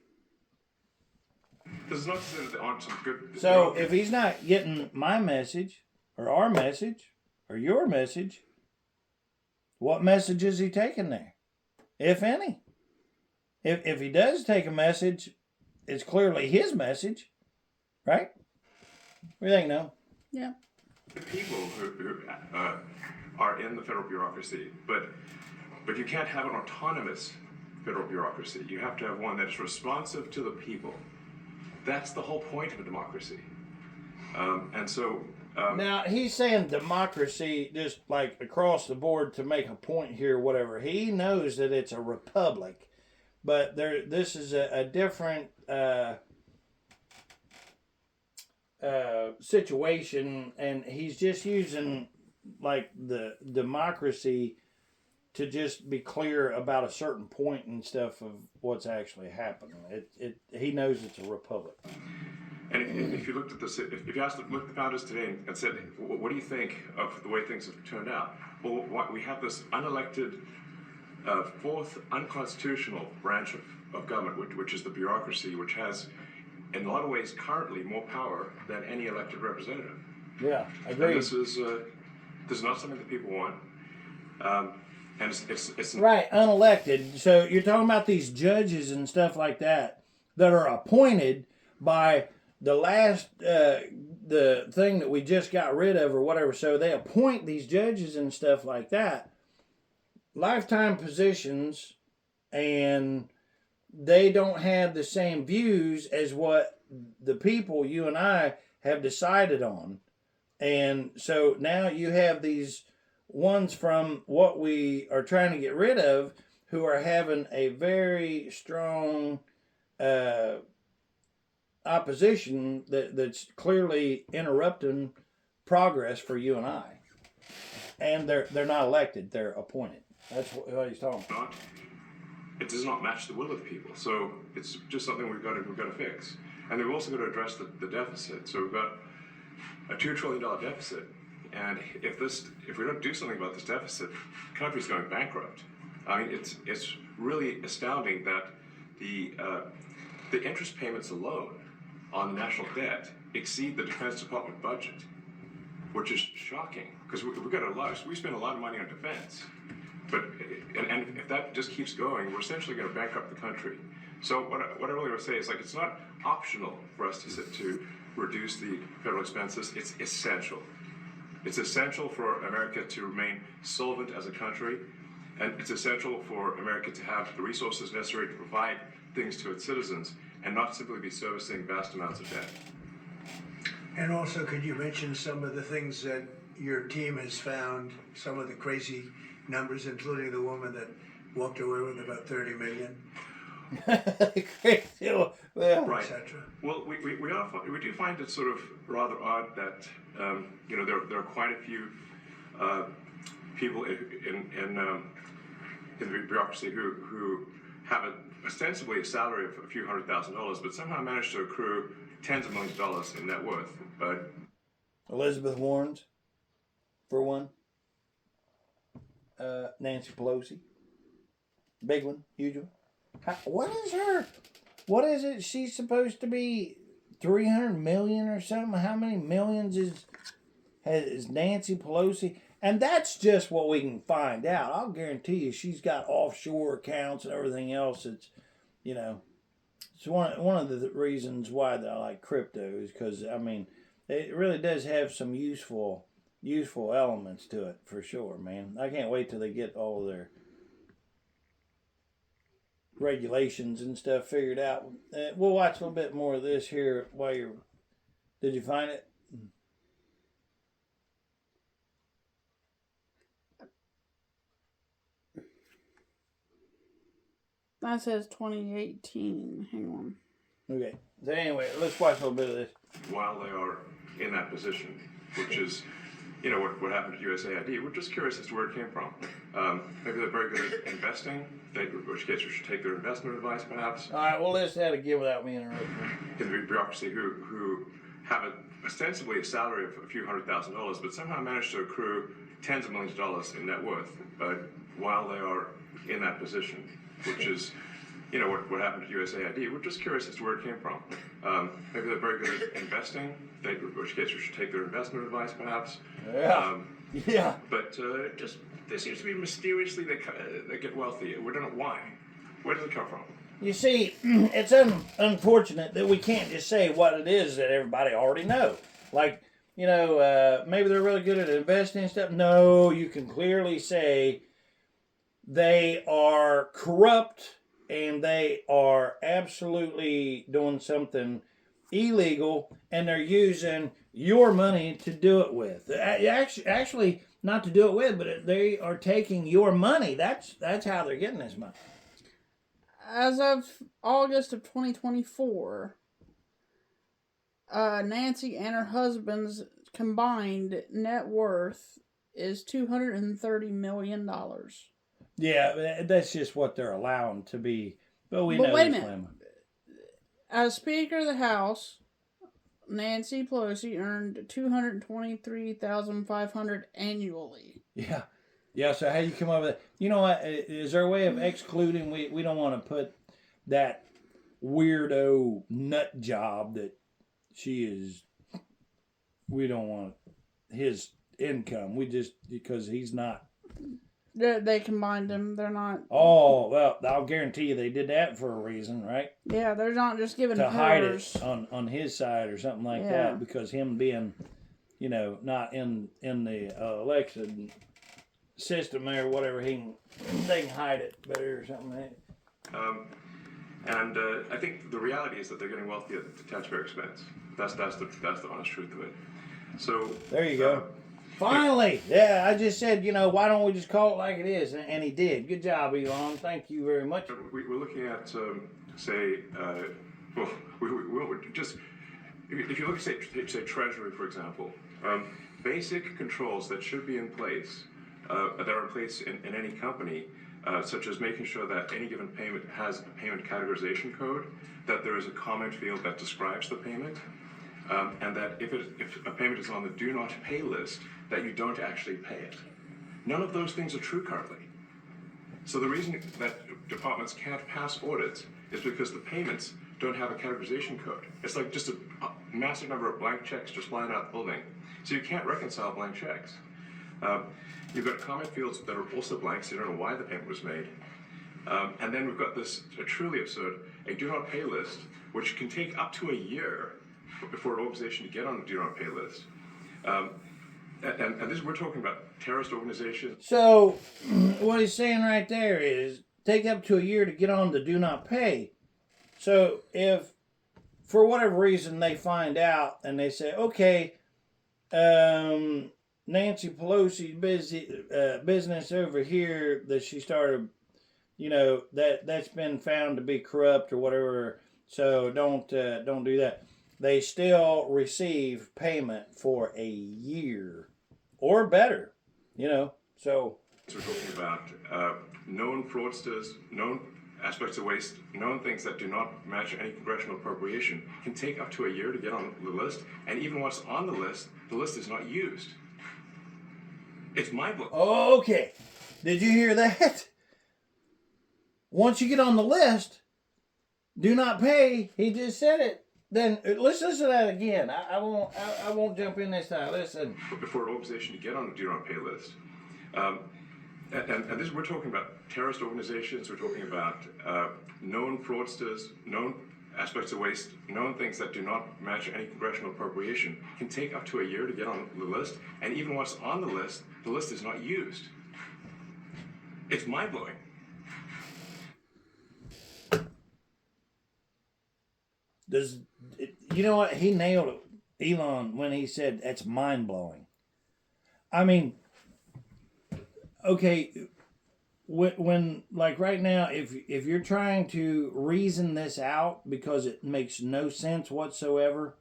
This is not to say that there aren't some good...
So if he's not getting my message, or our message, or your message, what message is he taking there? If any. If he does take a message, it's clearly his message, right? What do you think, no?
Yeah.
The people who are in the federal bureaucracy, but you can't have an autonomous federal bureaucracy. You have to have one that is responsive to the people. That's the whole point of a democracy.
Now, he's saying democracy just like across the board to make a point here, whatever. He knows that it's a republic, but this is a different situation, and he's just using like the democracy to just be clear about a certain point and stuff of what's actually happening. He knows it's a republic.
And if you looked at this, if you asked the founders today and said, what do you think of the way things have turned out? Well, we have this unelected, fourth unconstitutional branch of government, which is the bureaucracy, which has, in a lot of ways, currently more power than any elected representative.
Yeah, I agree.
And this is not something that people want. And it's
right, unelected. So you're talking about these judges and stuff like that are appointed by the last the thing that we just got rid of or whatever. So they appoint these judges and stuff like that, lifetime positions, and they don't have the same views as what the people, you and I, have decided on. And so now you have these ones from what we are trying to get rid of who are having a very strong opposition that's clearly interrupting progress for you and I. And they're not elected, they're appointed. That's what he's talking about.
It does not match the will of the people. So it's just something we've got to fix. And we've also got to address the deficit. So we've got a $2 trillion deficit. And if we don't do something about this deficit, the country's going bankrupt. I mean, it's really astounding that the interest payments alone on the national debt exceed the Defense Department budget, which is shocking because we spend a lot of money on defense. But and if that just keeps going, we're essentially going to bankrupt the country. So what I really want to say is, like, it's not optional for us to reduce the federal expenses. It's essential. It's essential for America to remain solvent as a country. And it's essential for America to have the resources necessary to provide things to its citizens and not simply be servicing vast amounts of debt.
And also, could you mention some of the things that your team has found, some of the crazy numbers, including the woman that walked away with about 30 million?
Well,
right. Well, we do find it sort of rather odd that there are quite a few people in the bureaucracy who have ostensibly a salary of a few $100,000, but somehow manage to accrue tens of millions of dollars in net worth. But
Elizabeth Warren's, for one. Nancy Pelosi, big one, huge one. What is it? She's supposed to be 300 million or something. How many millions is Nancy Pelosi? And that's just what we can find out. I'll guarantee you, she's got offshore accounts and everything else. It's, it's one of the reasons why that I like crypto is because it really does have some useful elements to it for sure, man. I can't wait till they get all of their regulations and stuff figured out. We'll watch a little bit more of this here while you're... Did you find it?
That says 2018. Hang on.
Okay. So anyway, let's watch a little bit of this.
While they are in that position, which is, what happened to USAID, we're just curious as to where it came from. Maybe they're very good at investing, in which case you should take their investment advice, perhaps.
All right, well, let's have it again without me interrupting.
In the bureaucracy who have ostensibly a salary of a few $100,000, but somehow manage to accrue tens of millions of dollars in net worth. But while they are in that position, which is, what happened to USAID, we're just curious as to where it came from. Maybe they're very good at investing, in which case you should take their investment advice, perhaps.
Yeah.
But there seems to be mysteriously they get wealthy. We don't know why. Where does it come from?
You see, it's unfortunate that we can't just say what it is that everybody already knows. Like, maybe they're really good at investing and stuff. No, you can clearly say they are corrupt and they are absolutely doing something illegal, and they're using your money to do it with. Actually, not to do it with, but they are taking your money. That's how they're getting this money.
As of August of 2024, Nancy and her husband's combined net worth is $230 million.
Yeah, that's just what they're allowing to be. But we know
wait a
this
minute. As Speaker of the House, Nancy Pelosi earned $223,500 annually.
Yeah. Yeah, so how you come up with that? You know what? Is there a way of excluding? We don't want to put that weirdo nut job that she is. We don't want his income. We just, because he's not.
They combined them. They're not.
Oh, well, I'll guarantee you they did that for a reason, right?
Yeah, they're not just giving
to
hers.
hide it on his side or something like
Yeah.
that, because him being, not in the election system there, whatever, they can hide it better or something like that.
And I think the reality is that they're getting wealthy at the taxpayer expense. That's the honest truth of it. So
there you go. Finally, yeah, I just said, why don't we just call it like it is? And he did. Good job, Elon. Thank you very much.
We're looking at, if you look at, say Treasury, for example, basic controls that should be in place, that are in place in any company, such as making sure that any given payment has a payment categorization code, that there is a comment field that describes the payment, and that if a payment is on the do not pay list, that you don't actually pay it. None of those things are true currently. So the reason that departments can't pass audits is because the payments don't have a categorization code. It's like just a massive number of blank checks just flying out the building. So you can't reconcile blank checks. You've got comment fields that are also blank, so you don't know why the payment was made. And then we've got this truly absurd, a do not pay list, which can take up to a year before an organization to get on the do not pay list. And this, we're talking about terrorist organizations.
So, what he's saying right there is take up to a year to get on the do not pay. So, if for whatever reason they find out and they say, okay, Nancy Pelosi's business over here that she started, that's been found to be corrupt or whatever. So don't do that. They still receive payment for a year or better, So
we're talking about known fraudsters, known aspects of waste, known things that do not match any congressional appropriation can take up to a year to get on the list, and even once on the list is not used. It's mind-blowing.
Okay, did you hear that? Once you get on the list, do not pay. He just said it. Then let's listen to that again. I won't jump in this time. Listen.
For an organization to get on the do not pay list, and this, we're talking about terrorist organizations. We're talking about known fraudsters, known aspects of waste, known things that do not match any congressional appropriation can take up to a year to get on the list, and even once on the list is not used. It's mind-blowing.
You know what? He nailed it, Elon, when he said that's mind-blowing. I mean, okay, when like right now, if you're trying to reason this out because it makes no sense whatsoever,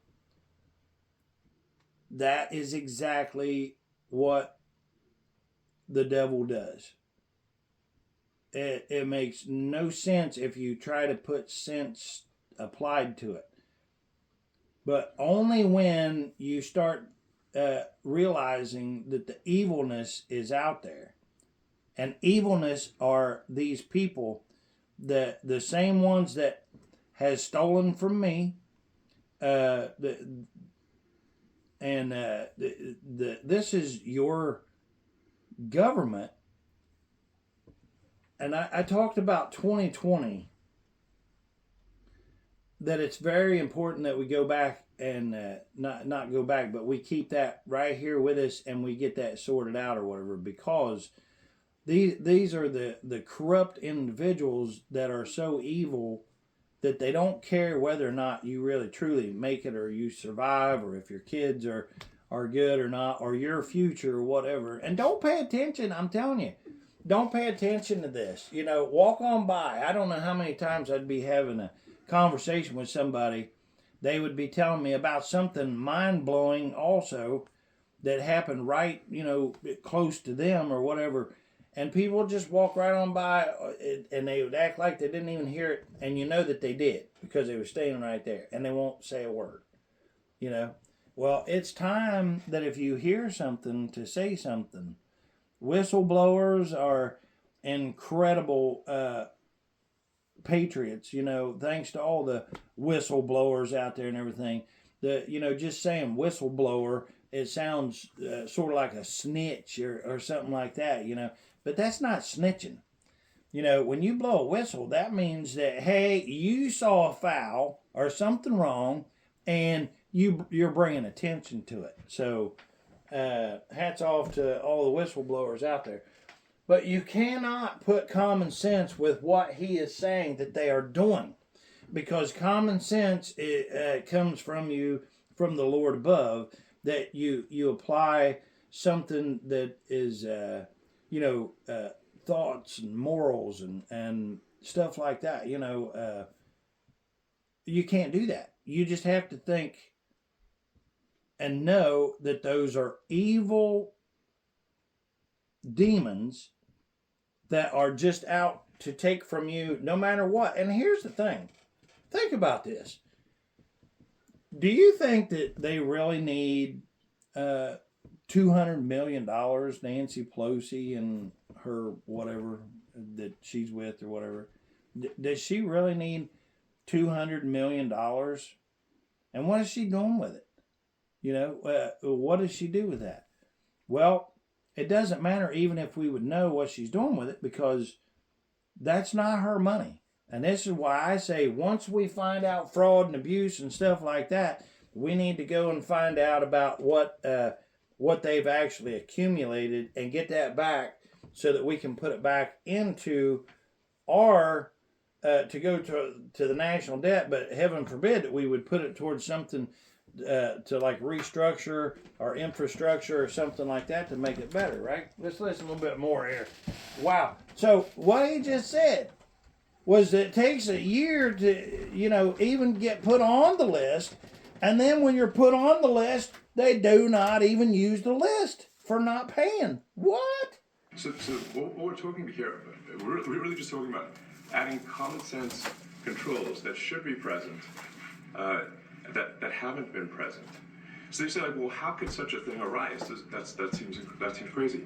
that is exactly what the devil does. It makes no sense if you try to put sense applied to it. But only when you start realizing that the evilness is out there. And evilness are these people, the same ones that has stolen from me, this is your government. And I talked about 2020, that it's very important that we go back and not go back, but we keep that right here with us and we get that sorted out or whatever, because these are the corrupt individuals that are so evil that they don't care whether or not you really truly make it or you survive, or if your kids are good or not, or your future or whatever. And don't pay attention, I'm telling you. Don't pay attention to this. Walk on by. I don't know how many times I'd be having a conversation with somebody. They would be telling me about something mind-blowing also that happened right, close to them or whatever. And people would just walk right on by and they would act like they didn't even hear it. And you know that they did because they were standing right there and they won't say a word. Well, it's time that if you hear something to say something. Whistleblowers are incredible patriots, thanks to all the whistleblowers out there and everything. Just saying whistleblower, it sounds sort of like a snitch or something like that, but that's not snitching. When you blow a whistle, that means that, hey, you saw a foul or something wrong and you're bringing attention to it. So hats off to all the whistleblowers out there. But you cannot put common sense with what he is saying that they are doing, because common sense comes from the Lord above, that you apply something that is thoughts and morals and stuff like that. You can't do that. You just have to think and know that those are evil demons that are just out to take from you no matter what. And here's the thing. Think about this. Do you think that they really need $200 million, Nancy Pelosi and her whatever that she's with or whatever? Does she really need $200 million? And what is she doing with it? What does she do with that? Well, it doesn't matter even if we would know what she's doing with it, because that's not her money. And this is why I say once we find out fraud and abuse and stuff like that, we need to go and find out about what what they've actually accumulated and get that back so that we can put it back into our to go to the national debt. But heaven forbid that we would put it towards something to like restructure our infrastructure or something like that to make it better, right? Let's listen a little bit more here. Wow. So what he just said was that it takes a year to, even get put on the list. And then when you're put on the list, they do not even use the list for not paying. What?
So what we're talking here, we're really just talking about adding common sense controls that should be present, that haven't been present. So they say, like, well, how could such a thing arise? That seems crazy.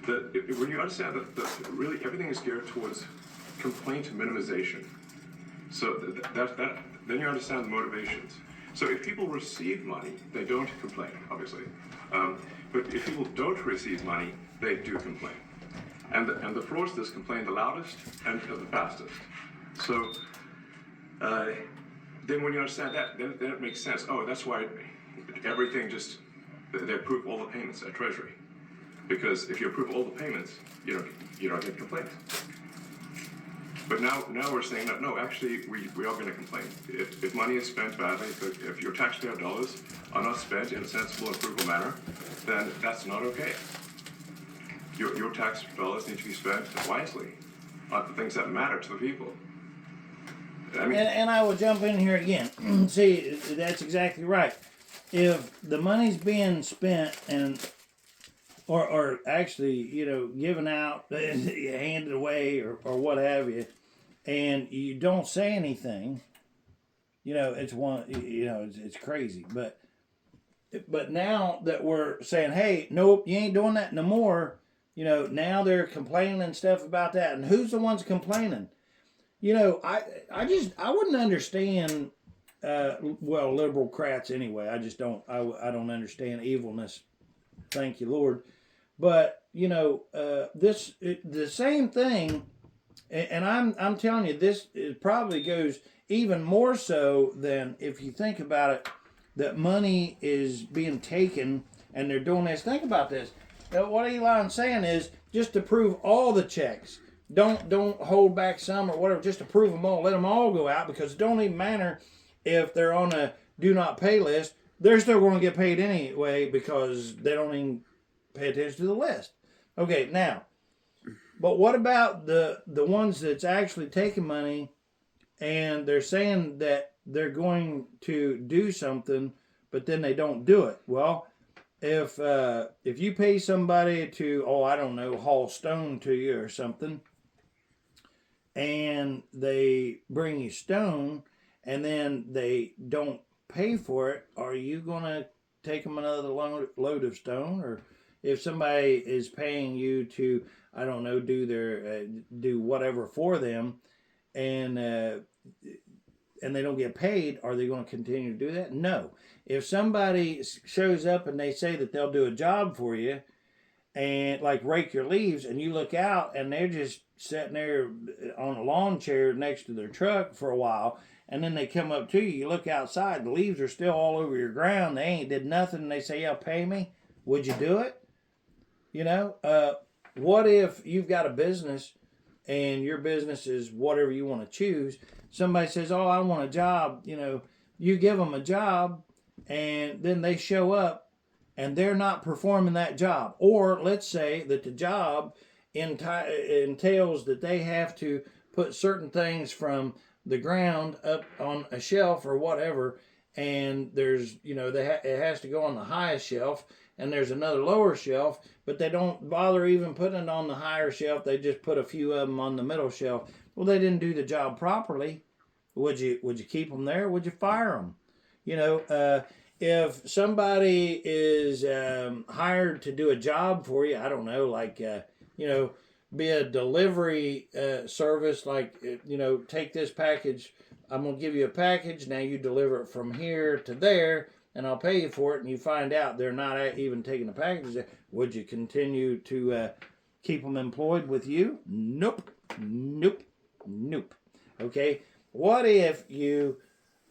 When you understand that really everything is geared towards complaint minimization, so then you understand the motivations. So if people receive money, they don't complain, obviously. But if people don't receive money, they do complain. And the fraudsters complain the loudest and the fastest. So then when you understand that, then it makes sense. Oh, that's why everything they approve all the payments at Treasury. Because if you approve all the payments, you don't get complaints. But now we're saying that, no, actually, we are going to complain. If money is spent badly, if your taxpayer dollars are not spent in a sensible and frugal manner, then that's not okay. Your tax dollars need to be spent wisely on the things that matter to the people. I mean,
and I will jump in here again. See, that's exactly right. If the money's being spent or actually, given out, handed away or what have you, and you don't say anything, it's crazy. But now that we're saying, hey, nope, you ain't doing that no more, now they're complaining and stuff about that. And who's the ones complaining? I wouldn't understand, liberal crats anyway. I just don't, I don't understand evilness. Thank you, Lord. But, the same thing, and I'm telling you, it probably goes even more so than if you think about it, that money is being taken and they're doing this. Think about this. What Elon's saying is just approve all the checks. Don't hold back some or whatever. Just approve them all. Let them all go out, because it don't even matter if they're on a do not pay list. They're still going to get paid anyway because they don't even pay attention to the list. Okay, now, but what about the ones that's actually taking money and they're saying that they're going to do something, but then they don't do it? Well, if you pay somebody to, haul stone to you or something, and they bring you stone, and then they don't pay for it, are you going to take them another load of stone? Or if somebody is paying you to, do whatever for them, and they don't get paid, are they going to continue to do that? No. If somebody shows up and they say that they'll do a job for you, and like rake your leaves, and you look out and they're just sitting there on a lawn chair next to their truck for a while, and then they come up to you, you look outside, the leaves are still all over your ground, they ain't did nothing, and they say, yeah, pay me, would you do it? What if you've got a business and your business is whatever you want to choose? Somebody says, oh, I want a job. You give them a job, and then they show up and they're not performing that job. Or let's say that the job entails that they have to put certain things from the ground up on a shelf or whatever, and there's, it has to go on the highest shelf, and there's another lower shelf, but they don't bother even putting it on the higher shelf. They just put a few of them on the middle shelf. Well, they didn't do the job properly. Would you keep them there? Would you fire them? If somebody is hired to do a job for you, I don't know, be a delivery service, take this package. I'm going to give you a package. Now you deliver it from here to there, and I'll pay you for it. And you find out they're not even taking the package. Would you continue to keep them employed with you? Nope. Okay. What if you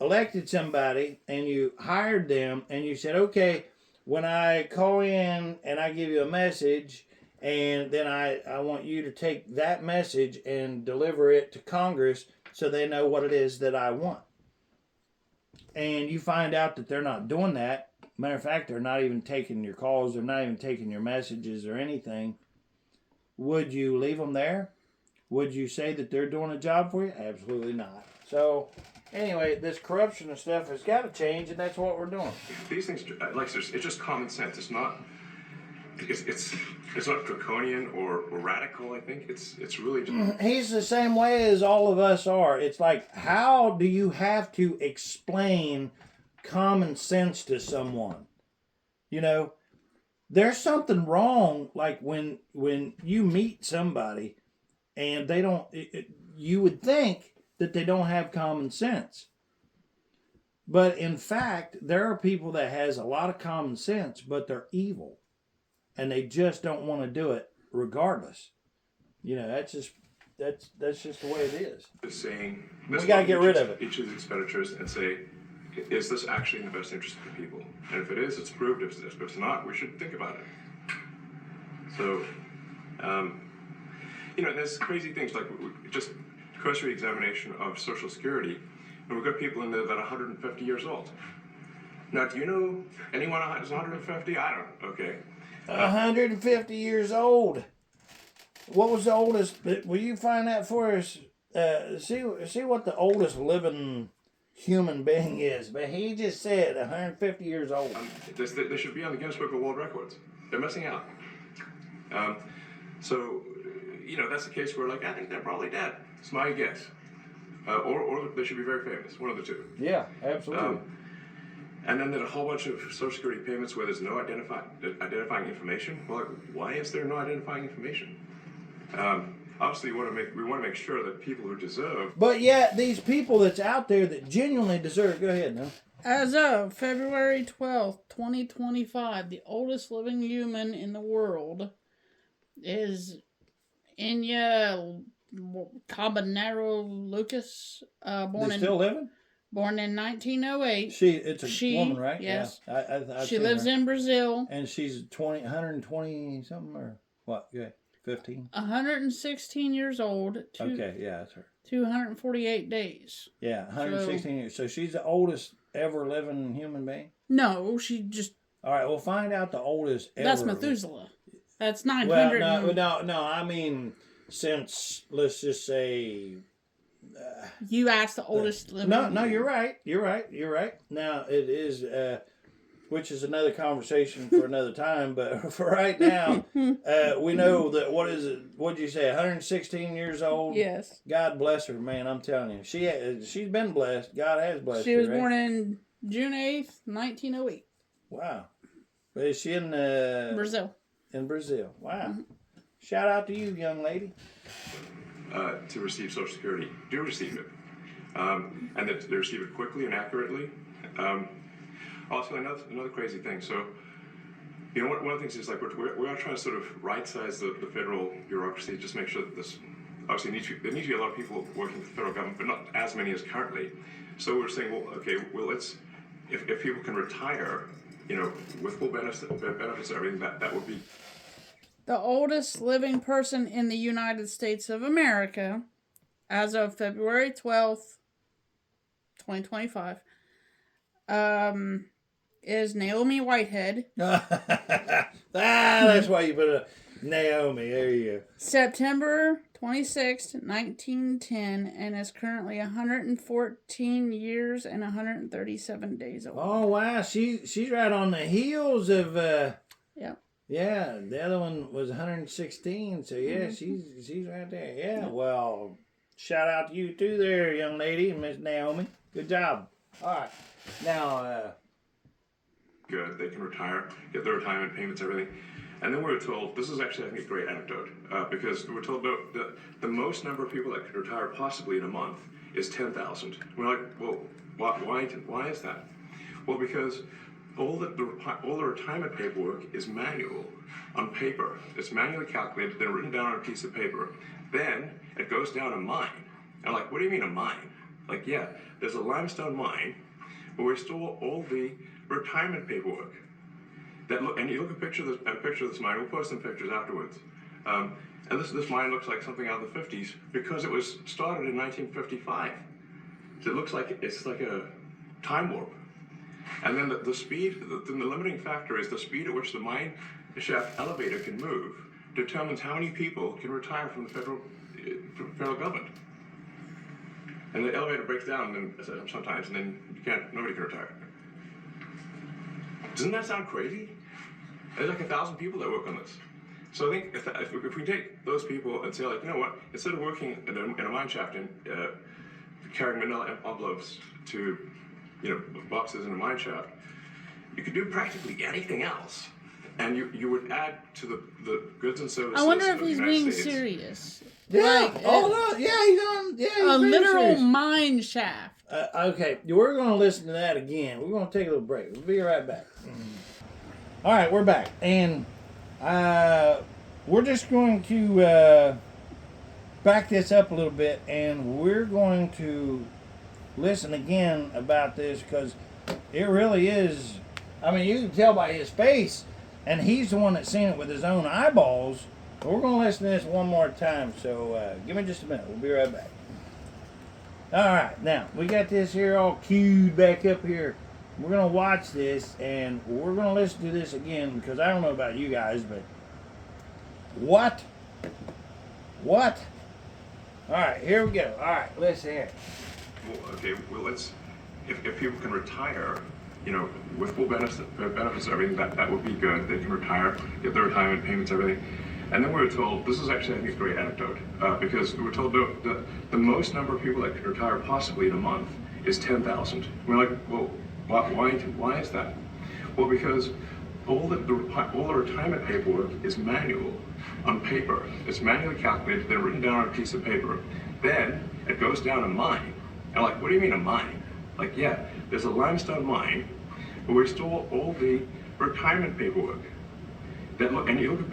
elected somebody and you hired them and you said, okay, when I call in and I give you a message, and then I want you to take that message and deliver it to Congress so they know what it is that I want. And you find out that they're not doing that. Matter of fact, they're not even taking your calls. They're not even taking your messages or anything. Would you leave them there? Would you say that they're doing a job for you? Absolutely not. So, anyway, this corruption and stuff has got to change, and that's what we're doing.
These things, like, it's just common sense. It's not. It's not draconian or radical. I think it's really just.
He's the same way as all of us are. It's like, how do you have to explain common sense to someone? You know, there's something wrong. Like when you meet somebody, and they don't. You would think that they don't have common sense, but in fact, there are people that has a lot of common sense, but they're evil. And they just don't want to do it regardless. You know, that's just the way it is.
It's saying
we got to get rid of it.
Each of the expenditures and say, is this actually in the best interest of the people? And if it is, it's approved. If it's not, we should think about it. So, you know, there's crazy things like just cursory examination of Social Security, and we've got people in there that are 150 years old. Now, do you know anyone who's 150? I don't. Okay.
150 years old. What was the oldest? Will you find that for us? See what the oldest living human being is. But he just said 150 years old.
They should be on the Guinness Book of World Records. They're missing out. So, you know, that's the case where, like, I think they're probably dead. It's my guess. Or they should be very famous. One of the two.
Yeah, absolutely.
And then there's a whole bunch of Social Security payments where there's no identifying information. Well, like, why is there no identifying information? Obviously, we want to make sure that people who deserve.
But yet, these people that's out there that genuinely deserve. Go ahead now.
As of February 12th, 2025, the oldest living human in the world is Enya Cabanero Lucas.
Still living?
Born in 1908.
It's a woman, right?
Yes.
Yeah.
She lives in Brazil.
And she's 120 something or what? Yeah, 15.
116 years old.
Okay, yeah, that's her.
248 days.
Yeah, 116 years. So she's the oldest ever living human being?
No, she just.
All right, we'll find out the oldest ever.
That's Methuselah. That's 900.
Well, no. I mean, since let's just say.
You asked the oldest living.
No, you're right. Now it is, which is another conversation for another time. But for right now, we know that what is it? What did you say? 116 years old.
Yes.
God bless her, man. I'm telling you, she's been blessed. God has blessed her.
She was born in June 8th, 1908.
Wow. Is she in
Brazil?
In Brazil. Wow. Mm-hmm. Shout out to you, young lady.
To receive Social Security, do receive it, and that they receive it quickly and accurately. Also, another crazy thing. So, you know, one of the things is like we are trying to sort of right-size the federal bureaucracy, just make sure that this obviously there need to be a lot of people working for the federal government, but not as many as currently. So we're saying, let's if people can retire, you know, with full benefits and everything, that would be.
The oldest living person in the United States of America, as of February 12th, 2025, is Naomi Whitehead.
That's why you put a Naomi. There you go.
September 26th, 1910, and is currently 114 years and 137 days old.
Oh, wow. She's right on the heels of...
Yeah.
Yeah, the other one was 116, so yeah, she's right there. Yeah, well, shout out to you too there, young lady, Miss Naomi. Good job. All right, now...
Good, they can retire, get their retirement payments, everything. And then we were told, this is actually, I think, a great anecdote, because we were told the most number of people that could retire possibly in a month is 10,000. We're like, well, why is that? Well, because all the retirement paperwork is manual on paper. It's manually calculated, then written down on a piece of paper. Then it goes down a mine. And I'm like, what do you mean a mine? Like, yeah, there's a limestone mine where we store all the retirement paperwork. that look, and you look at a picture of this mine. We'll post some pictures afterwards. And this mine looks like something out of the 50s because it was started in 1955. So it looks like it's like a time warp. And then the speed, the limiting factor is the speed at which the mine shaft elevator can move determines how many people can retire from the federal government. And the elevator breaks down sometimes, and then nobody can retire. Doesn't that sound crazy? There's like 1,000 people that work on this. So I think if we take those people and say, like, you know what, instead of working in a mine shaft and carrying manila envelopes to, boxes in a mine shaft, you could do practically anything else. And you would add to the goods and services.
I wonder if
of
he's
the United
being
States.
serious.
Yeah.
Like,
He's on. Yeah, he's
a
very
literal
serious.
mine shaft.
Okay, we're going to listen to that again. We're going to take a little break. We'll be right back. All right, we're back. And we're just going to back this up a little bit, and we're going to listen again about this because it really is. I mean, you can tell by his face, and he's the one that's seen it with his own eyeballs. But we're going to listen to this one more time, so give me just a minute. We'll be right back. All right, now we got this here all queued back up here. We're gonna watch this and we're gonna listen to this again because I don't know about you guys, but what? All right, here we go. All right, listen here.
Well, let's. If people can retire, with full benefits and everything, that would be good. They can retire, get their retirement payments, everything. And then we were told, this is actually, I think, a great anecdote, because we were told the most number of people that can retire possibly in a month is 10,000. We're like, well, why is that? Well, because all the retirement paperwork is manual on paper. It's manually calculated, then written down on a piece of paper. Then it goes down a mine. And like, what do you mean a mine? Like, yeah, there's a limestone mine where we store all the retirement paperwork. And you look at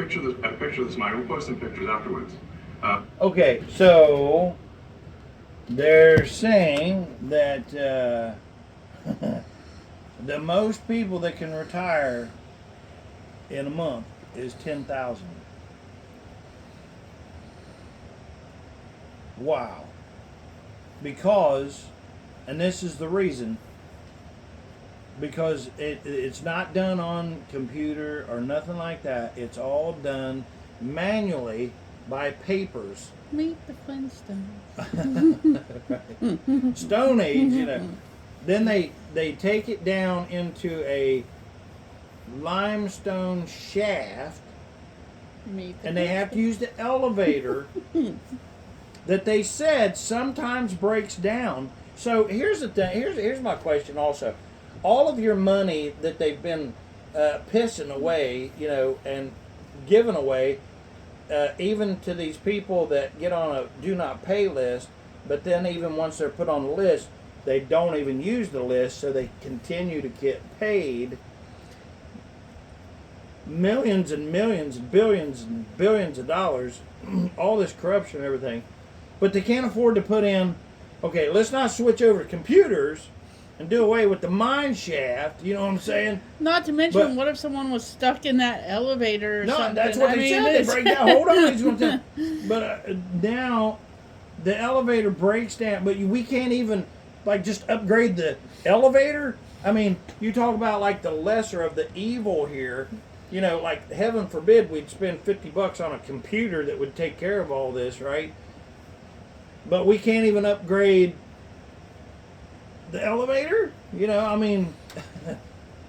a picture of this mine. We'll post some pictures afterwards.
Okay, so they're saying that the most people that can retire in a month is 10,000. Wow. Because, and this is the reason, because it's not done on computer or nothing like that. It's all done manually by papers.
Meet the Flintstones.
Right. Stone Age, Then they take it down into a limestone shaft, and they have to use the elevator that they said sometimes breaks down. So here's the thing. Here's my question also. All of your money that they've been pissing away, and giving away, even to these people that get on a do not pay list, but then even once they're put on the list, they don't even use the list, so they continue to get paid millions and millions and billions of dollars, all this corruption and everything, but they can't afford to put in, okay, let's not switch over to computers and do away with the mine shaft, you know what I'm saying?
Not to mention, what if someone was stuck in that elevator or something?
No, that's what they said. They break down. Hold on. But now the elevator breaks down, but we can't even, just upgrade the elevator? I mean, you talk about, the lesser of the evil here. Heaven forbid we'd spend $50 on a computer that would take care of all this, right? But we can't even upgrade the elevator,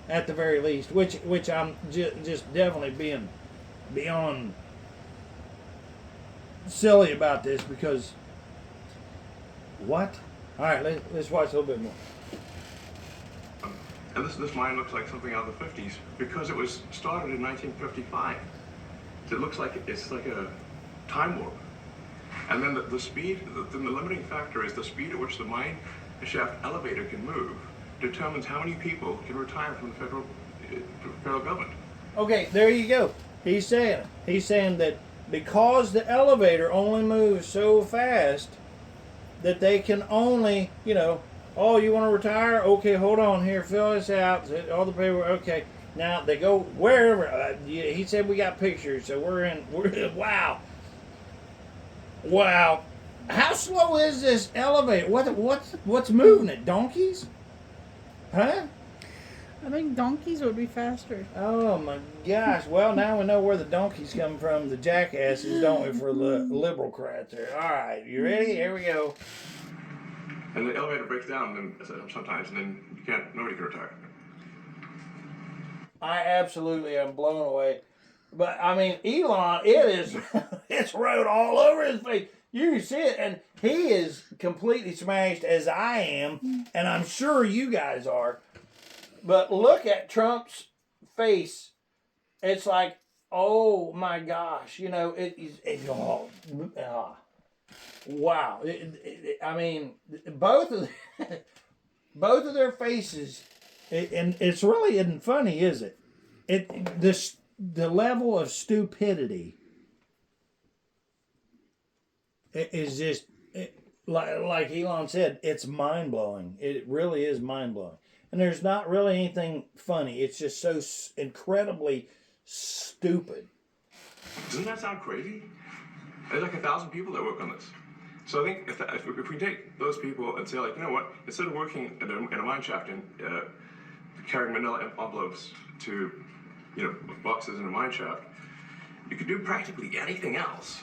at the very least, which I'm just definitely being beyond silly about this because what? All right, let's watch a little bit more.
And this mine looks like something out of the 50s because it was started in 1955. So it looks like it's like a time warp. And then the speed, the limiting factor is the speed at which the mine shaft elevator can move determines how many people can retire from the federal government.
Okay, there you go. He's saying that because the elevator only moves so fast that they can only, oh, you want to retire? Okay, hold on here, fill this out, all the paperwork. Okay, Now they go wherever. He said we got pictures, so we're wow. Wow. How slow is this elevator? What's moving it? Donkeys? Huh?
I think donkeys would be faster.
Oh my gosh. Well, now we know where the donkeys come from, the jackasses, don't we, for the liberal crowd there. All right, you ready? Here we go.
And the elevator breaks down then sometimes, and then nobody can retire.
I absolutely am blown away. But I mean, Elon, it's wrote all over his face. You can see it, and he is completely smashed as I am, and I'm sure you guys are. But look at Trump's face. It's like, oh my gosh, wow. I mean, both of their faces, and it's really isn't funny, is it? The level of stupidity is just like Elon said. It's mind blowing. It really is mind blowing. And there's not really anything funny. It's just so incredibly stupid.
Doesn't that sound crazy? There's like 1,000 people that work on this. So I think if we take those people and say, like, you know what, instead of working in a mine shaft and carrying manila envelopes to, boxes in a mine shaft, you could do practically anything else.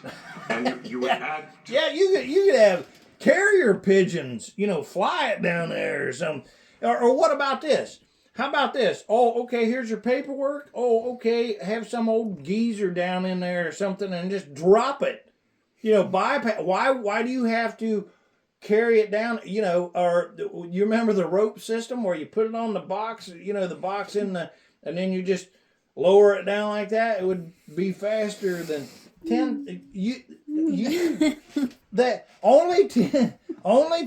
And you would add...
Yeah, you could have carrier pigeons, fly it down there or something. Or what about this? How about this? Oh, okay, here's your paperwork. Oh, okay, have some old geezer down in there or something and just drop it. Bypass. Why do you have to carry it down? Or you remember the rope system where you put it on the box, the box and then you just lower it down like that? It would be faster than 10. That only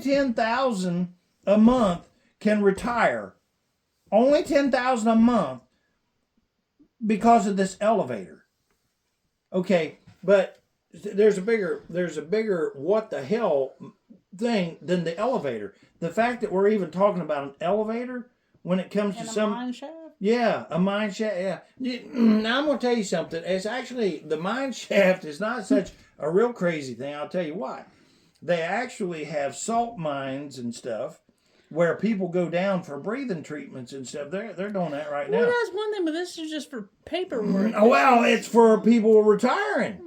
10,000 a month can retire. Only 10,000 a month because of this elevator. Okay, but there's a bigger what the hell thing than the elevator. The fact that we're even talking about an elevator when it comes to some
mine shaft?
Yeah, a mine shaft. Yeah. Now I'm gonna tell you something. It's actually the mine shaft is not such a real crazy thing. I'll tell you why. They actually have salt mines and stuff where people go down for breathing treatments and stuff. They're doing that right now.
Well, that's one thing, but this is just for paperwork.
Well, it's for people retiring.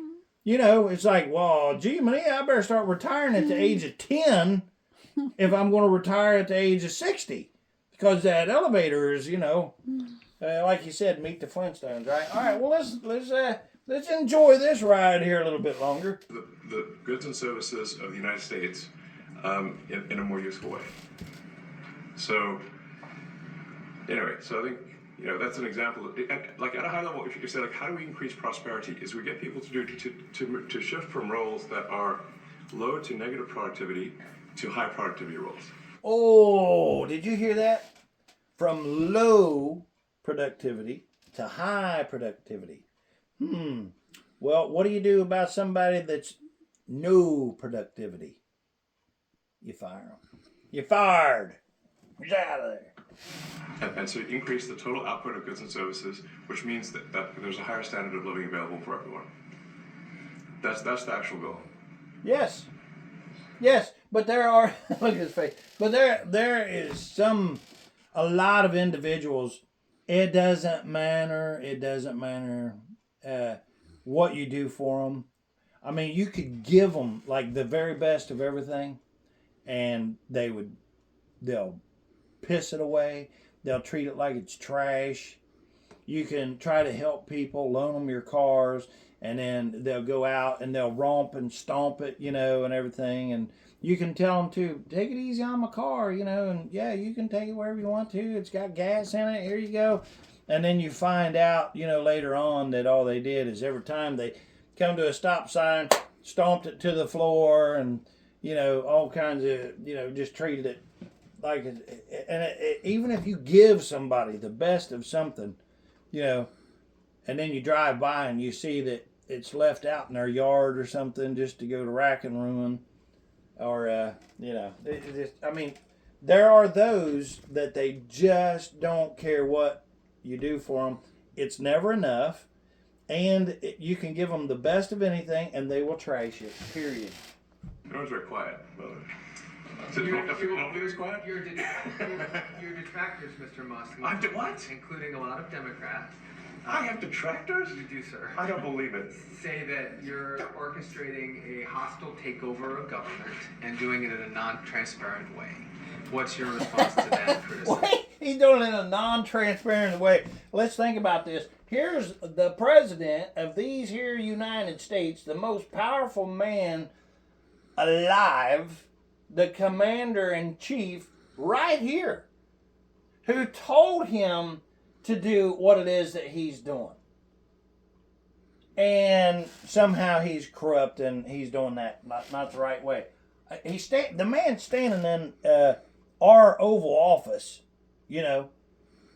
It's like, well, gee, man, I better start retiring at the age of 10 if I'm going to retire at the age of 60. Because that elevator is, like you said, meet the Flintstones, right? All right, well, let's enjoy this ride here a little bit longer.
The goods and services of the United States in a more useful way. So, anyway, I think, that's an example. Like at a high level, if you say, like, how do we increase prosperity? Is we get people to shift from roles that are low to negative productivity to high productivity roles.
Oh, did you hear that? From low productivity to high productivity. Well, what do you do about somebody that's no productivity? You fire them. You're fired. Get out of there.
And so increase the total output of goods and services, which means that there's a higher standard of living available for everyone. That's the actual goal.
Yes, but there are look at his face. But there is a lot of individuals. It doesn't matter. What you do for them. I mean, you could give them like the very best of everything, and they'll piss it away. They'll treat it like it's trash. You can try to help people, loan them your cars, and then they'll go out and they'll romp and stomp it, and everything. And you can tell them to take it easy on my car, and yeah, you can take it wherever you want to. It's got gas in it. Here you go. And then you find out, later on that all they did is every time they come to a stop sign, stomped it to the floor and, all kinds of, just treated it like, even if you give somebody the best of something, and then you drive by and you see that it's left out in their yard or something just to go to rack and ruin, or, there are those that they just don't care what you do for them, it's never enough, and you can give them the best of anything, and they will trash it. Period.
Everyone's very quiet, brother.
Your detractors, Mr. Musk.
What?
Including a lot of Democrats.
I have detractors?
You do, sir.
I don't believe it.
Say that you're orchestrating a hostile takeover of government and doing it in a non-transparent way. What's your response to that criticism?
He's doing it in a non-transparent way. Let's think about this. Here's the president of these here United States, the most powerful man alive, the commander-in-chief right here, who told him to do what it is that he's doing. And somehow he's corrupt and he's doing that not the right way. The man standing in our Oval Office, you know,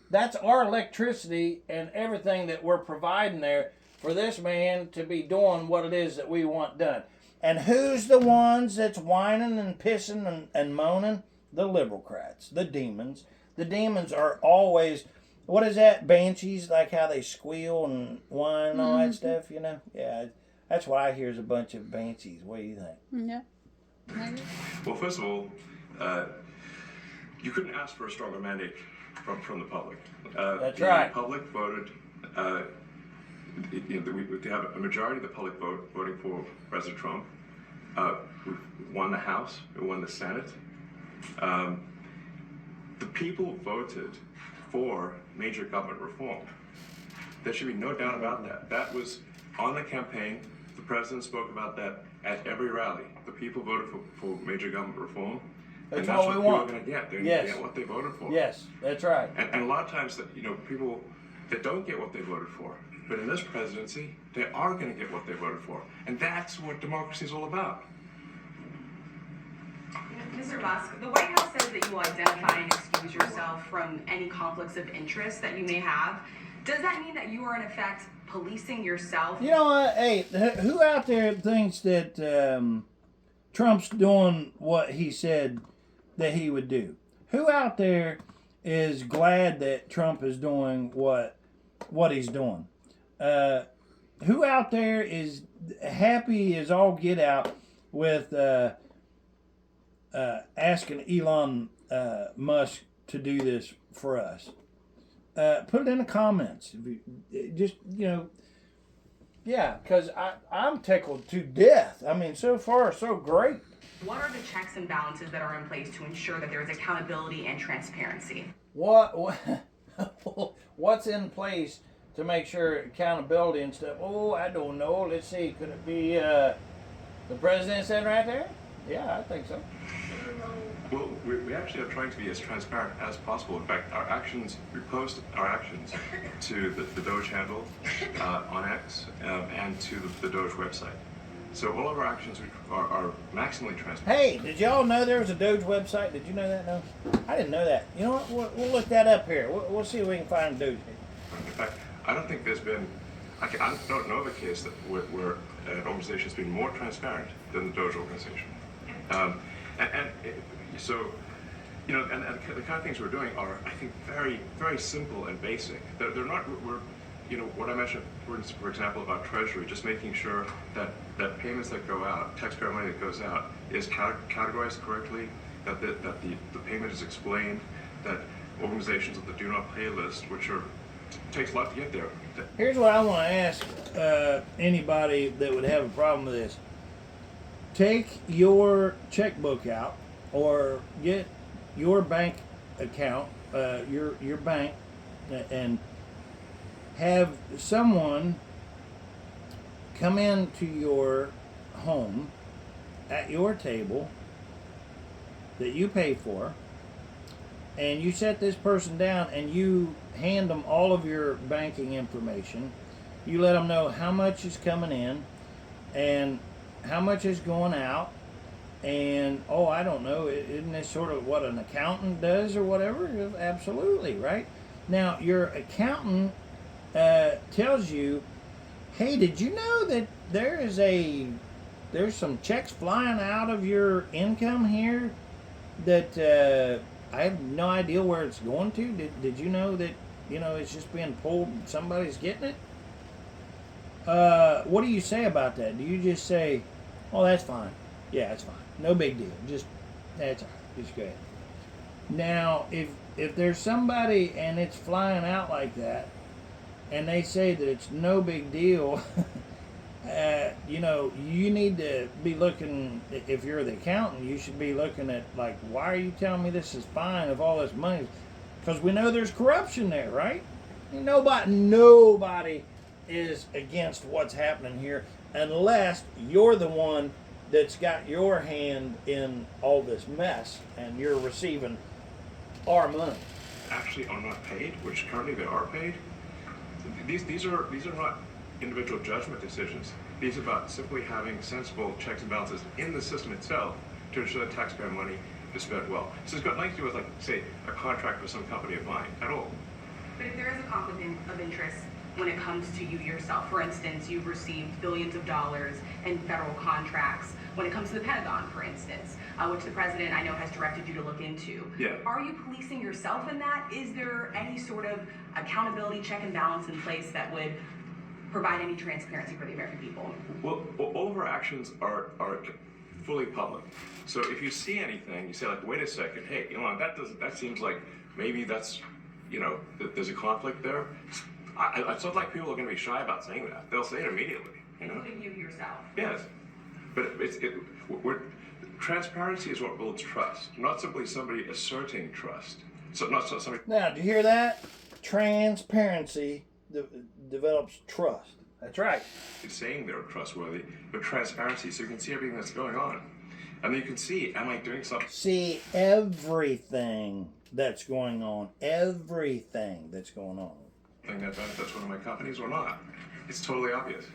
that's our electricity and everything that we're providing there for this man to be doing what it is that we want done. And who's the ones that's whining and pissing and moaning? The liberalcrats, the demons. The demons are always, what is that? Banshees, like how they squeal and whine and all that stuff, you know? Yeah, that's what I hear is a bunch of banshees. What do you think?
Yeah.
Well, first of all, you couldn't ask for a stronger mandate from the public.
That's right.
The public voted. We have a majority of the public voting for President Trump. We won the House. We won the Senate. The people voted for major government reform. There should be no doubt about that. That was on the campaign. The president spoke about that at every rally. The people voted for major government reform.
That's
and
what we want.
They're going to get. They're
Yes.
going to get what they voted for.
Yes, that's right.
And a lot of times, people that don't get what they voted for, but in this presidency, they are going to get what they voted for. And that's what democracy is all about.
Mr. Musk, the White House says that you will identify and excuse yourself from any conflicts of interest that you may have. Does that mean that you are, in effect, policing yourself?
You know what? Hey, who out there thinks that Trump's doing what he said that he would do? Who out there is glad that Trump is doing what he's doing? Who out there is happy as all get out with asking Elon Musk to do this for us? Put it in the comments. Just, yeah, because I'm tickled to death. I mean, so far, so great.
What are the checks and balances that are in place to ensure that there is accountability and transparency?
What's in place to make sure accountability and stuff? Oh, I don't know. Let's see. Could it be the president sitting right there? Yeah, I think so.
Well, we actually are trying to be as transparent as possible. In fact, we post our actions to the Doge handle on X and to the Doge website. So all of our actions are maximally transparent.
Hey, did y'all know there was a Doge website? Did you know that? No? I didn't know that. You know what? We'll look that up here. We'll see if we can find a Doge.
In fact, I don't think there's been, I don't know of a case where an organization has been more transparent than the Doge organization. So, and the kind of things we're doing are, I think, very, very simple and basic. They're not, what I mentioned, for example, about Treasury, just making sure that payments that go out, taxpayer money that goes out, is categorized correctly, that the payment is explained, that organizations of the Do Not Pay list, which takes a lot to get there.
Here's what I want to ask anybody that would have a problem with this. Take your checkbook out or get your bank account, your bank, and have someone come into your home at your table that you pay for, and you set this person down and you hand them all of your banking information. You let them know how much is coming in and how much is going out, and I don't know, isn't this sort of what an accountant does or whatever? Absolutely, right? Now, your accountant tells you, hey, did you know that there's some checks flying out of your income here that I have no idea where it's going to? Did you know that it's just being pulled and somebody's getting it. What do you say about that? Do you just say, "Oh, that's fine. Yeah, that's fine. No big deal. Just that's all right. Just go ahead." Now, if there's somebody and it's flying out like that, and they say that it's no big deal, you need to be looking. If you're the accountant, you should be looking at like, why are you telling me this is fine if all this money? Because we know there's corruption there, right? Nobody is against what's happening here unless you're the one that's got your hand in all this mess and you're receiving our money.
Actually are not paid, which currently they are paid. These are not individual judgment decisions. These are about simply having sensible checks and balances in the system itself to ensure that taxpayer money is spent well. So it's got nothing to do with, like, say, a contract with some company of mine at all.
But if there is a conflict of interest when it comes to you yourself, for instance, you've received billions of dollars in federal contracts when it comes to the Pentagon, for instance, which the president I know has directed you to look into.
Yeah.
Are you policing yourself in that? Is there any sort of accountability check and balance in place that would provide any transparency for the American people?
Well, all of our actions are fully public. So if you see anything, you say, like, wait a second, hey, that seems like maybe that's, there's a conflict there. It's not like people are going to be shy about saying that. They'll say it immediately.
Including you yourself.
Yes, but transparency is what builds trust, not simply somebody asserting trust. So not somebody.
Now, do you hear that? Transparency develops trust. That's right.
Saying they're trustworthy, but transparency, so you can see everything that's going on, and then you can see, am I doing something?
See everything that's going on. Everything that's going on.
Thing that benefits one of my companies or not. It's totally obvious.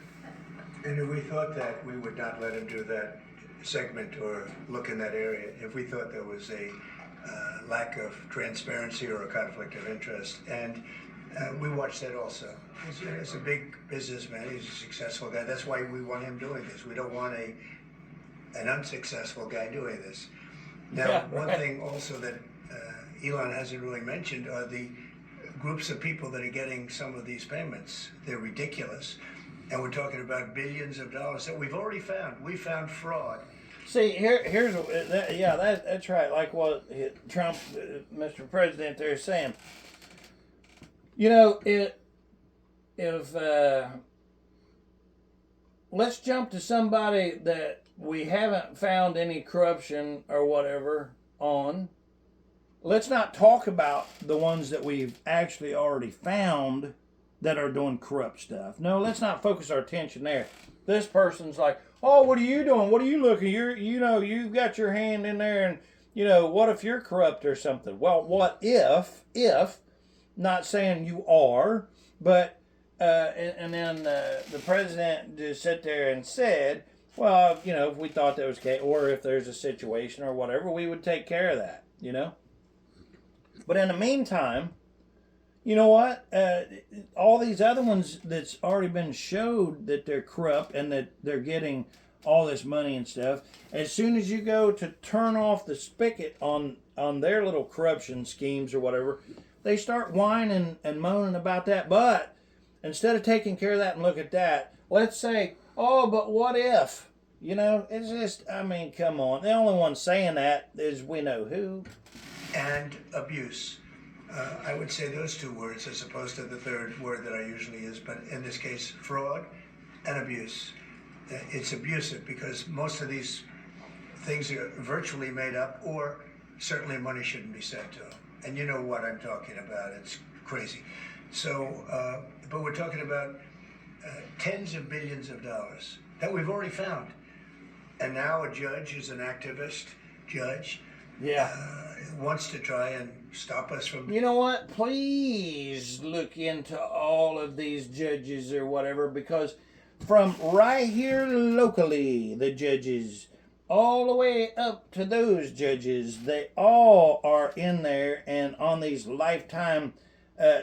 And if we thought that, we would not let him do that segment or look in that area. If we thought there was a lack of transparency or a conflict of interest. And we watched that also. He's a big businessman. He's a successful guy. That's why we want him doing this. We don't want an unsuccessful guy doing this. Now, one thing also that Elon hasn't really mentioned are the groups of people that are getting some of these payments. They're ridiculous. And we're talking about billions of dollars that we've already found. We found fraud.
See, that's right. Like what Trump, Mr. President, they're saying. Let's jump to somebody that we haven't found any corruption or whatever on. Let's not talk about the ones that we've actually already found that are doing corrupt stuff. No, let's not focus our attention there. This person's like, oh, what are you doing? What are you looking? You've got your hand in there, and what if you're corrupt or something? Well, what if? Not saying you are, but and then the president just sat there and said, well, if we thought that was okay, or if there's a situation or whatever, we would take care of that. But in the meantime, you know what? All these other ones that's already been showed that they're corrupt and that they're getting all this money and stuff, as soon as you go to turn off the spigot on their little corruption schemes or whatever, they start whining and moaning about that. But instead of taking care of that and look at that, let's say, oh, but what if? It's just, come on. The only one saying that is we know who.
And abuse. I would say those two words as opposed to the third word that I usually use, but in this case, fraud and abuse. It's abusive because most of these things are virtually made up, or certainly money shouldn't be sent to them. And you know what I'm talking about. It's crazy. So, but we're talking about tens of billions of dollars that we've already found. And now a judge who's an activist judge wants to try and stop us from...
You know what? Please look into all of these judges or whatever, because from right here locally, the judges, all the way up to those judges, they all are in there and on these lifetime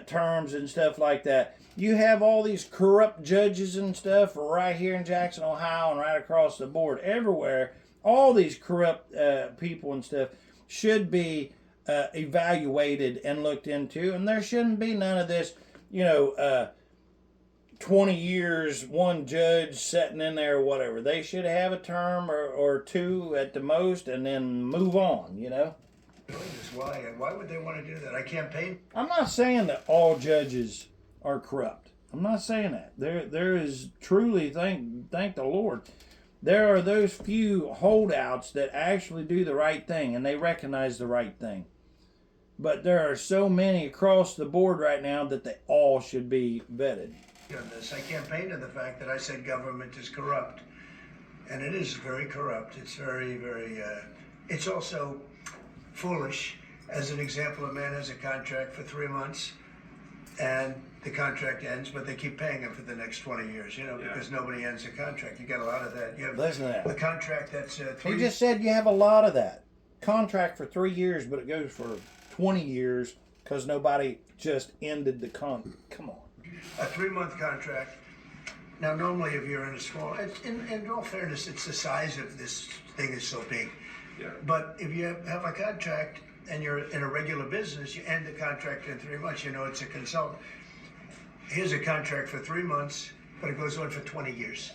terms and stuff like that. You have all these corrupt judges and stuff right here in Jackson, Ohio, and right across the board, everywhere. All these corrupt people and stuff should be evaluated and looked into, and there shouldn't be none of this, 20 years, one judge sitting in there or whatever. They should have a term or two at the most and then move on,
Why would they want to do that? I campaigned.
I'm not saying that all judges are corrupt. I'm not saying that. There is truly, thank the Lord, there are those few holdouts that actually do the right thing and they recognize the right thing. But there are so many across the board right now that they all should be vetted.
On this, I campaigned on the fact that I said government is corrupt, and it is very corrupt. It's very, very. It's also foolish. As an example, a man has a contract for 3 months, and the contract ends, but they keep paying him for the next 20 years. Because nobody ends a contract. You got a lot of that. You have
Listen to that.
a contract that's 3.
He just said you have a lot of that. Contract for 3 years, but it goes for 20 years because nobody just ended the Come on.
A 3-month contract. Now, normally, if you're in a small, in all fairness, it's the size of this thing is so big.
Yeah.
But if you have a contract and you're in a regular business, you end the contract in 3 months. It's a consultant. Here's a contract for 3 months, but it goes on for 20 years.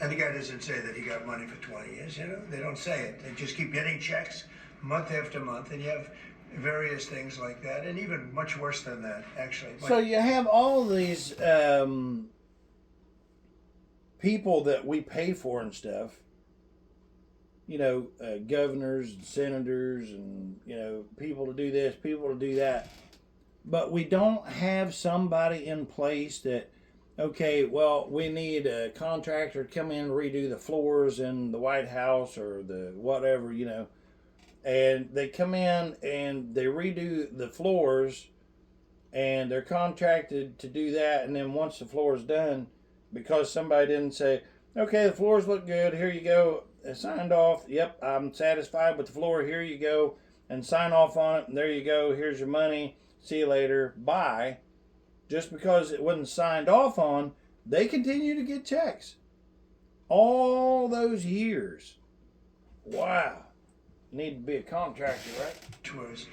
And the guy doesn't say that he got money for 20 years. They don't say it. They just keep getting checks month after month, and you have various things like that, and even much worse than that, actually.
So you have all these people that we pay for and stuff, governors and senators and, people to do this, people to do that. But we don't have somebody in place that, okay, well, we need a contractor to come in and redo the floors in the White House or the whatever, and they come in and they redo the floors and they're contracted to do that, and then once the floor is done, because somebody didn't say, okay, the floors look good, here you go, signed off, yep, I'm satisfied with the floor, here you go, and sign off on it, and there you go, here's your money, see you later, bye. Just because it wasn't signed off on, they continue to get checks all those years. Wow. Need to be a contractor, right?
Tours.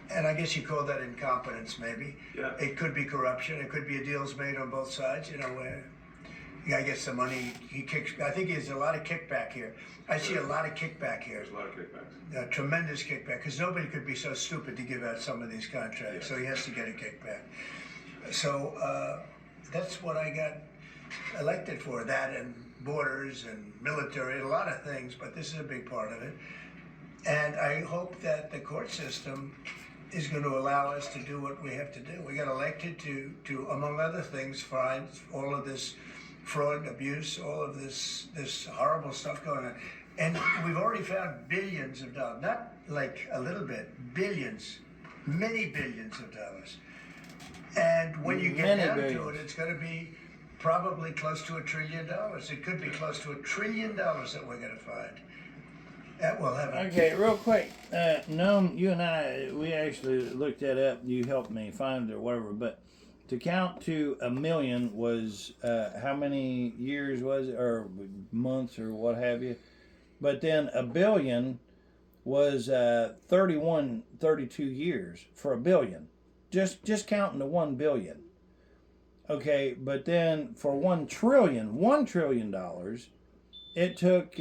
And I guess you call that incompetence, maybe.
Yeah.
It could be corruption. It could be a deal's made on both sides, where the guy gets the money, he kicks. I think there's a lot of kickback here. I see a lot of kickback here.
There's a lot of kickbacks.
Tremendous kickback, because nobody could be so stupid to give out some of these contracts, so he has to get a kickback. So that's what I got elected for, that and borders and military, a lot of things, but this is a big part of it. And I hope that the court system is going to allow us to do what we have to do. We got elected to among other things, find all of this fraud, abuse, all of this horrible stuff going on. And we've already found billions of dollars, not like a little bit, billions, many billions of dollars. And when you get down to it, it's going to be probably close to $1 trillion. It could be close to $1 trillion that we're going to find. That will have.
Okay, real quick. Noam, you and I, we actually looked that up. You helped me find it or whatever. But to count to 1 million was how many years was it, or months, or what have you? But then 1 billion was 32 years for 1 billion. Just counting to 1 billion. Okay, but then for $1 trillion, it took,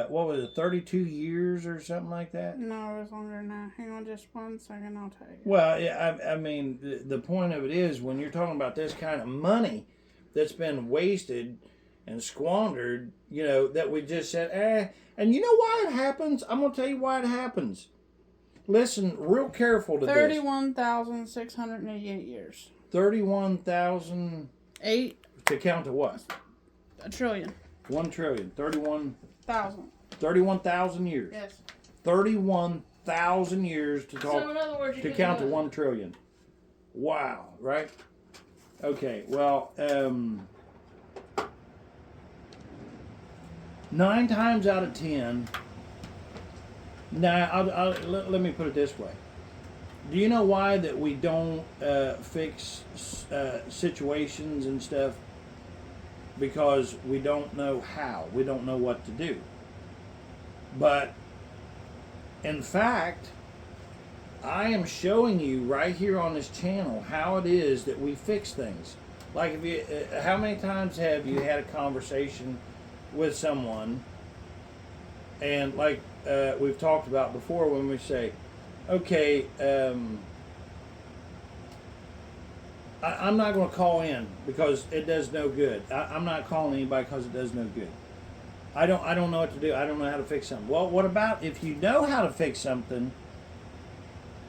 what was it, 32 years or something like that?
No, it was longer than that. Hang on just 1 second, I'll tell you.
Well, yeah, I mean, the point of it is, when you're talking about this kind of money that's been wasted and squandered, that we just said, and you know why it happens? I'm going to tell you why it happens. Listen real careful to
31,688 years.
31,000...
8.
To count to what?
$1 trillion.
1 trillion.
31,000.
31,000 years.
Yes.
31,000 years to talk.
So in other words,
to count to 1 trillion. Wow, right? Okay, well, 9 times out of 10. Now, let me put it this way. Do you know why that we don't fix situations and stuff? Because we don't know how. We don't know what to do. But, in fact, I am showing you right here on this channel how it is that we fix things. Like, if you, how many times have you had a conversation with someone, and like we've talked about before, when we say, okay, I'm not going to call in because it does no good. I'm not calling anybody because it does no good. I don't know what to do. I don't know how to fix something. Well, what about if you know how to fix something,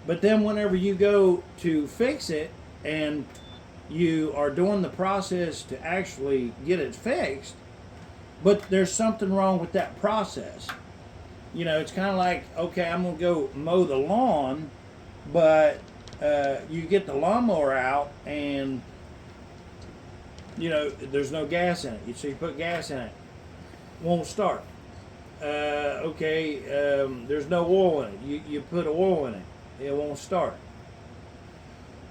but then whenever you go to fix it and you are doing the process to actually get it fixed, but there's something wrong with that process. You know, it's kind of like, okay, I'm going to go mow the lawn, but you get the lawnmower out and, you know, there's no gas in it. So you put gas in it. Won't start. There's no oil in it. You put oil in it. It won't start.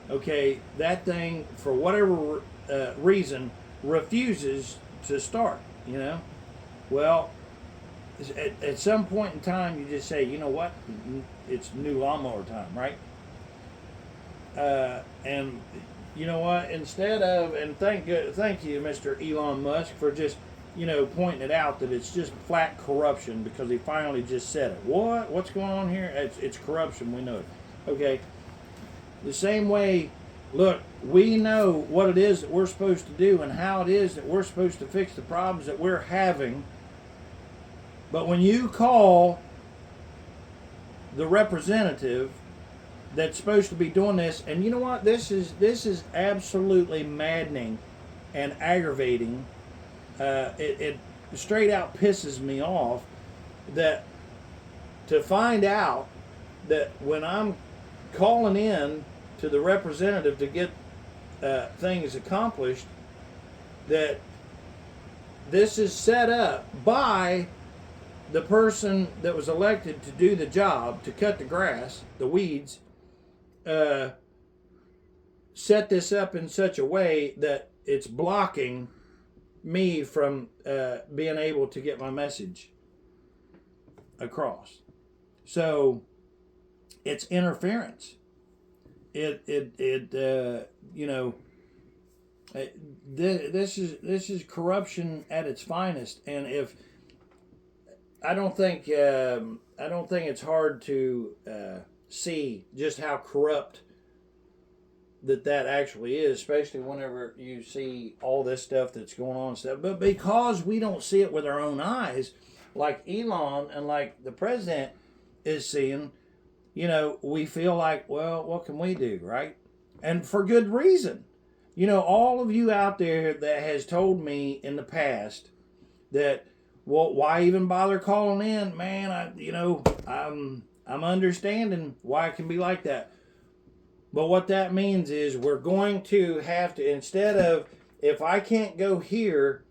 Okay, that thing, for whatever reason, refuses to start, you know? Well, at some point in time, you just say, you know what? It's new lawnmower time, right? And you know what? Instead of, and thank you, Mr. Elon Musk, for just, you know, pointing it out that it's just flat corruption, because he finally just said it. What's going on here? It's corruption. We know it. Okay. The same way, look, we know what it is that we're supposed to do and how it is that we're supposed to fix the problems that we're having. But when you call the representative that's supposed to be doing this, and you know what, this is absolutely maddening and aggravating. It straight out pisses me off that to find out that when I'm calling in to the representative to get things accomplished, that this is set up by the person that was elected to do the job, to cut the grass, the weeds, set this up in such a way that it's blocking me from being able to get my message across. So it's interference. This is corruption at its finest. And if I don't think it's hard to see just how corrupt that actually is, especially whenever you see all this stuff that's going on and stuff. But because we don't see it with our own eyes, like Elon and like the president is seeing, you know, we feel like, well, what can we do, right? And for good reason. You know, all of you out there that has told me in the past that, well, why even bother calling in? Man, I'm understanding why it can be like that. But what that means is we're going to have to, instead of, if I can't go here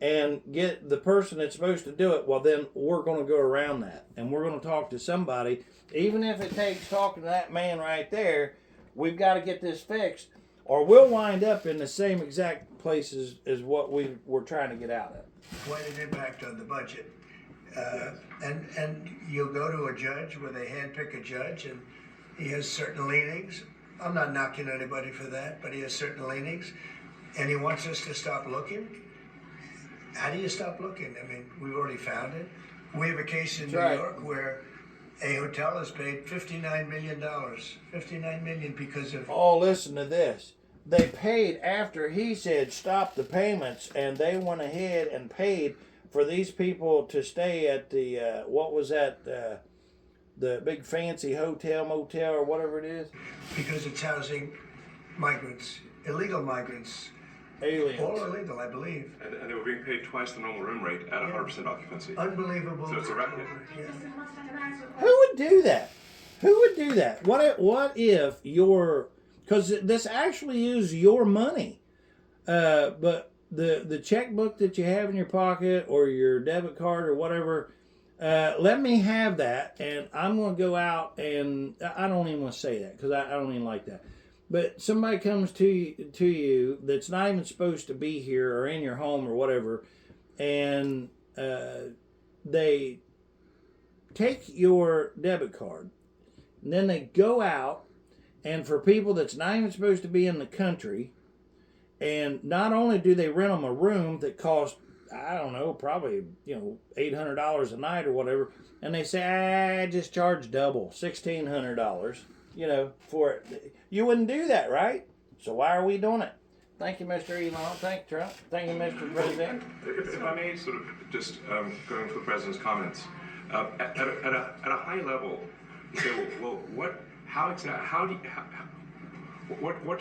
and get the person that's supposed to do it, well, then we're going to go around that. And we're going to talk to somebody. Even if it takes talking to that man right there, we've got to get this fixed, or we'll wind up in the same exact places as what we were trying to get out of.
Quite an impact on the budget. And you'll go to a judge where they handpick a judge, and he has certain leanings. I'm not knocking anybody for that, but he has certain leanings, and he wants us to stop looking. How do you stop looking? I mean, we've already found it. We have a case in New York where a hotel has paid $59 million. $59 million because of...
Oh, listen to this. They paid after he said stop the payments, and they went ahead and paid for these people to stay at the, what was that, the big fancy hotel, motel, or whatever it is?
Because it's housing migrants, illegal migrants.
Aliens.
All illegal, I believe.
And they were being paid twice the normal room rate at 100% occupancy.
Unbelievable.
So it's a racket.
Who would do that? Who would do that? What if your... Because this actually is your money. But the checkbook that you have in your pocket or your debit card or whatever, let me have that, and I'm going to go out and... I don't even want to say that because I don't even like that. But somebody comes to you that's not even supposed to be here or in your home or whatever, and they take your debit card And then they go out, and for people that's not even supposed to be in the country, and not only do they rent them a room that costs, I don't know, probably, $800 a night or whatever, and they say, just charge double, $1,600, for it. You wouldn't do that, right? So why are we doing it? Thank you, Mr. Elon. Thank you, Trump. Thank you, Mr. President.
If I may sort of just going for the president's comments, at a high level, you say, well, what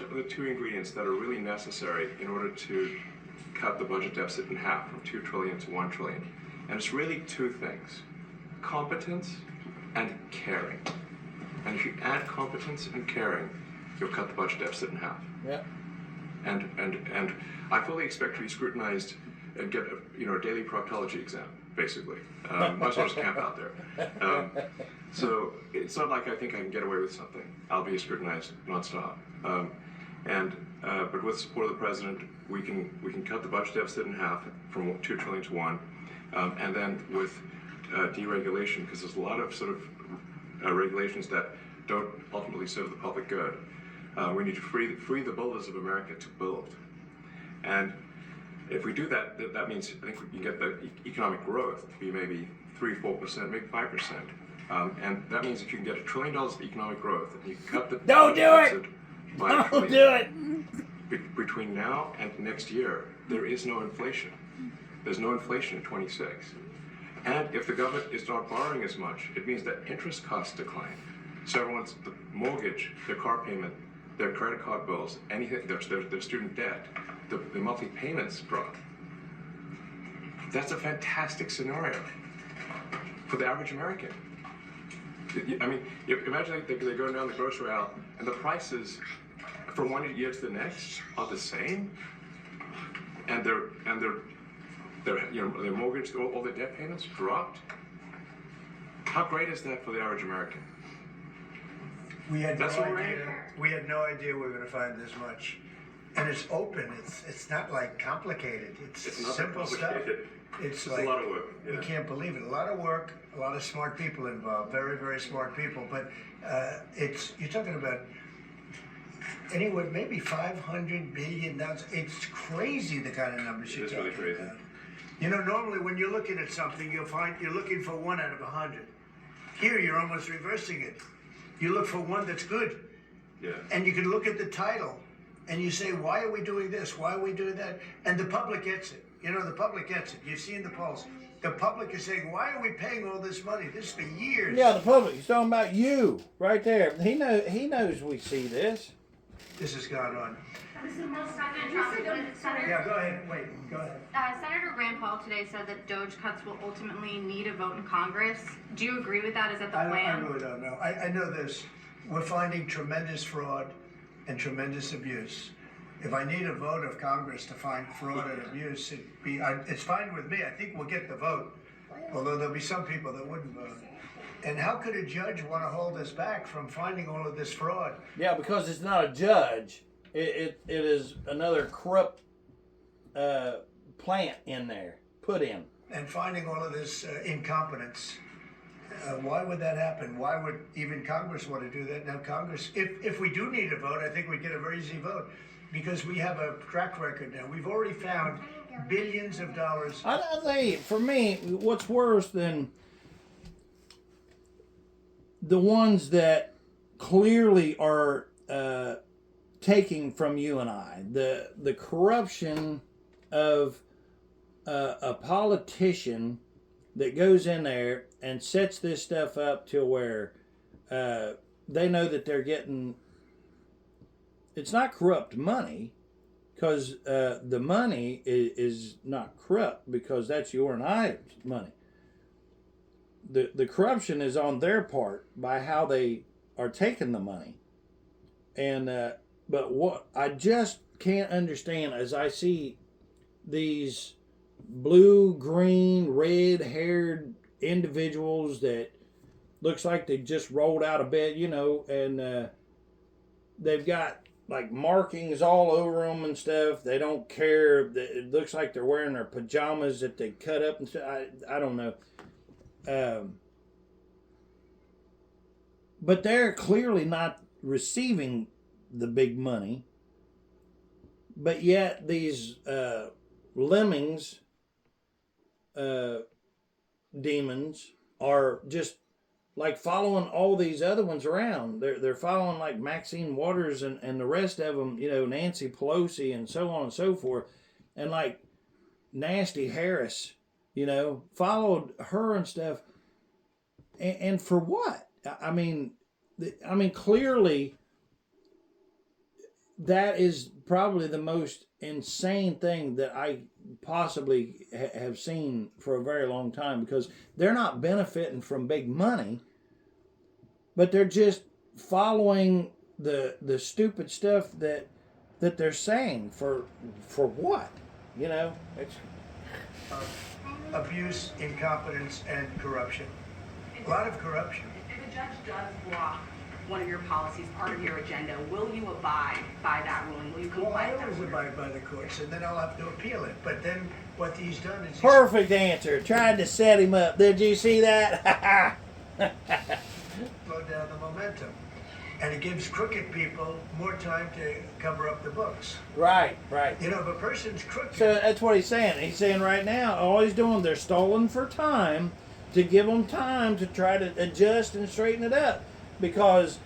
are the two ingredients that are really necessary in order to cut the budget deficit in half from 2 trillion to 1 trillion? And it's really two things: competence and caring. And if you add competence and caring, you'll cut the budget deficit in half.
Yeah.
And I fully expect to be scrutinized and get a daily proctology exam, basically. Might as well just camp out there. So it's not like I think I can get away with something. I'll be scrutinized nonstop. But with support of the president, we can cut the budget deficit in half from 2 trillion to 1, and then with deregulation, because there's a lot of sort of regulations that don't ultimately serve the public good. We need to free the builders of America to build. And if we do that, that means I think we can get the economic growth to be maybe 3-4%, maybe 5%. And that means if you can get $1 trillion of economic growth, and you can cut the
Don't do it!
By
Don't do it!
Between now and next year, there is no inflation. There's no inflation in 26. And if the government is not borrowing as much, it means that interest costs decline. So everyone's the mortgage, their car payment, their credit card bills, anything, their student debt, the monthly payments drop. That's a fantastic scenario for the average American. I mean, imagine they're going down the grocery aisle and the prices from one year to the next are the same, and their mortgage, all their debt payments dropped. How great is that for the average American?
We had no
That's what we're
idea.
aiming for.
We had no idea we were going to find this much, and it's open. It's not like complicated. It's
not
simple stuff.
complicated.
It's
It's
like
a lot of work. Yeah.
you can't believe it. A lot of work, a lot of smart people involved. Very, very smart people. But you're talking about anywhere maybe $500 billion. It's crazy the kind of numbers you're
It's really
talking
crazy.
about. Normally when you're looking at something, you'll find you're looking for 1 out of 100. Here, you're almost reversing it. You look for one that's good.
Yeah.
And you can look at the title and you say, why are we doing this? Why are we doing that? And the public gets it. The public gets it. You've seen the polls. The public is saying, why are we paying all this money? This is for years.
Yeah, the public. He's talking about you right there. He knows we see this.
This has gone on.
This is the most Senator.
Yeah, go ahead. Wait, go ahead.
Senator Rand Paul today said that DOGE cuts will ultimately need a vote in Congress. Do you agree with that? Is that the
I
plan?
really don't know. I know this. We're finding tremendous fraud and tremendous abuse. If I need a vote of Congress to find fraud and abuse, it's fine with me. I think we'll get the vote, although there'll be some people that wouldn't vote. And how could a judge want to hold us back from finding all of this fraud?
Yeah, because it's not a judge. It is another corrupt plant in there, put in.
And finding all of this incompetence. Why would that happen? Why would even Congress want to do that? Now, Congress, if we do need a vote, I think we'd get a very easy vote because we have a track record now. We've already found billions of dollars.
I think, for me, what's worse than the ones that clearly are taking from you and I, the corruption of a politician that goes in there and sets this stuff up to where they know that they're getting, it's not corrupt money, because the money is not corrupt, because that's your and I's money. The corruption is on their part by how they are taking the money. And but what I just can't understand as I see these blue, green, red-haired individuals that looks like they just rolled out of bed, and they've got like markings all over them and stuff. They don't care. It looks like they're wearing their pajamas that they cut up and stuff. I don't know. but they're clearly not receiving the big money. But yet these lemmings, demons, are just like following all these other ones around. They're following like Maxine Waters and the rest of them, you know, Nancy Pelosi and so on and so forth. And like Nasty Harris, you know, followed her and stuff. And for what? I mean, clearly that is probably the most insane thing that I possibly have seen for a very long time, because they're not benefiting from big money, but they're just following the stupid stuff that they're saying for what, you know? It's
abuse, incompetence, and corruption. A lot of corruption.
If a judge does block one of your policies, part of your agenda, will you abide by that ruling? Will you comply?
Well, I always abide by the courts, and then I'll have to appeal it. But then what he's done is
perfect answer. Tried to set him up. Did you see that?
slow down the momentum, and it gives crooked people more time to cover up the books.
Right.
You know, if a person's crooked.
So that's what he's saying. He's saying right now, all he's doing, they're stalling for time to give them time to try to adjust and straighten it up, because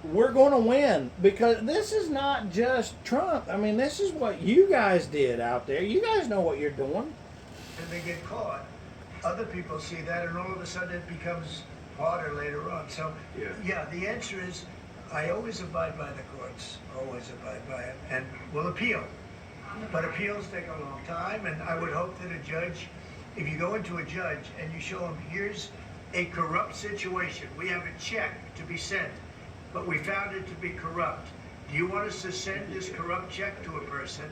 we're going to win. Because this is not just Trump. I mean, this is what you guys did out there. You guys know what you're doing.
And they get caught. Other people see that, and all of a sudden it becomes harder later on. So, yeah, the answer is I always abide by the courts. Always abide by it. And will appeal. But appeals take a long time, and I would hope that a judge, if you go into a judge and you show him, here's a corrupt situation, we have a check to be sent, but we found it to be corrupt. Do you want us to send this corrupt check to a person,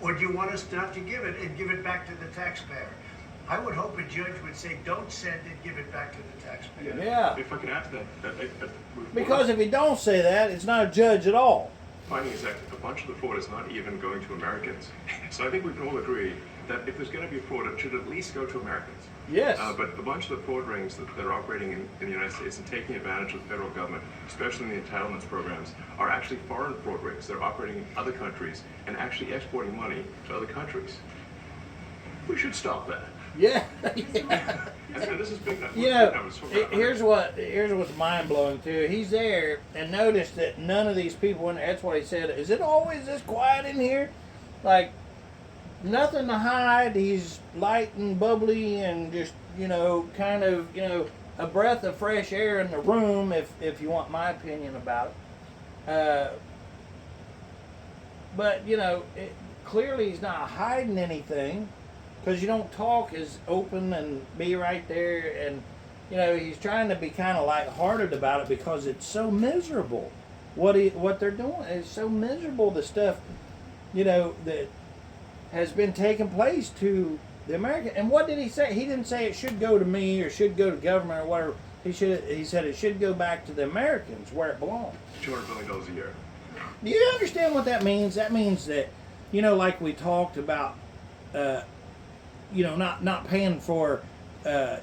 or do you want us not to give it and give it back to the taxpayer? I would hope a judge would say, don't send it, give it back to the taxpayer.
Yeah.
If I can add to that,
Because if you don't say that, it's not a judge at all.
Finding is that a bunch of the fraud is not even going to Americans. So I think we can all agree that if there's going to be fraud, it should at least go to Americans.
Yes.
But a bunch of the fraud rings that are operating in the United States and taking advantage of the federal government, especially in the entitlements programs, are actually foreign fraud rings. They're operating in other countries and actually exporting money to other countries. We should stop that.
Yeah.
And this is big numbers.
You know, here's what's mind blowing too. He's there and noticed that none of these people in there. That's what he said. Is it always this quiet in here? Like nothing to hide. He's light and bubbly and just, you know, kind of, you know, a breath of fresh air in the room. If you want my opinion about it. But you know, clearly he's not hiding anything. Because you don't talk as open and be right there, and you know he's trying to be kind of lighthearted about it because it's so miserable. What they're doing is so miserable. The stuff, you know, that has been taking place to the American. And what did he say? He didn't say it should go to me or should go to government or whatever. He said it should go back to the Americans where it belongs.
$200 billion a year.
Do you understand what that means? That means that, you know, like we talked about. You know, not paying for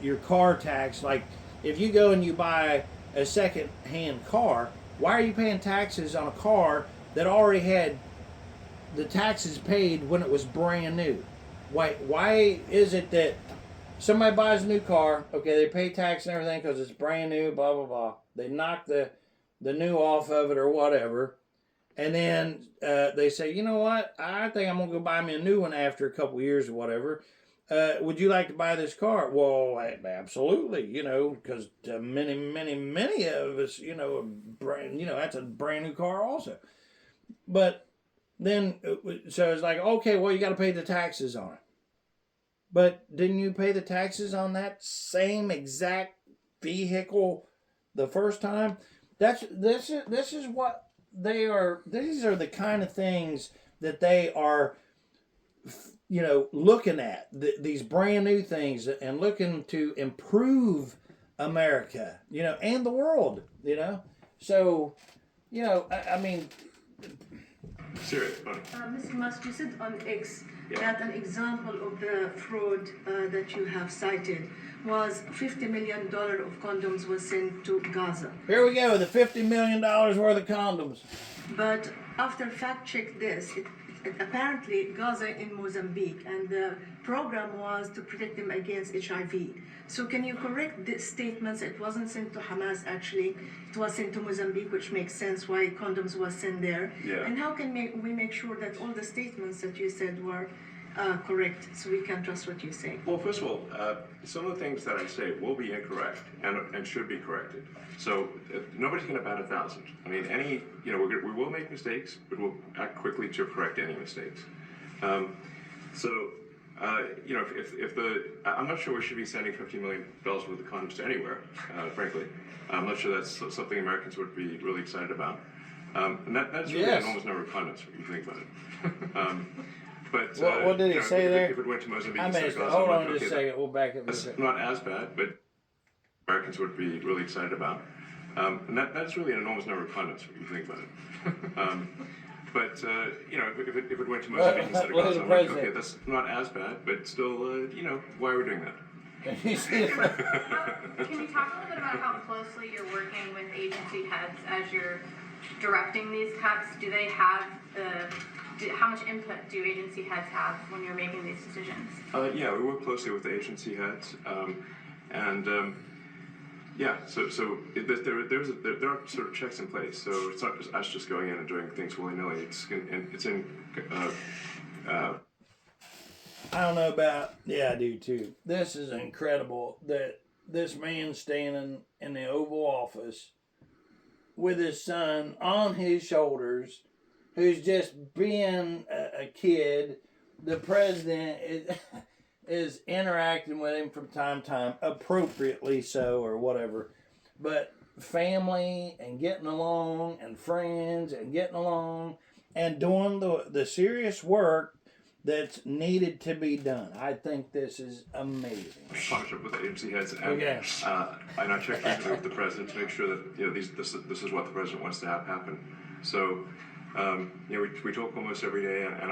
your car tax. Like, if you go and you buy a second-hand car, why are you paying taxes on a car that already had the taxes paid when it was brand new? Why is it that somebody buys a new car, okay, they pay tax and everything because it's brand new, blah, blah, blah. They knock the new off of it or whatever, and then they say, you know what, I think I'm going to go buy me a new one after a couple years or whatever. Would you like to buy this car? Well, absolutely, you know, because many of us, you know, that's a brand new car also. But then, so it's like, okay, well, you got to pay the taxes on it. But didn't you pay the taxes on that same exact vehicle the first time? This is what they are. These are the kind of things that they are, you know, looking at these brand new things and looking to improve America, you know, and the world, you know. So, you know, I mean,
serious money.
Mr. Musk, you said on X
Yeah.
that an example of the fraud that you have cited was $50 million of condoms was sent to Gaza.
Here we go, the $50 million worth of condoms.
But after fact check this, it apparently Gaza in Mozambique, and the program was to protect them against HIV. So can you correct the statements? It wasn't sent to Hamas actually, it was sent to Mozambique, which makes sense why condoms was sent there.
Yeah.
And how can we make sure that all the statements that you said were correct, so we can trust what you say?
Well, first of all, some of the things that I say will be incorrect and should be corrected. So nobody's going to bat 1,000. I mean, we will make mistakes, but we'll act quickly to correct any mistakes. I'm not sure we should be sending $50 million worth of condoms to anywhere, frankly. I'm not sure that's something Americans would be really excited about. And that's really an enormous number of condoms, if you think about it. But
what did he say there?
If it went to Mozambique,
Hold on just a second. We'll back up.
It's not as bad, but Americans would be really excited about. And that's really an enormous number of condoms, if you think about it. If it went to Mozambique instead of Gaza, I'm like, okay, that's not as bad, but still, why are we doing that?
Can you talk a little bit about how closely you're working with agency heads as you're directing these cuts? Do they have how much input do agency heads have when you're making these decisions?
Yeah, we work closely with the agency heads, there are sort of checks in place. So it's not just us just going in and doing things willy-nilly.
I don't know about, I do too. This is incredible that this man standing in the Oval Office with his son on his shoulders, who's just being a kid. The president is interacting with him from time to time, appropriately so or whatever. But family and getting along and friends and getting along and doing the serious work that's needed to be done. I think this is amazing.
Partnership with the agency heads, and I check frequently with the president to make sure that this is what the president wants to have happen. So we talk almost every day, and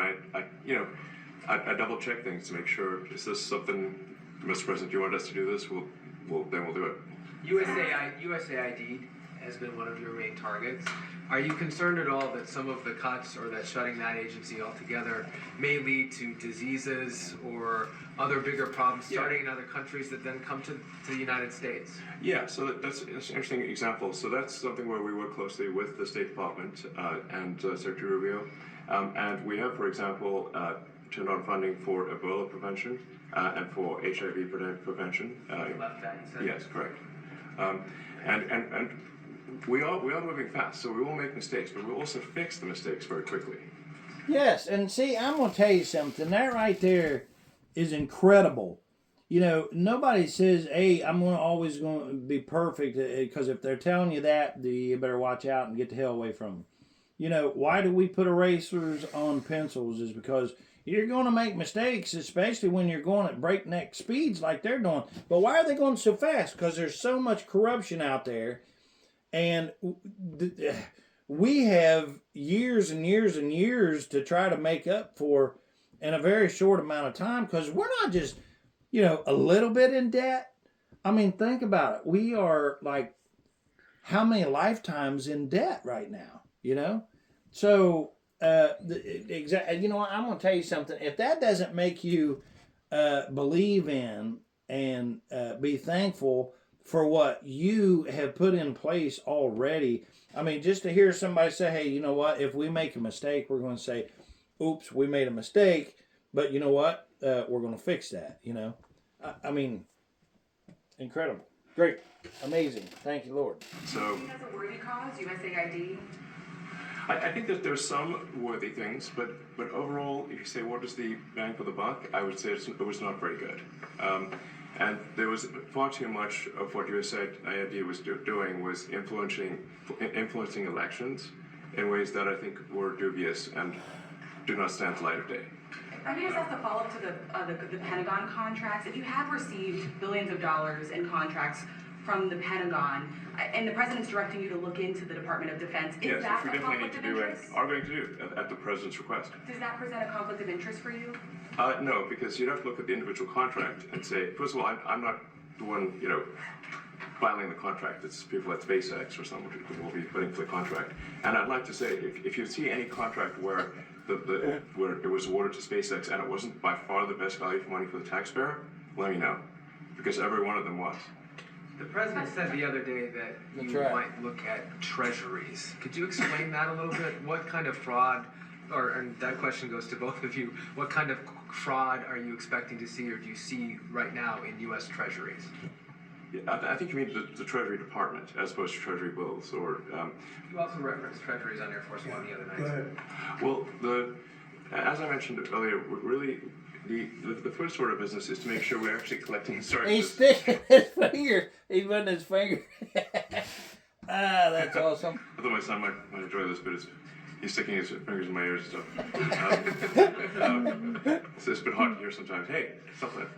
I double check things to make sure, is this something, Mr. President, do you want us to do this? We'll do it.
USAID has been one of your main targets. Are you concerned at all that some of the cuts or that shutting that agency altogether may lead to diseases or other bigger problems starting in other countries that then come to the United States?
Yeah, so that's an interesting example. So that's something where we work closely with the State Department and Secretary Rubio. And we have, for example, turned on funding for Ebola prevention and for HIV prevention.
You left that, you said?
Yes, correct. And we are moving fast, so we will make mistakes, but we'll also fix the mistakes very quickly.
Yes, and see, I'm going to tell you something. That right there is incredible. Nobody says, hey, I'm always going to be perfect, because if they're telling you that, you better watch out and get the hell away from them. Why do we put erasers on pencils is because you're going to make mistakes, especially when you're going at breakneck speeds like they're doing. But why are they going so fast? Because there's so much corruption out there. And we have years and years and years to try to make up for in a very short amount of time, because we're not just, a little bit in debt. I mean, think about it. We are like how many lifetimes in debt right now, So, I'm going to tell you something. If that doesn't make you believe in and be thankful for what you have put in place already. I mean, just to hear somebody say, hey, you know what? If we make a mistake, we're going to say, oops, we made a mistake. But you know what? We're going to fix that, I mean, incredible. Great. Amazing. Thank you, Lord.
So,
do you think that's a worthy cause, USAID?
I think that there's some worthy things, but overall, if you say what is the bang for the buck, I would say it was not very good. And there was far too much of what USAID was doing was influencing elections in ways that I think were dubious and do not stand the light of day.
I mean, just as a follow-up to the Pentagon contracts, if you have received billions of dollars in contracts from the Pentagon, and the president's directing you to look into the Department of Defense. Is
Yes,
that
which we
a
definitely need
conflict
to
of
do
interest?
and are going to do at the president's request.
Does that present a conflict of interest for you?
No, because you'd have to look at the individual contract and say, first of all, I'm not the one, filing the contract. It's people at SpaceX or someone who will be putting for the contract. And I'd like to say, if you see any contract where where it was awarded to SpaceX and it wasn't by far the best value for money for the taxpayer, let me know, because every one of them was.
The president said the other day that you might look at treasuries. Could you explain that a little bit? What kind of fraud, and that question goes to both of you, what kind of fraud are you expecting to see or do you see right now in U.S. treasuries?
Yeah, I think you mean the Treasury Department as opposed to Treasury bills, or.
You also referenced treasuries on Air Force One the other night.
Well, as I mentioned earlier, really, the first order of business is to make sure we're actually collecting. Sorry.
He's sticking his finger. He's putting his finger. That's awesome.
I thought my son might enjoy this, but he's sticking his fingers in my ears and stuff. So it's a bit hard to hear sometimes. Hey, stop that.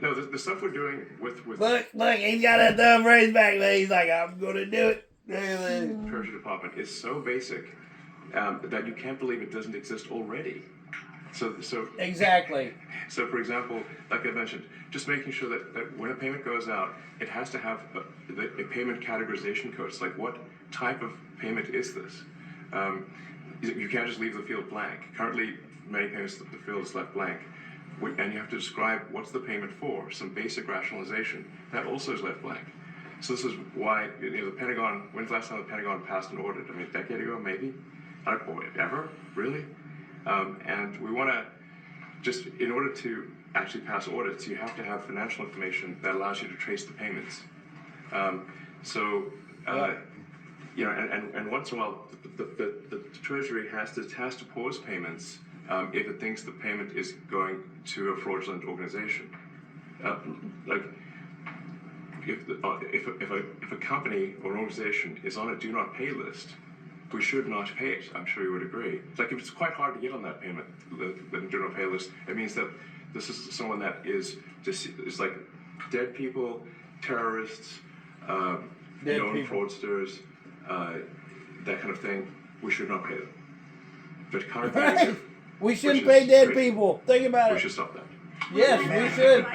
No, the stuff we're doing with
Look, he's got a thumb raised back there. He's like, I'm going to do it.
Treasury Department is so basic that you can't believe it doesn't exist already. So
exactly.
So, for example, like I mentioned, just making sure that when a payment goes out, it has to have a payment categorization code. It's like, what type of payment is this? You can't just leave the field blank. Currently, many payments, the field is left blank. And you have to describe what's the payment for, some basic rationalization. That also is left blank. So this is why the Pentagon, when's the last time the Pentagon passed an audit? I mean, a decade ago, maybe? Ever? Really? And we want to, just in order to actually pass audits, you have to have financial information that allows you to trace the payments. And once in a while, the Treasury has to pause payments if it thinks the payment is going to a fraudulent organization. If a company or an organization is on a do not pay list, we should not pay it. I'm sure you would agree. Like, if it's quite hard to get on that payment, the do not pay list, it means that this is someone that is like dead people, terrorists, known fraudsters, that kind of thing. We should not pay them. But currently,
we shouldn't pay dead people. Think about it.
We should stop that.
Yes, we should.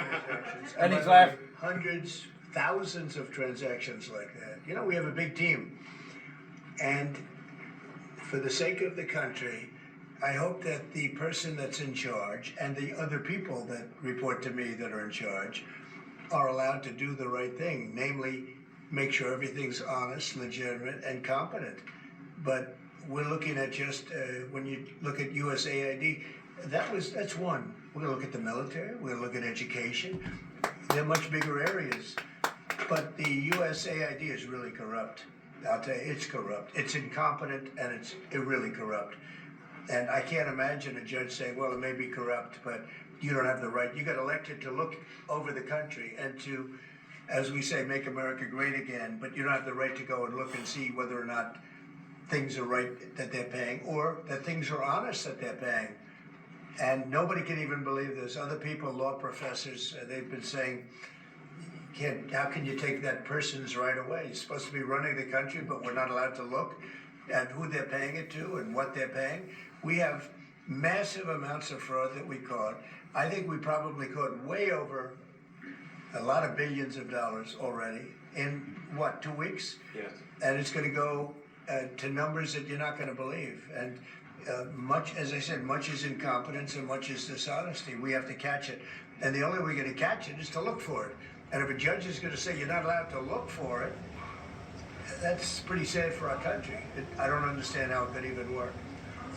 And he's laughing.
Hundreds, thousands of transactions like that. We have a big team. And for the sake of the country, I hope that the person that's in charge and the other people that report to me that are in charge are allowed to do the right thing, namely make sure everything's honest, legitimate, and competent. But we're looking at just, when you look at USAID, that's one. We're going to look at the military, we're going to look at education. They're much bigger areas. But the USAID is really corrupt. I'll tell you, it's corrupt. It's incompetent, and it's really corrupt. And I can't imagine a judge saying, well, it may be corrupt, but you don't have the right. You got elected to look over the country and to, as we say, make America great again, but you don't have the right to go and look and see whether or not things are right that they're paying, or that things are honest that they're paying. And nobody can even believe this. Other people, law professors, they've been saying, how can you take that person's right away? You're supposed to be running the country, but we're not allowed to look at who they're paying it to and what they're paying. We have massive amounts of fraud that we caught. I think we probably caught way over a lot of billions of dollars already in, 2 weeks?
Yes.
And it's going to go to numbers that you're not going to believe. And much, as I said, much is incompetence and much is dishonesty. We have to catch it. And the only way we're going to catch it is to look for it. And if a judge is going to say you're not allowed to look for it, that's pretty sad for our country. I don't understand how it could even work.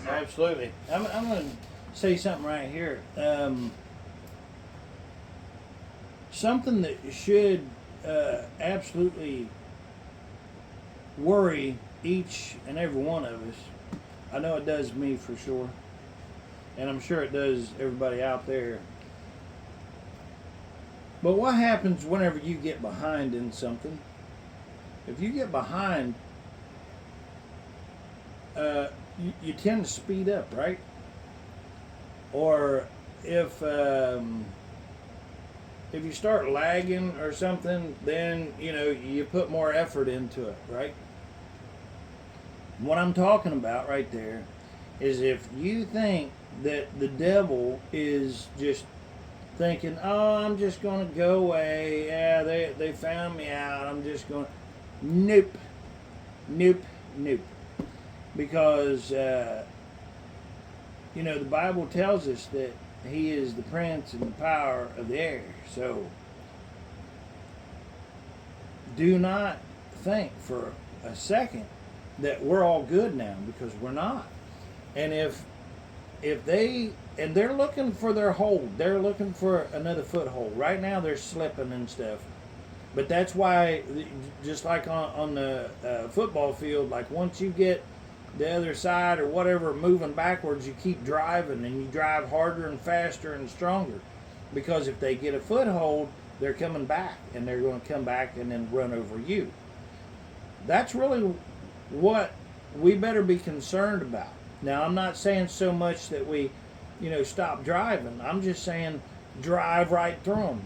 Absolutely. I'm going to say something right here. Something that should absolutely worry each and every one of us. I know it does me for sure. And I'm sure it does everybody out there. But what happens whenever you get behind in something? If you get behind, you tend to speed up, right? Or if if you start lagging or something, then you put more effort into it, right? What I'm talking about right there is if you think that the devil is just thinking, oh, I'm just going to go away. Yeah, they found me out. I'm just going to... Nope. Nope. Nope. Because, the Bible tells us that he is the prince and the power of the air. So, do not think for a second that we're all good now, because we're not. And if they're looking for their hold, they're looking for another foothold. Right now they're slipping and stuff. But that's why, just like on the football field, like once you get the other side or whatever moving backwards, you keep driving, and you drive harder and faster and stronger. Because if they get a foothold, they're coming back, and they're going to come back and then run over you. That's really what we better be concerned about. Now, I'm not saying so much that we, stop driving. I'm just saying drive right through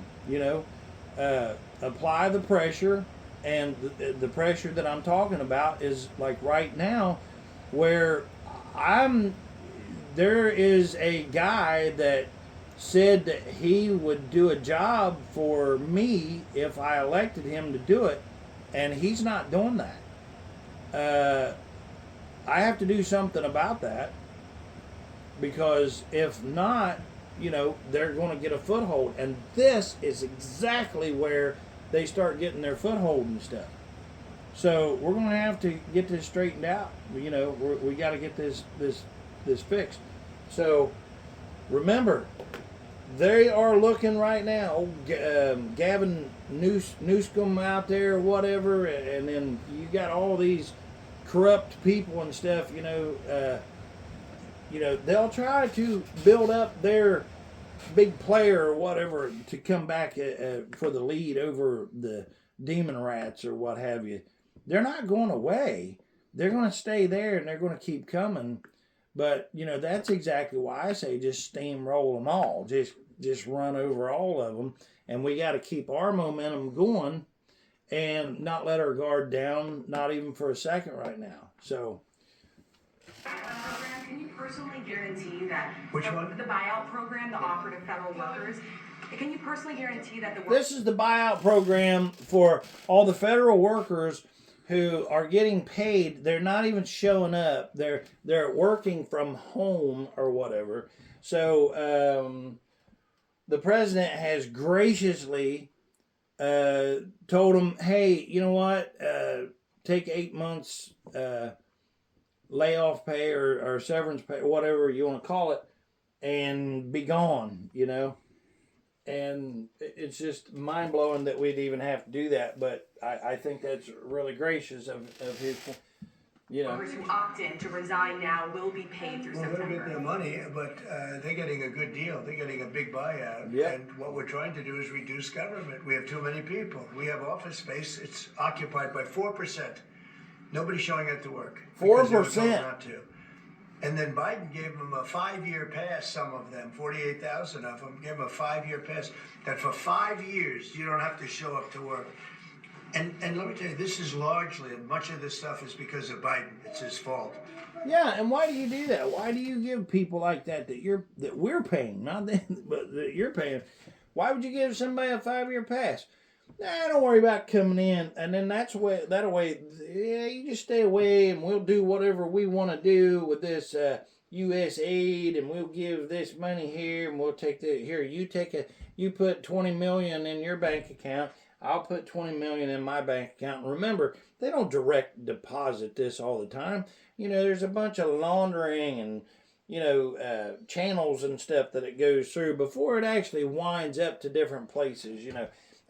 them, apply the pressure, and the pressure that I'm talking about is like right now, where there is a guy that said that he would do a job for me if I elected him to do it, and he's not doing that. I have to do something about that, because if not, they're going to get a foothold, and this is exactly where they start getting their foothold and stuff. So we're going to have to get this straightened out. We got to get this fixed. So remember, they are looking right now. Gavin Newsom out there, whatever, and then you got all these corrupt people and stuff. They'll try to build up their big player or whatever to come back for the lead over the demon rats or what have you. They're not going away. They're going to stay there, and they're going to keep coming. But that's exactly why I say just steamroll them all. Just run over all of them, and we got to keep our momentum going and not let our guard down, not even for a second right now. So.
Can you personally guarantee that
Which one?
The buyout program, the offer to federal workers, can you personally guarantee that
This is the buyout program for all the federal workers who are getting paid. They're not even showing up. They're working from home or whatever. So the president has graciously told them, hey, you know what? Take 8 months layoff pay or severance pay, whatever you want to call it, and be gone, And it's just mind-blowing that we'd even have to do that, but I think that's really gracious of his,
Workers who opt in to resign now will be paid through
Well,
September.
they'll get their money, but they're getting a good deal. They're getting a big buyout.
Yeah.
And what we're trying to do is reduce government. We have too many people. We have office space. It's occupied by 4%. Nobody's showing up to work.
4%.
Not to. And then Biden gave them a 5-year pass, some of them, 48,000 of them, gave them a 5-year pass, that for 5 years you don't have to show up to work. And let me tell you, this is largely, much of this stuff is because of Biden. It's his fault.
Yeah, and why do you do that? Why do you give people like that we're paying, not them, but that you're paying? Why would you give somebody a 5-year pass? Nah, don't worry about coming in, and then that way, yeah, you just stay away, and we'll do whatever we want to do with this U.S. aid, and we'll give this money here, and we'll take the here. You put $20 million in your bank account. I'll put $20 million in my bank account. And remember, they don't direct deposit this all the time. There's a bunch of laundering and channels and stuff that it goes through before it actually winds up to different places.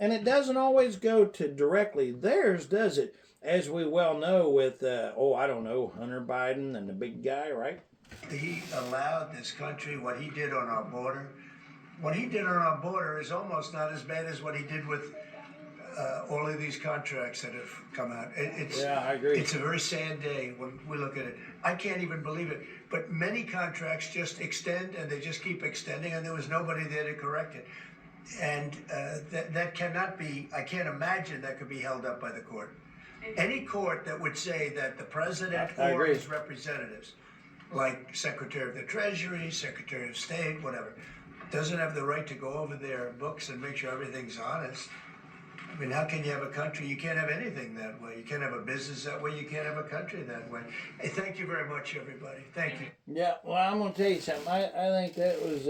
And it doesn't always go to directly theirs, does it? As we well know with, Hunter Biden and the big guy, right?
He allowed this country what he did on our border. What he did on our border is almost not as bad as what he did with all of these contracts that have come out.
Yeah, I agree.
It's a very sad day when we look at it. I can't even believe it. But many contracts just extend, and they just keep extending, and there was nobody there to correct it. And that cannot be, I can't imagine that could be held up by the court. Any court that would say that the president
I
or
agree.
his representatives, like Secretary of the Treasury, Secretary of State, whatever, doesn't have the right to go over their books and make sure everything's honest. I mean, how can you have a country? You can't have anything that way. You can't have a business that way. You can't have a country that way. Hey, thank you very much, everybody. Thank you.
Yeah, well, I'm going to tell you something. I think that was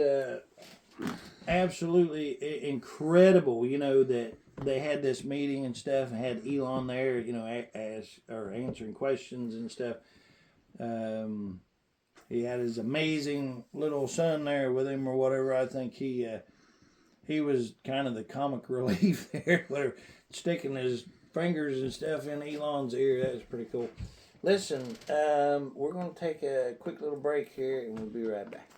absolutely incredible, you know, that they had this meeting and stuff and had Elon there, you know, answering questions and stuff. He had his amazing little son there with him or whatever. I think he was kind of the comic relief there, whatever, sticking his fingers and stuff in Elon's ear. That was pretty cool. Listen, we're going to take a quick little break here, and we'll be right back.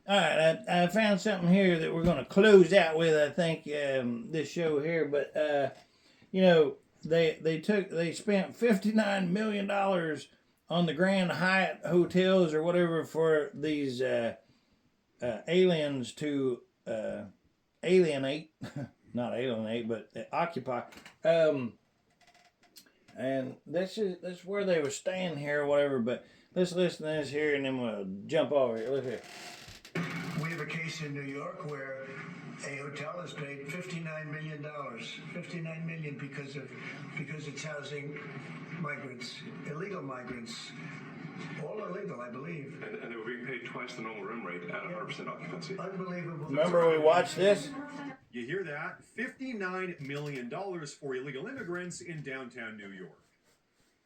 All right, I found something here that we're going to close out with, I think, this show here. But, you know, they spent $59 million on the Grand Hyatt hotels or whatever for these aliens to alienate, not alienate, but occupy. And this is where they were staying here or whatever. But let's listen to this here, and then we'll jump over here. Look here.
We have a case in New York where a hotel has paid $59 million. $59 million because it's housing migrants, illegal migrants. All illegal, I believe.
And they were being paid twice the normal room rate at 100% occupancy.
Unbelievable.
Remember we watched this?
You hear that? $59 million for illegal immigrants in downtown New York.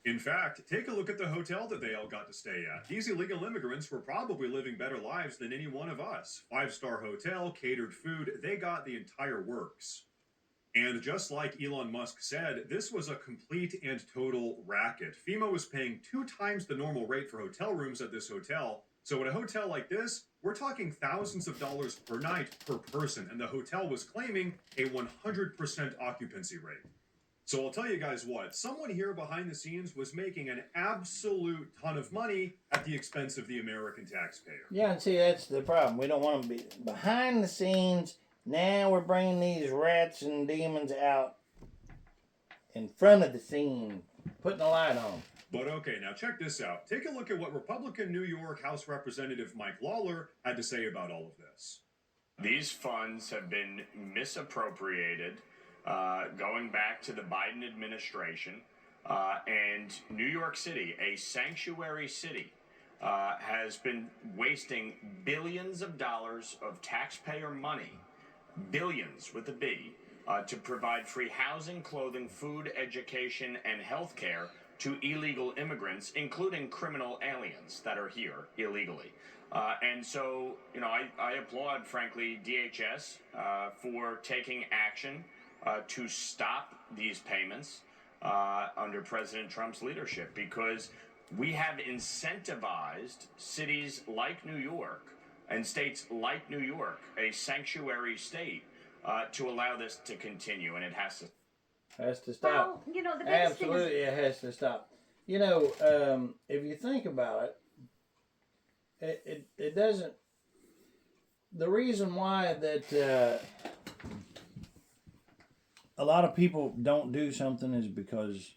In fact, take a look at the hotel that they all got to stay at. These illegal immigrants were probably living better lives than any one of us. 5-star hotel, catered food, they got the entire works. And just like Elon Musk said, this was a complete and total racket. FEMA was paying 2 times the normal rate for hotel rooms at this hotel. So at a hotel like this, we're talking thousands of dollars per night per person, and the hotel was claiming a 100% occupancy rate. So I'll tell you guys what, someone here behind the scenes was making an absolute ton of money at the expense of the American taxpayer.
Yeah, and see, that's the problem. We don't want to be behind the scenes. Now we're bringing these rats and demons out in front of the scene, putting a light on.
But okay, now check this out. Take a look at what Republican New York House Representative Mike Lawler had to say about all of this.
These funds have been misappropriated. Going back to the Biden administration, and New York City, a sanctuary city, has been wasting billions of dollars of taxpayer money, billions with a B, to provide free housing, clothing, food, education, and health care to illegal immigrants, including criminal aliens that are here illegally. And so, you know, I applaud, frankly, DHS for taking action to stop these payments under President Trump's leadership, because we have incentivized cities like New York and states like New York, a sanctuary state, to allow this to continue, and it has to
stop.
Well, you know, the biggest thing is...
Absolutely, it has to stop. You know, if you think about it, it doesn't... The reason why that a lot of people don't do something is because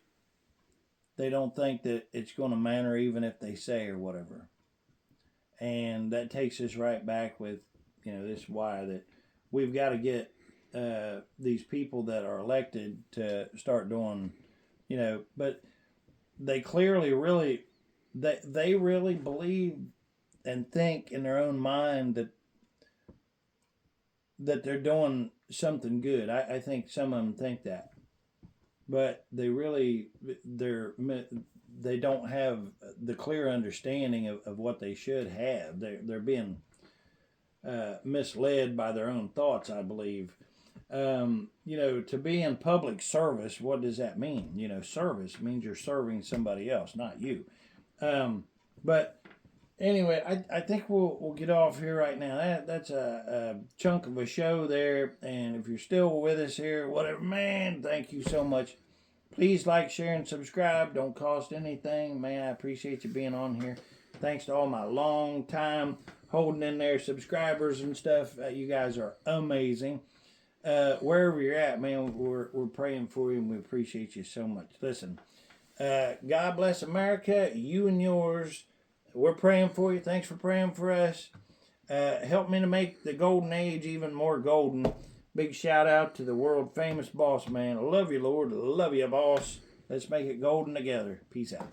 they don't think that it's going to matter even if they say or whatever. And that takes us right back with, you know, this why that we've got to get these people that are elected to start doing, you know, but they clearly really, they really believe and think in their own mind that they're doing something good. I think some of them think that, but they really, they don't have the clear understanding of what they should have. They're being misled by their own thoughts, I believe. You know, to be in public service, what does that mean? You know, service means you're serving somebody else, not you. But anyway, I think we'll get off here right now. That's a chunk of a show there. And if you're still with us here, whatever, man, thank you so much. Please like, share, and subscribe. Don't cost anything. Man, I appreciate you being on here. Thanks to all my long-time holding in there, subscribers and stuff. You guys are amazing. Wherever you're at, man, we're praying for you and we appreciate you so much. Listen, God bless America, you and yours. We're praying for you. Thanks for praying for us. Help me to make the golden age even more golden. Big shout out to the world famous boss man. I love you, Lord. I love you, boss. Let's make it golden together. Peace out.